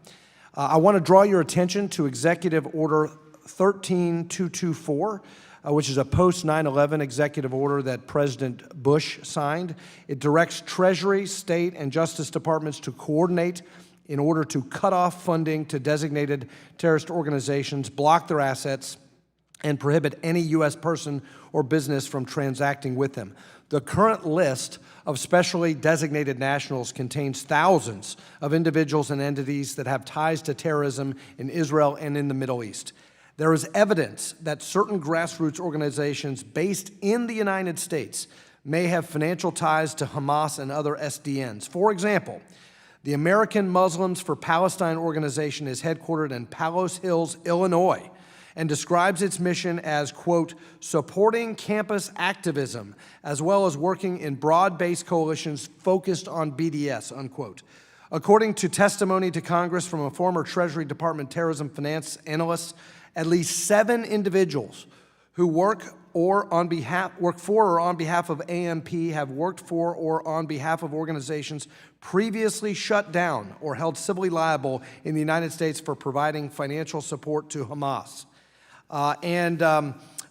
I want to draw your attention to Executive Order 13224, which is a post-9/11 executive order that President Bush signed. It directs Treasury, State, and Justice Departments to coordinate in order to cut off funding to designated terrorist organizations, block their assets, and prohibit any U.S. person or business from transacting with them. The current list of specially designated nationals contains thousands of individuals and entities that have ties to terrorism in Israel and in the Middle East. There is evidence that certain grassroots organizations based in the United States may have financial ties to Hamas and other SDNs. For example, the American Muslims for Palestine organization is headquartered in Palos Hills, Illinois, and describes its mission as, quote, supporting campus activism, as well as working in broad-based coalitions focused on BDS, unquote. According to testimony to Congress from a former Treasury Department terrorism finance analyst, at least 7 individuals who work for or on behalf of AMP have worked for or on behalf of organizations previously shut down or held civilly liable in the United States for providing financial support to Hamas.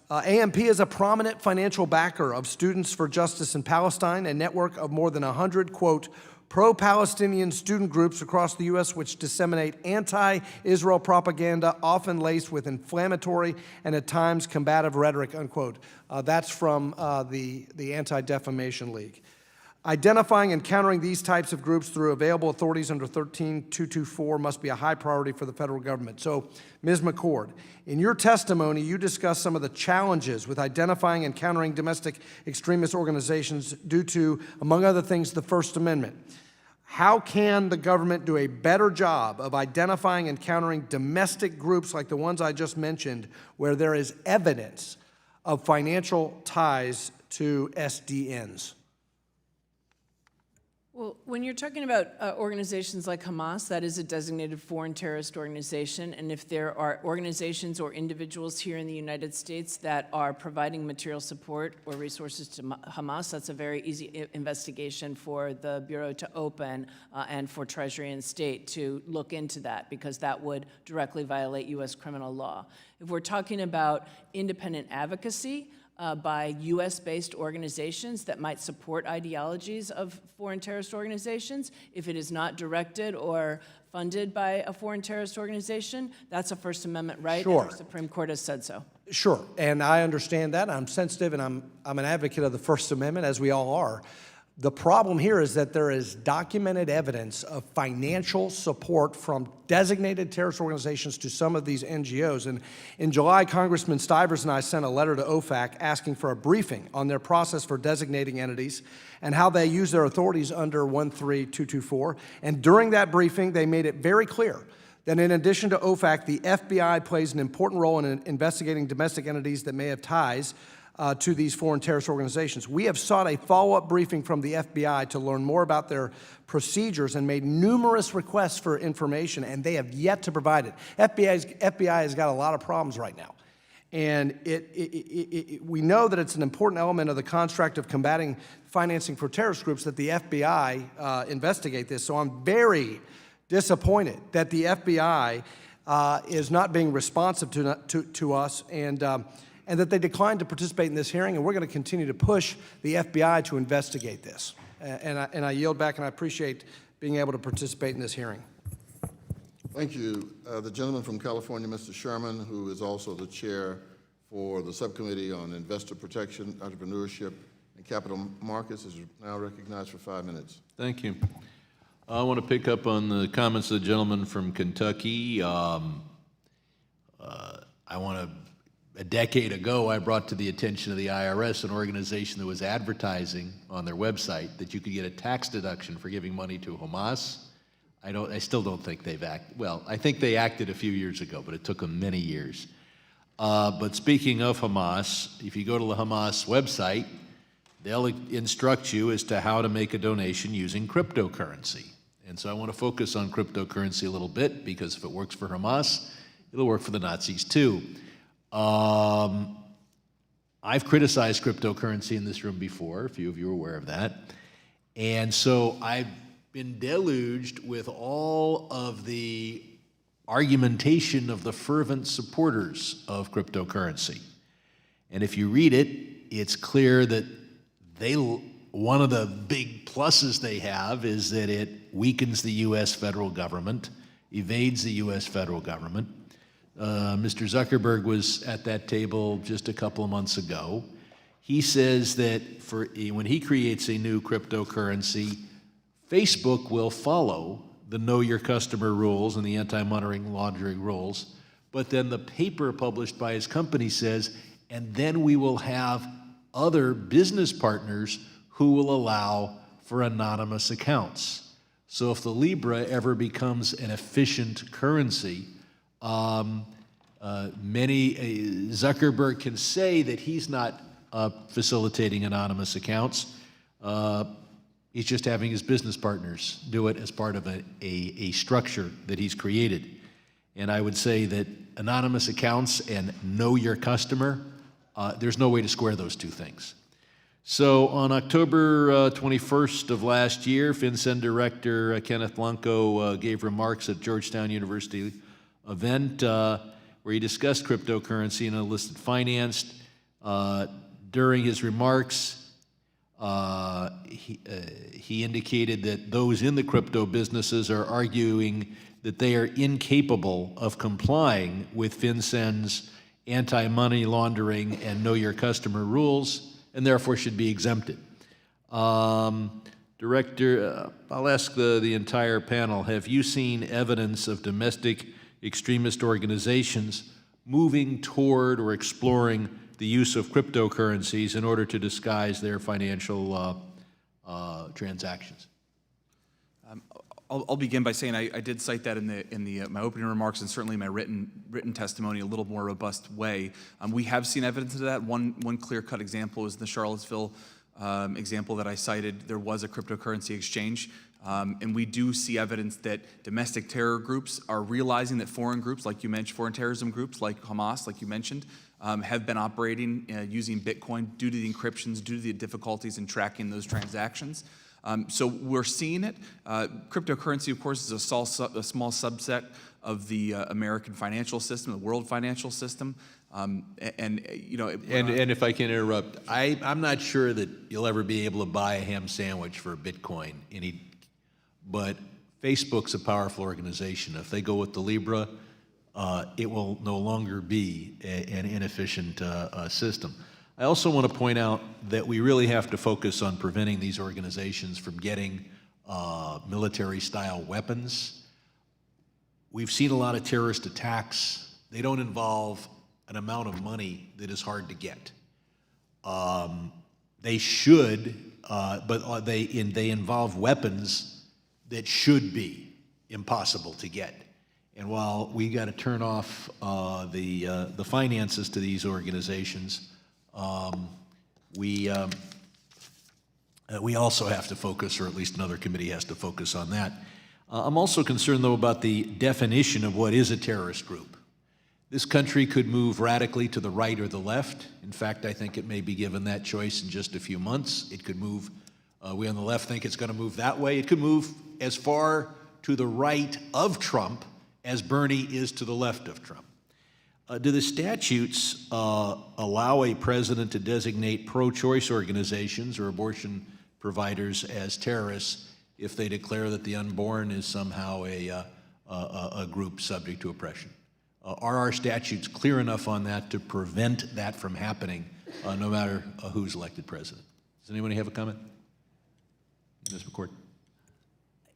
AMP is a prominent financial backer of Students for Justice in Palestine, a network of more than 100, quote, pro-Palestinian student groups across the U.S. which disseminate anti-Israel propaganda, often laced with inflammatory and at times combative rhetoric, unquote. That's from the Anti-Defamation League. Identifying and countering these types of groups through available authorities under 13224 must be a high priority for the federal government. So, Ms. McCord, in your testimony, you discussed some of the challenges with identifying and countering domestic extremist organizations due to, among other things, the First Amendment. How can the government do a better job of identifying and countering domestic groups like the ones I just mentioned, where there is evidence of financial ties to SDNs? Well, when you're talking about organizations like Hamas, that is a designated foreign terrorist organization, and if there are organizations or individuals here in the United States that are providing material support or resources to Hamas, that's a very easy investigation for the Bureau to open and for Treasury and State to look into that, because that would directly violate U.S. criminal law. If we're talking about independent advocacy, by U.S.-based organizations that might support ideologies of foreign terrorist organizations. If it is not directed or funded by a foreign terrorist organization, that's a First Amendment right, Sure. and the Supreme Court has said so. Sure, and I understand that. I'm sensitive, and I'm an advocate of the First Amendment, as we all are. The problem here is that there is documented evidence of financial support from designated terrorist organizations to some of these NGOs. And in July, Congressman Stivers and I sent a letter to OFAC asking for a briefing on their process for designating entities and how they use their authorities under 13224. And during that briefing, they made it very clear that in addition to OFAC, the FBI plays an important role in investigating domestic entities that may have ties to these foreign terrorist organizations. We have sought a follow-up briefing from the FBI to learn more about their procedures and made numerous requests for information, and they have yet to provide it. FBI has got a lot of problems right now. And we know that it's an important element of the construct of combating financing for terrorist groups that the FBI investigate this. So I'm very disappointed that the FBI is not being responsive to us, and that they declined to participate in this hearing, and we're going to continue to push the FBI to investigate this. And I yield back, and I appreciate being able to participate in this hearing. Thank you. The gentleman from California, Mr. Sherman, who is also the chair for the Subcommittee on Investor Protection, Entrepreneurship, and Capital Markets, is now recognized for 5 minutes. Thank you. I want to pick up on the comments of the gentleman from Kentucky. A decade ago, I brought to the attention of the IRS an organization that was advertising on their website that you could get a tax deduction for giving money to Hamas. I still don't think they've acted. Well, I think they acted a few years ago, but it took them many years. But speaking of Hamas, if you go to the Hamas website, they'll instruct you as to how to make a donation using cryptocurrency. And so I want to focus on cryptocurrency a little bit, because if it works for Hamas, it'll work for the Nazis too. I've criticized cryptocurrency in this room before, a few of you are aware of that. And so I've been deluged with all of the argumentation of the fervent supporters of cryptocurrency. And if you read it, it's clear that one of the big pluses they have is that it weakens the U.S. federal government, evades the U.S. federal government. Mr. Zuckerberg was at that table just a couple of months ago. He says that when he creates a new cryptocurrency, Facebook will follow the Know Your Customer rules and the anti-money laundering rules, but then the paper published by his company says, and then we will have other business partners who will allow for anonymous accounts. So if the Libra ever becomes an efficient currency, Zuckerberg can say that he's not facilitating anonymous accounts. He's just having his business partners do it as part of a structure that he's created. And I would say that anonymous accounts and know your customer, there's no way to square those two things. So on October 21st of last year, FinCEN Director Kenneth Blanco gave remarks at Georgetown University event where he discussed cryptocurrency and illicit finance. During his remarks, he indicated that those in the crypto businesses are arguing that they are incapable of complying with FinCEN's anti-money laundering and know your customer rules, and therefore should be exempted. Director, I'll ask the entire panel, have you seen evidence of domestic extremist organizations moving toward or exploring the use of cryptocurrencies in order to disguise their financial transactions? I'll begin by saying I did cite that in my opening remarks and certainly my written testimony a little more robust way. We have seen evidence of that. One clear-cut example is the Charlottesville example that I cited. There was a cryptocurrency exchange, and we do see evidence that domestic terror groups are realizing that foreign groups, like you mentioned, foreign terrorism groups like Hamas, like you mentioned, have been operating using Bitcoin due to the encryptions, due to the difficulties in tracking those transactions. So we're seeing it. Cryptocurrency, of course, is a small subset of the American financial system, the world financial system. And if I can interrupt, I'm not sure that you'll ever be able to buy a ham sandwich for Bitcoin. But Facebook's a powerful organization. If they go with the Libra, it will no longer be an inefficient system. I also want to point out that we really have to focus on preventing these organizations from getting military-style weapons. We've seen a lot of terrorist attacks. They don't involve an amount of money that is hard to get. They should, but they involve weapons that should be impossible to get. And while we got to turn off the finances to these organizations, we also have to focus, or at least another committee has to focus on that. I'm also concerned, though, about the definition of what is a terrorist group. This country could move radically to the right or the left. In fact, I think it may be given that choice in just a few months. It could move, we on the left think it's going to move that way. It could move as far to the right of Trump as Bernie is to the left of Trump. Do the statutes allow a president to designate pro-choice organizations or abortion providers as terrorists if they declare that the unborn is somehow a group subject to oppression? Are our statutes clear enough on that to prevent that from happening, no matter who's elected president? Does anybody have a comment? Ms. McCord.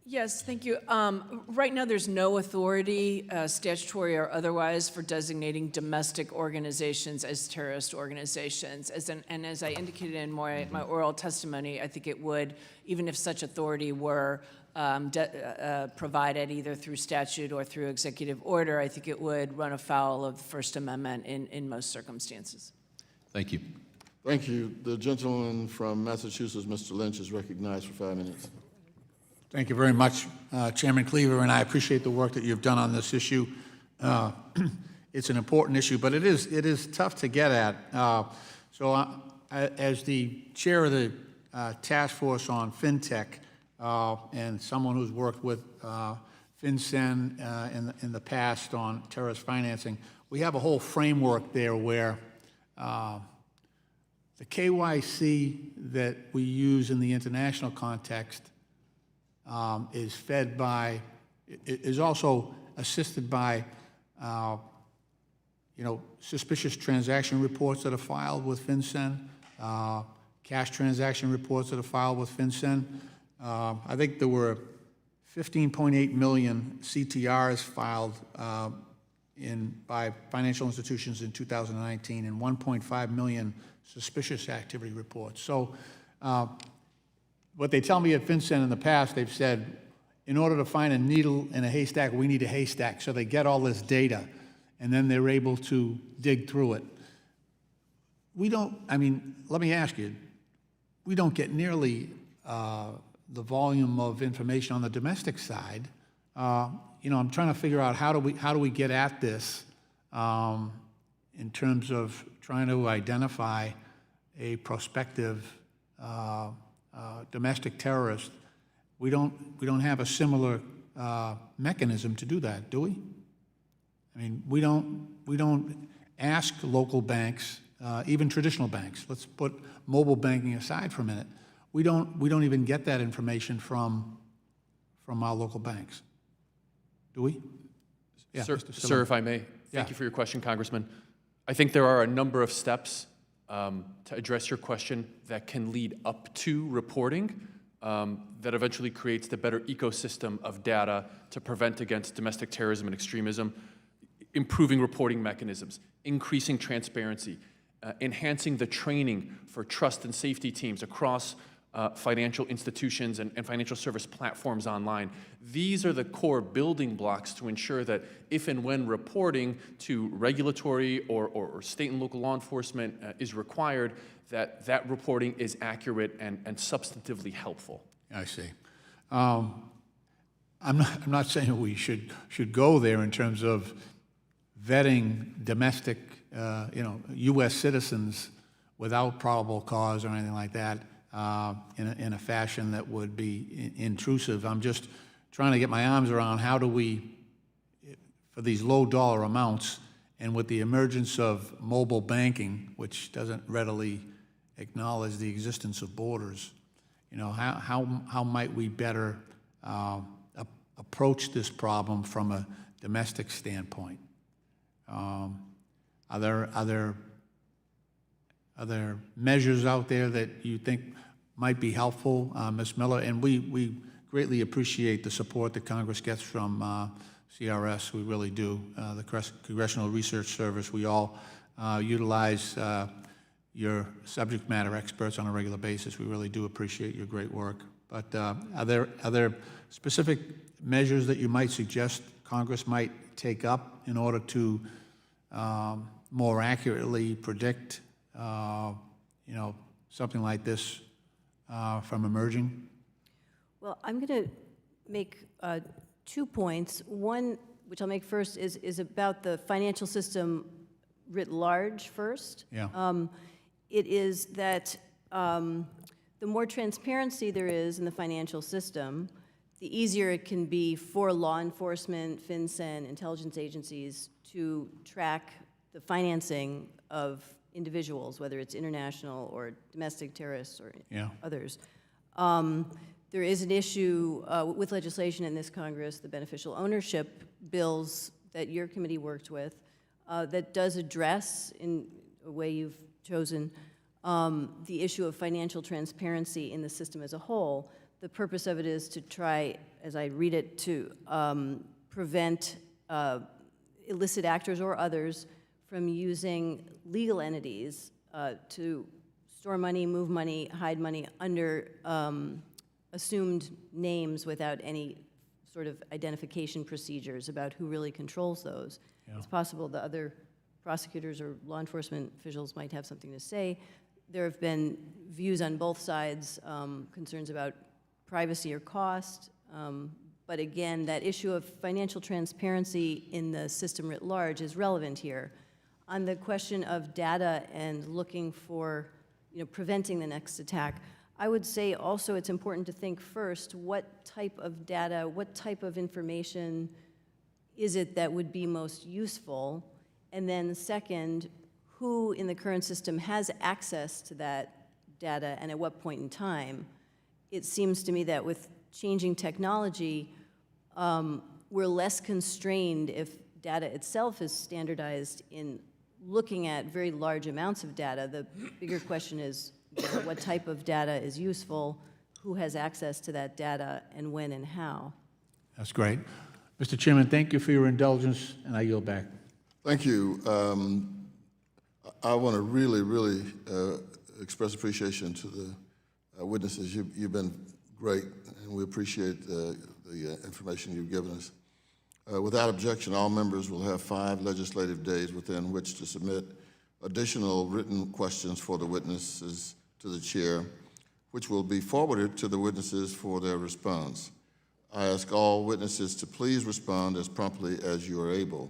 Yes, thank you. Right now, there's no authority, statutory or otherwise, for designating domestic organizations as terrorist organizations. And as I indicated in my oral testimony, I think it would, even if such authority were provided either through statute or through executive order, I think it would run afoul of the First Amendment in most circumstances. Thank you. Thank you. The gentleman from Massachusetts, Mr. Lynch, is recognized for 5 minutes. Thank you very much, Chairman Cleaver, and I appreciate the work that you've done on this issue. It's an important issue, but it is tough to get at. As the chair of the task force on FinTech and someone who's worked with FinCEN in the past on terrorist financing, we have a whole framework there where the KYC that we use in the international context is fed by, is also assisted by, suspicious transaction reports that are filed with FinCEN, cash transaction reports that are filed with FinCEN. I think there were 15.8 million CTRs filed by financial institutions in 2019 and 1.5 million suspicious activity reports. So what they tell me at FinCEN in the past, they've said, in order to find a needle in a haystack, we need a haystack. So they get all this data, and then they're able to dig through it. We don't, I mean, let me ask you, we don't get nearly the volume of information on the domestic side. You know, I'm trying to figure out how do we get at this in terms of trying to identify a prospective domestic terrorist. We don't have a similar mechanism to do that, do we? I mean, we don't ask local banks, even traditional banks. Let's put mobile banking aside for a minute. We don't even get that information from our local banks, do we? Yeah, Sir, if I may, thank you for your question, Congressman. I think there are a number of steps to address your question that can lead up to reporting that eventually creates the better ecosystem of data to prevent against domestic terrorism and extremism, improving reporting mechanisms, increasing transparency, enhancing the training for trust and safety teams across financial institutions and financial service platforms online. These are the core building blocks to ensure that if and when reporting to regulatory or state and local law enforcement is required, that reporting is accurate and substantively helpful. I see. I'm not saying we should go there in terms of vetting domestic, U.S. citizens without probable cause or anything like that in a fashion that would be intrusive. I'm just trying to get my arms around how do we, for these low dollar amounts, and with the emergence of mobile banking, which doesn't readily acknowledge the existence of borders, how might we better approach this problem from a domestic standpoint? Are there measures out there that you think might be helpful, Ms. Miller? And we greatly appreciate the support that Congress gets from CRS. We really do. The Congressional Research Service, we all utilize your subject matter experts on a regular basis. We really do appreciate your great work. But are there specific measures that you might suggest Congress might take up in order to more accurately predict something like this from emerging? Well, I'm going to make 2 points. One, which I'll make first, is about the financial system writ large first. Yeah. It is that the more transparency there is in the financial system, the easier it can be for law enforcement, FinCEN, intelligence agencies to track the financing of individuals, whether it's international or domestic terrorists or others. There is an issue with legislation in this Congress, the beneficial ownership bills that your committee worked with, that does address, in a way you've chosen, the issue of financial transparency in the system as a whole. The purpose of it is to try, as I read it, to prevent illicit actors or others from using legal entities to store money, move money, hide money under assumed names without any sort of identification procedures about who really controls those. Yeah. It's possible the other prosecutors or law enforcement officials might have something to say. There have been views on both sides, concerns about privacy or cost, but again, that issue of financial transparency in the system writ large is relevant here. On the question of data and looking for, preventing the next attack, I would say also it's important to think first, what type of data, what type of information is it that would be most useful? And then second, who in the current system has access to that data and at what point in time? It seems to me that with changing technology, we're less constrained if data itself is standardized in looking at very large amounts of data. The bigger question is what type of data is useful, who has access to that data, and when and how. That's great. Mr. Chairman, thank you for your indulgence, and I yield back. Thank you. I want to really express appreciation to the witnesses. You've been great, and we appreciate the information you've given us. Without objection, all members will have 5 legislative days within which to submit additional written questions for the witnesses to the chair, which will be forwarded to the witnesses for their response. I ask all witnesses to please respond as promptly as you are able.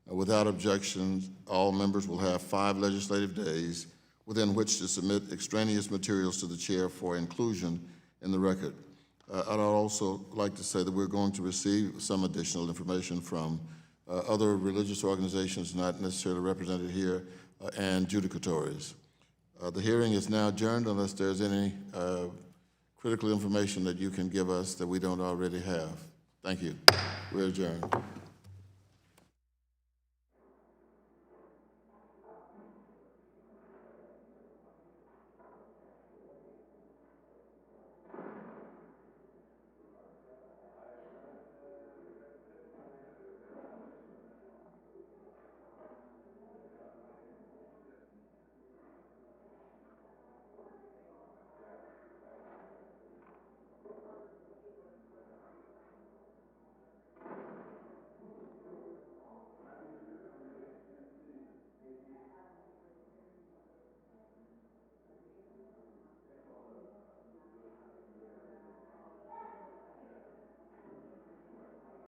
Without objection, all members will have 5 legislative days within which to submit extraneous materials to the chair for inclusion in the record. I'd also like to say that we're going to receive some additional information from other religious organizations not necessarily represented here and judicatories. The hearing is now adjourned unless there's any critical information that you can give us that we don't already have. Thank you. We're adjourned.